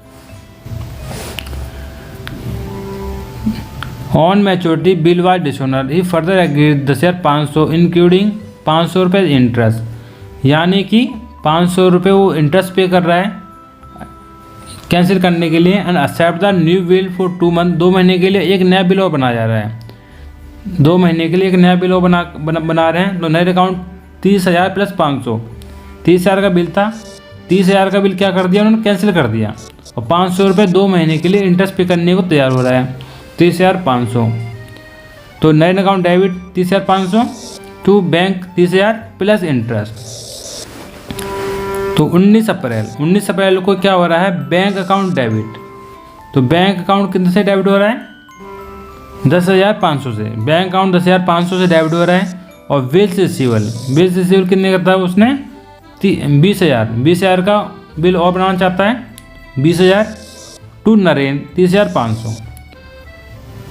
On maturity bill was dishonour he further agreed 10,500 including 500 रुपये इंटरेस्ट। यानी कि 500 रुपये वो इंटरेस्ट पे कर रहा है कैंसिल करने के लिए। And accept the new bill for 2 month, 2 महीने के लिए एक नया बिल और बनाया जा रहा है। 2 महीने के लिए एक नया बिल और बना रहे हैं। तो नए अकाउंट 30,000 प्लस 500, 30,000 का बिल था, 30,000 का बिल क्या कर दिया उन्होंने, कैंसिल कर दिया, और 500 रुपये 2 महीने के लिए इंटरेस्ट पे करने को तैयार हो रहा है, 30,500। तो नए account debit 30,500 to bank 30,000 plus interest. तो 19 अप्रैल को क्या हो रहा है, बैंक अकाउंट डेबिट। तो बैंक अकाउंट कितने से डेबिट हो रहा है, 10,500 से। बैंक अकाउंट 10,500 से डेबिट हो रहा है। और बिल्स रिसीवेबल कितने करता है उसने, 20,000 का बिल और बनाना चाहता है, 20,000 टू नरेन 30,500,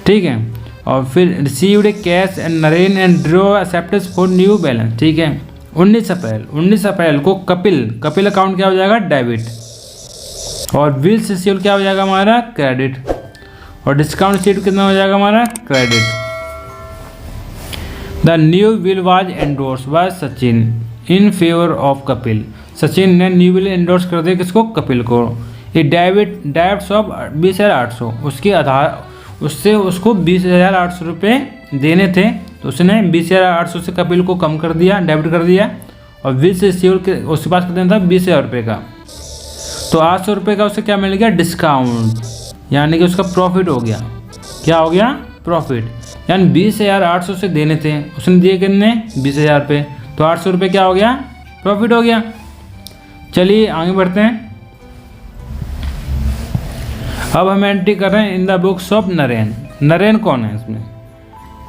ठीक है। और फिर received cash and Naren and draw acceptance for new balance, ठीक है। 19 अप्रैल को कपिल अकाउंट क्या हो जाएगा, डेबिट, और बिल्स रिसीवेबल क्या हो जाएगा हमारा, क्रेडिट, और डिस्काउंट शीट कितना हो जाएगा हमारा, credit. The new bill was endorse by Sachin in favour of Kapil. Sachin ने न्यू बिल एंडोर्स कर दिया किसको, कपिल को। ये डेबिट्स ऑफ 20,800, उसके आधार उससे उसको 20,800 रुपये देने थे। तो उसने 20,800 से कपिल को कम कर दिया, डेबिट कर दिया, और बिल्स रिसीवेबल उसके पास कितना था, 20,000 रुपये का। तो 800 रुपये का उसे क्या मिल गया, डिस्काउंट, यानी कि उसका प्रॉफिट हो गया। क्या हो गया, प्रॉफिट। यानी 20,800 से देने थे, उसने दिए कितने, 20,000 रुपये। तो 800 रुपये क्या हो गया, प्रॉफिट हो गया। चलिए आगे बढ़ते हैं। अब हम एंट्री कर रहे हैं in the books of Naren. Naren कौन है इसमें?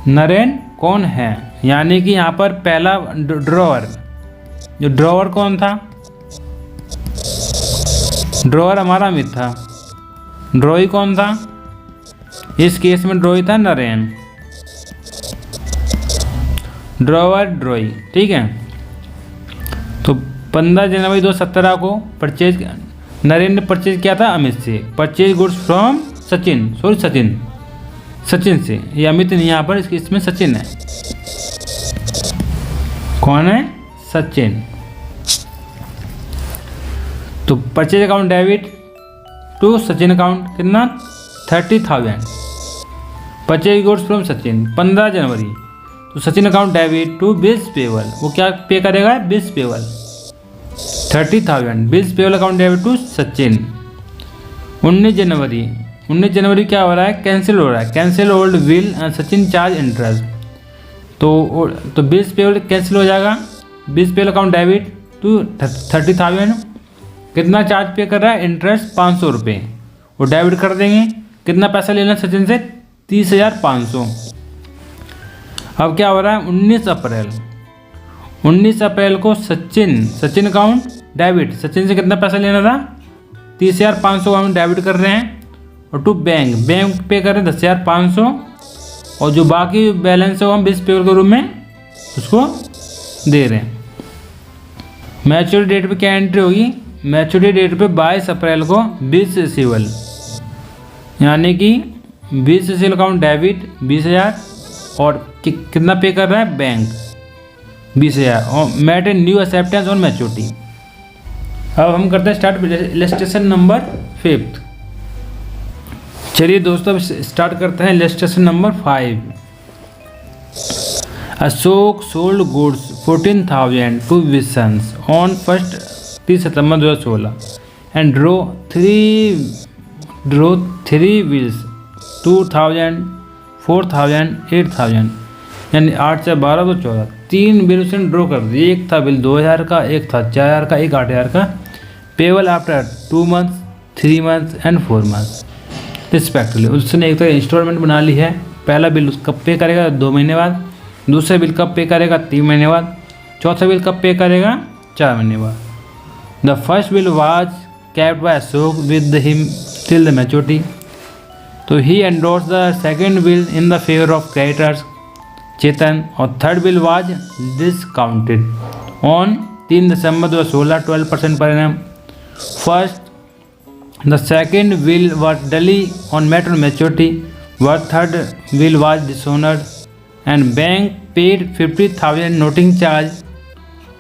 नरेन कौन है, यानी कि यहाँ पर पहला ड्रॉवर, जो ड्रॉवर कौन था? ड्रॉवर हमारा अमित था। ड्रॉई कौन था? इस केस में ड्रॉई था नरेन। ड्रॉवर ड्रॉई, ठीक है। तो 15 जनवरी 2017 को परचेज नरेन ने परचेज किया था अमित से। Purchase goods from Sachin, sorry Sachin से, ये अमित नहीं यहाँ पर, इसमें सचिन है। कौन है? सचिन। तो purchase account debit to Sachin account कितना? 30,000। Purchase goods from Sachin 15 January, तो Sachin account debit to bills payable, वो क्या पे करेगा? Bills payable 30,000। Bills payable account debit to Sachin. 19 जनवरी क्या हो रहा है? कैंसिल हो रहा है। Cancel old bill and Sachin charge interest. तो बिल्स पेबल कैंसिल हो जाएगा। Bills payable account debit to 30,000। कितना चार्ज पे कर रहा है? इंटरेस्ट 500 रुपये, वो डेबिट कर देंगे। कितना पैसा लेना सचिन से? 30,500। अब क्या हो रहा है? 19 अप्रैल को सचिन अकाउंट डेबिट, सचिन से कितना पैसा लेना था? 30,500 हम डेबिट कर रहे हैं। और टू बैंक पे कर रहे हैं 10,500, और जो बाकी बैलेंस है वो हम बिल्स पेबल के रूप में उसको दे रहे हैं। मैच्योरिटी डेट पे क्या एंट्री होगी? मैच्योरिटी डेट पे 22 अप्रैल को बिल्स रिसीवल, यानी कि बिल्स रिसीवल अकाउंट डेबिट 20,000, और कितना पे कर रहा है? बैंक 20,000, और met a new acceptance on maturity. अब हम करते हैं स्टार्ट इलस्ट्रेशन नंबर 5। चलिए दोस्तों स्टार्ट करते हैं illustration number 5। Ashok sold goods 14,000 to Visans on 30 September 2016 and drew 3 bills 2,000, 4,000, 8,000, यानी 8 से 12 तो 14, 3 बिल उसने ड्रॉ कर दिए। एक था बिल 2,000 का, एक था 4,000 का, एक 8,000 का। Payable after 2 months, 3 months and 4 months respectively. उसने एक तरह इंस्टॉलमेंट बना ली है। पहला बिल कब पे करेगा? 2 महीने बाद। दूसरा बिल कब पे करेगा? 3 महीने बाद। चौथा बिल कब पे करेगा? 4 महीने बाद। The first bill was kept by Ashok with him till the maturity. तो he endorse the second bill in the favour of creditors Chetan, और third bill was discounted on 3 December 2016 12% पर एनम। First the second bill was duly on matter maturity, while third bill was dishonored and bank paid 50,000 noting charge.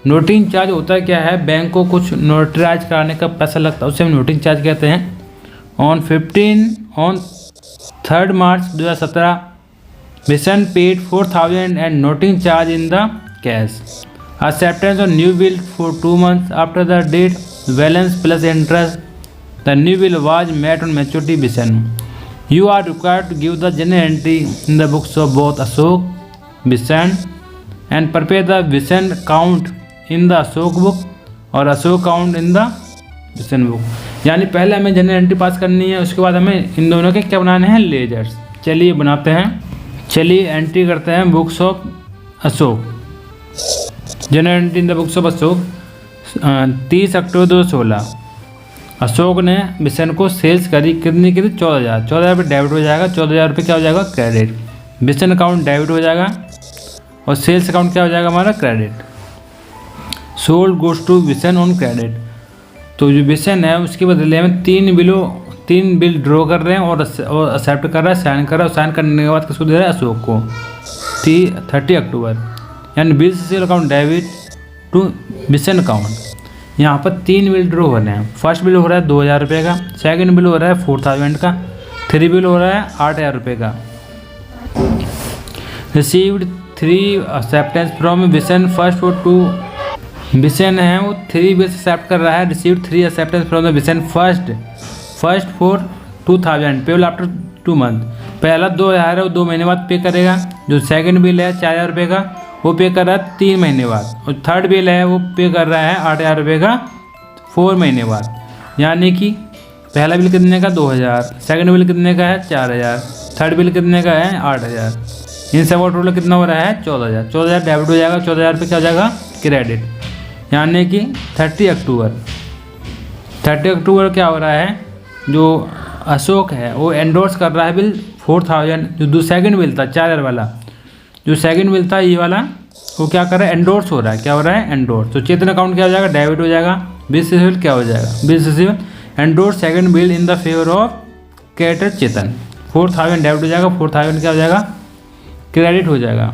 Noting charge होता है क्या है? Bank को कुछ notarise कराने का पैसा लगता है, उसे हम नोटिंग चार्ज कहते हैं। On 3rd March 2017 Vision paid 4,000 and noting charge in the cash. Acceptance on new bill for 2 months after the date, balance plus interest. The new bill was met on maturity Vision. You are required to give the journal entry in the books of both Ashok, Vision and prepare the Vision count in the Ashok book और Ashok count in the Vision book। यानी पहले हमें general entry पास करनी है, उसके बाद हमें इन दोनों के क्या बनाने हैं? लेजर्स। चलिए बनाते हैं। चलिए एंट्री करते हैं books of Ashok. General entry in the books of Ashok 30 अक्टूबर 2016 अशोक ने विशन को सेल्स करी। कितनी करी? 14,000। 14,000 रुपये डेबिट हो जाएगा, 14,000 रुपये क्या हो जाएगा? क्रेडिट। विशन अकाउंट डेबिट हो जाएगा और सेल्स अकाउंट क्या हो जाएगा हमारा? Credit. Sold goods to Vishan on credit. तो जो विशन है उसके बदले में 3 बिल ड्रॉ कर रहे हैं और एक्सेप्ट कर रहा है, साइन कर रहा है, और साइन करने के बाद किसको दे रहा है? अशोक को 30 अक्टूबर। यानी bill sale account debit to Vishan account. यहाँ पर 3 बिल ड्रॉ हो रहे हैं। फर्स्ट बिल हो रहा है 2,000 रुपये का, सेकंड बिल हो रहा है 4,000 का, 3 बिल हो रहा है 8,000 रुपये का। Received 3 acceptance from Vishan first for 2 Vishan है वो 3 बिल्स एक्सेप्ट कर रहा है। Received 3 acceptance from the Vishan first for 2,000 payable after 2 month. पहला 2,000 है वो 2 महीने बाद पे करेगा। जो सेकंड बिल है 4,000 रुपये का वो पे कर रहा है 3 महीने बाद, और थर्ड बिल है वो पे कर रहा है 8,000 रुपये का 4 महीने बाद। यानी कि पहला बिल कितने का 2,000, सेकंड बिल कितने का है 4,000, थर्ड बिल कितने का है 8,000। इन सब का टोटल कितना हो रहा है 14,000। 14,000 डेबिट हो जाएगा, 14,000 पे क्या हो जाएगा क्रेडिट। यानी कि 30 अक्टूबर क्या हो रहा है, जो अशोक है वो एंडोर्स कर रहा है बिल 4,000, जो सेकंड बिल था 4,000 वाला, जो सेकंड बिल था ये वाला, वो क्या कर रहा है एंडोर्स हो रहा है। क्या हो रहा है एंडोर्स। तो चेतन अकाउंट क्या हो जाएगा डेबिट हो जाएगा। बिल रिसीवेबल क्या हो जाएगा, bill receivable endorse second bill in the favour of creditor Chetan. 4,000 debit हो जाएगा, 4,000 क्या हो जाएगा क्रेडिट हो जाएगा।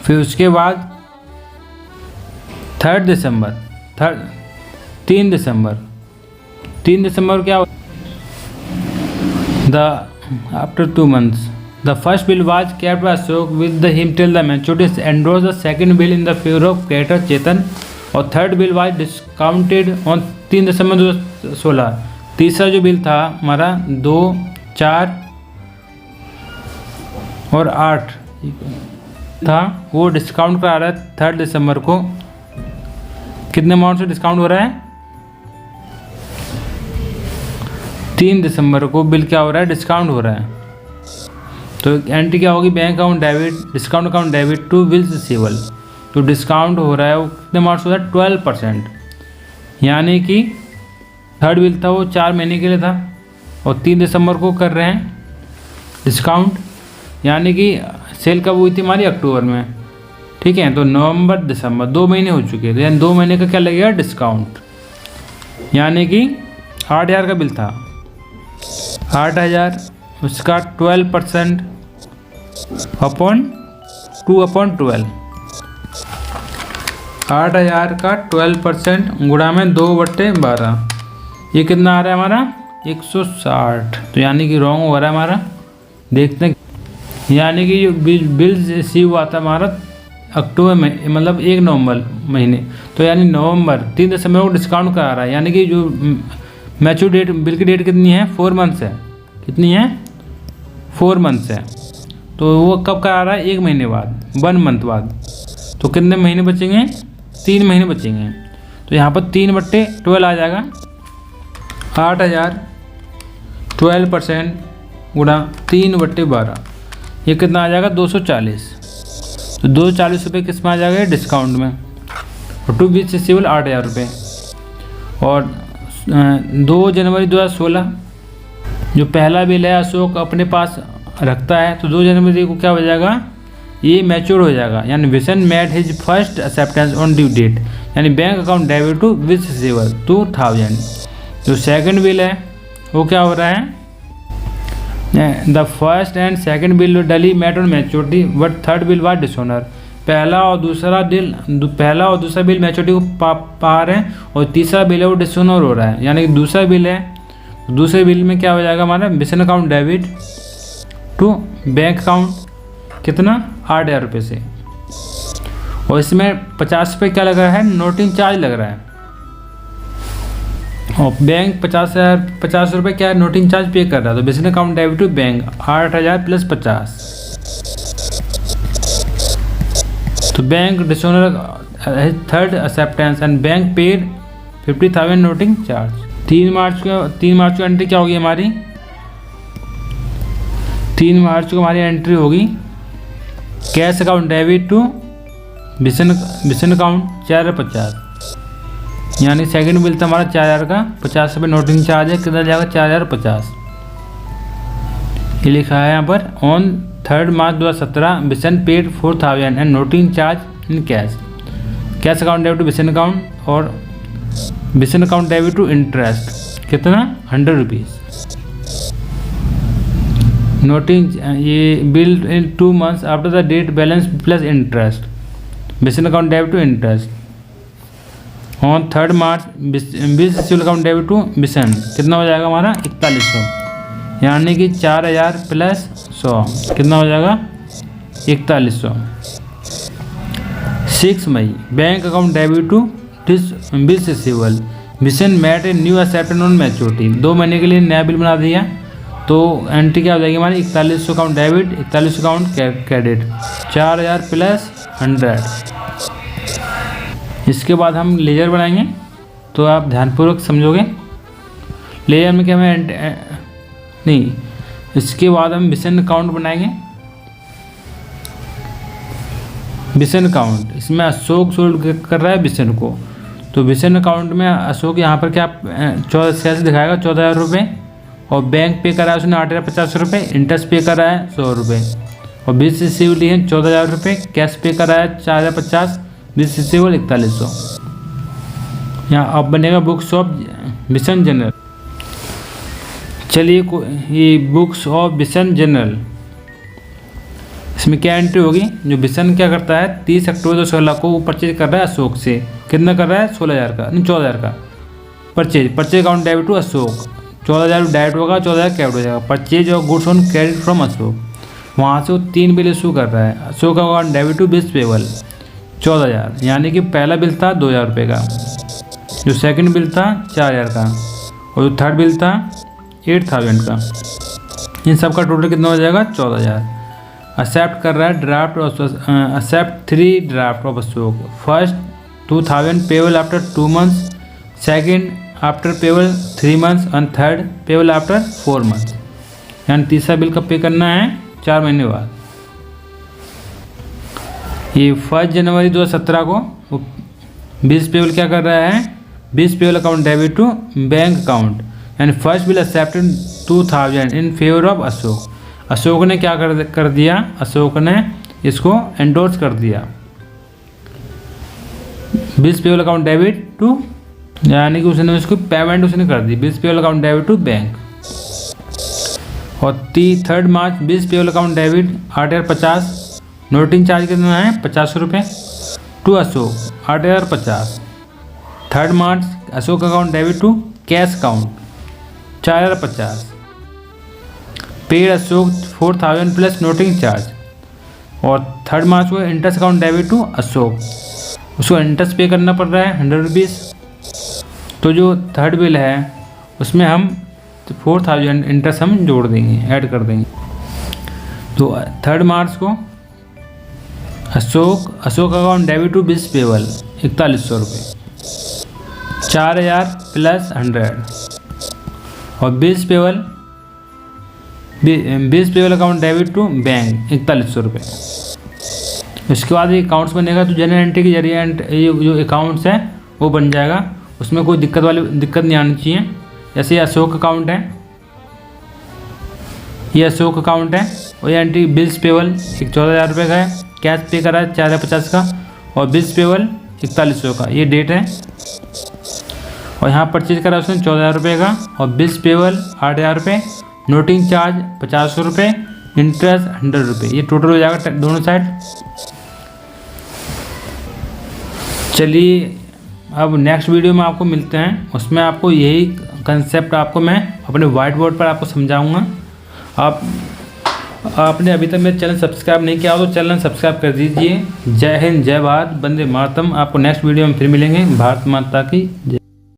फिर उसके बाद 3 दिसंबर क्या the after 2 months the first bill was kept by Ashok with the him till the maturity endorse the second bill in the favour of creditor Chetan, और third bill was discounted on 3 December 2016। तीसरा जो बिल था हमारा 2, 4 और 8 था, वो discount करा रहा है 3 दिसंबर को। कितने अमाउंट से डिस्काउंट हो रहा है 3 दिसंबर को बिल क्या हो रहा है डिस्काउंट हो रहा है। तो एंट्री क्या होगी bank account debit, discount account debit to bills receivable. तो डिस्काउंट हो रहा है वो कितने अमाउंट से हो रहा है 12%। यानी कि थर्ड बिल था वो 4 महीने के लिए था और 3 दिसंबर को कर रहे हैं डिस्काउंट। यानी कि सेल कब हुई थी हमारी अक्टूबर में, ठीक है। तो नवंबर दिसंबर 2 महीने हो चुके हैं, तो यानी 2 महीने का क्या लगेगा डिस्काउंट। यानी कि 8,000 का बिल था, 8,000 उसका 12% अपॉन 2/12। 8,000 का 12% गुणा में 2/12, ये कितना आ रहा है हमारा 160। तो यानी कि रॉन्ग हो रहा है हमारा, देखते हैं। यानी कि जो बिल रिसीव हुआ था हमारा अक्टूबर में, मतलब 1 नवंबर महीने, तो यानी नवंबर 3 दिसंबर को डिस्काउंट करा रहा है। यानी कि जो मैच्योर डेट बिल की डेट कितनी है 4 मंथ्स है, कितनी है 4 मंथ्स है। तो वो कब करा रहा है 1 महीने बाद, 1 मंथ बाद। तो कितने महीने बचेंगे 3 महीने बचेंगे। तो यहाँ पर 3/12 आ जाएगा। 8,000 12% गुणा 3/12, ये कितना आ जाएगा 240। तो 240 रुपये किस में आ जाएगा डिस्काउंट में, और टू बिल रिसीवेबल 8,000 रुपये। और 2 जनवरी 2016 जो पहला बिल है अशोक अपने पास रखता है, तो 2 जनवरी को क्या हो जाएगा ये मैच्योर हो जाएगा। यानी Vishan made his first acceptance on due date, यानी bank account debit to bill receivable 2,000। जो सेकंड बिल है वो क्या हो रहा है the first and second bill duly met on maturity but third bill was dishonour. पहला और दूसरा बिल मैच्योरिटी को पा रहे हैं, और तीसरा बिल है वो डिसऑनर हो रहा है। यानी कि दूसरा बिल है, दूसरे बिल में क्या हो जाएगा हमारा Vishan account debit to bank account कितना 8,000 रुपये से, और इसमें 50 रुपये क्या लग रहा है नोटिंग चार्ज लग रहा है, और बैंक 50 रुपये क्या नोटिंग चार्ज पे कर रहा है। तो business account debit to bank 8,000 + 50। तो bank dishonour third acceptance and bank paid 50,000 noting charge. 3 मार्च को एंट्री क्या होगी हमारी 3 मार्च को हमारी एंट्री होगी cash account debit to business account 4,50। यानी सेकंड बिल था हमारा 4,000 का, 50 रुपये नोटिंग चार्ज है, कितना जाएगा 4,050। ये लिखा है यहाँ पर on 3 March 2017 Bishan paid 4,000 and noting charge in cash account debit to Bishan account, और Bishan account debit to interest कितना 100 रुपीज़। नोटिंग ये bill in 2 months after the date balance plus interest, Bishan account debit to interest. On 3 March bill receivable account debit to Bishan कितना हो जाएगा हमारा 4100। यानी कि 4,000 + 100 कितना हो जाएगा 4100। 6 May bank account debit to bill receivable Bishan met a new acceptance on maturity. 2 महीने के लिए नया बिल बना दिया, तो एंट्री क्या हो जाएगी हमारी 4100 अकाउंट डेबिट 4100 अकाउंट क्रेडिट, 4,000 + 100। इसके बाद हम लेजर बनाएंगे, तो आप ध्यानपूर्वक समझोगे। लेजर में क्या नहीं, इसके बाद हम विसन काउंट बनाएंगे। विसन काउंट, इसमें अशोक सोल्ड कर रहा है विसन को, तो विसन अकाउंट में अशोक यहाँ पर क्या 14 से दिखाएगा 14,000 रुपये, और बैंक पे करा है उसने 8,050 रुपये, इंटरेस्ट पे करा है 100 रुपये, और 20 रिसीव लिए हैं 14,000 रुपये, कैश पे करा है 4,050, 20 रिसीवल 4100। यहाँ अब बनेगा बुक्स ऑफ विसन जनरल। चलिए ये बुक्स ऑफ विसन जनरल, इसमें क्या एंट्री होगी, जो विसन क्या करता है 30 अक्टूबर 2016 को वो परचेज कर रहा है अशोक से, कितना कर रहा है 16,000 का, नहीं 14,000 का purchase account debit to Ashok, 14,000 direct होगा, 14,000 कैश हो जाएगा। परचेज और goods on credit from Ashok, वहाँ से वो 3 बिल इशू कर रहा है। Ashok account debit to bills payable 14,000, यानी कि पहला बिल था 2,000 रुपये का, जो सेकंड बिल था 4,000 का, और जो थर्ड बिल था 8,000 का। इन सब का टोटल कितना हो जाएगा 14,000। एक्सेप्ट कर रहा है draft, accept 3 draft of Ashok. First 2,000 payable after 2 months, second after payable 3 months, and third payable after 4 months. यानी तीसरा बिल कब पे करना है 4 महीने बाद। ये 1 जनवरी 2017 को 20 पेबल क्या कर रहा है, 20 payable account debit to bank account, यानी first bill accepted 2,000 in favour of Ashok. Ashok ने क्या कर दिया, अशोक ने इसको एंडोर्स कर दिया। 20 पेबल अकाउंट डेबिट टू, यानी कि उसने इसको पेमेंट उसने कर दी, 20 payable account debit to bank. और 3 March 20 payable account debit 8,050, noting charge कितना है 50 रुपये to Ashok 8,050। 3 March Ashok account debit to cash account 4,050। Paid Ashok 4,000 plus noting charge. और 3 मार्च को interest account debit to Ashok, उसको इंटरेस्ट पे करना पड़ रहा है 100 रुपीज़। तो जो थर्ड बिल है उसमें हम 4,000 इंटरेस्ट हम जोड़ देंगे, ऐड कर देंगे। तो 3 मार्च को Ashok account debit to bills payable 4,100 रुपये, 4,000 प्लस 100। और bills payable account debit to bank 4,100 रुपये। उसके बाद ये अकाउंट्स बनेगा, तो जनरल एंट्री के जरिए ये जो अकाउंट्स है वो बन जाएगा, उसमें कोई दिक्कत नहीं आनी चाहिए। जैसे ये अशोक अकाउंट है, ये अशोक अकाउंट है, और ये एंट्री बिल्स पेबल 14,000 रुपये का है, कैश पे करा है 4,050 का, और बिल्स पेबल 4,100 का, ये डेट है। और यहाँ परचेज करा उसने 14,000 रुपये का, और बिल्स पेबल 8,000 रुपये, नोटिंग चार्ज 50 रुपये, इंटरेस्ट 100 रुपये, ये टोटल हो जाएगा दोनों साइड। चलिए अब नेक्स्ट वीडियो में आपको मिलते हैं, उसमें आपको यही कंसेप्ट आपको मैं अपने वाइट बोर्ड पर आपको समझाऊंगा। आपने अभी तक मेरे चैनल सब्सक्राइब नहीं किया हो तो चैनल सब्सक्राइब कर दीजिए। जय हिंद, जय भारत, वंदे मातरम। आपको नेक्स्ट वीडियो में फिर मिलेंगे। भारत माता की जय।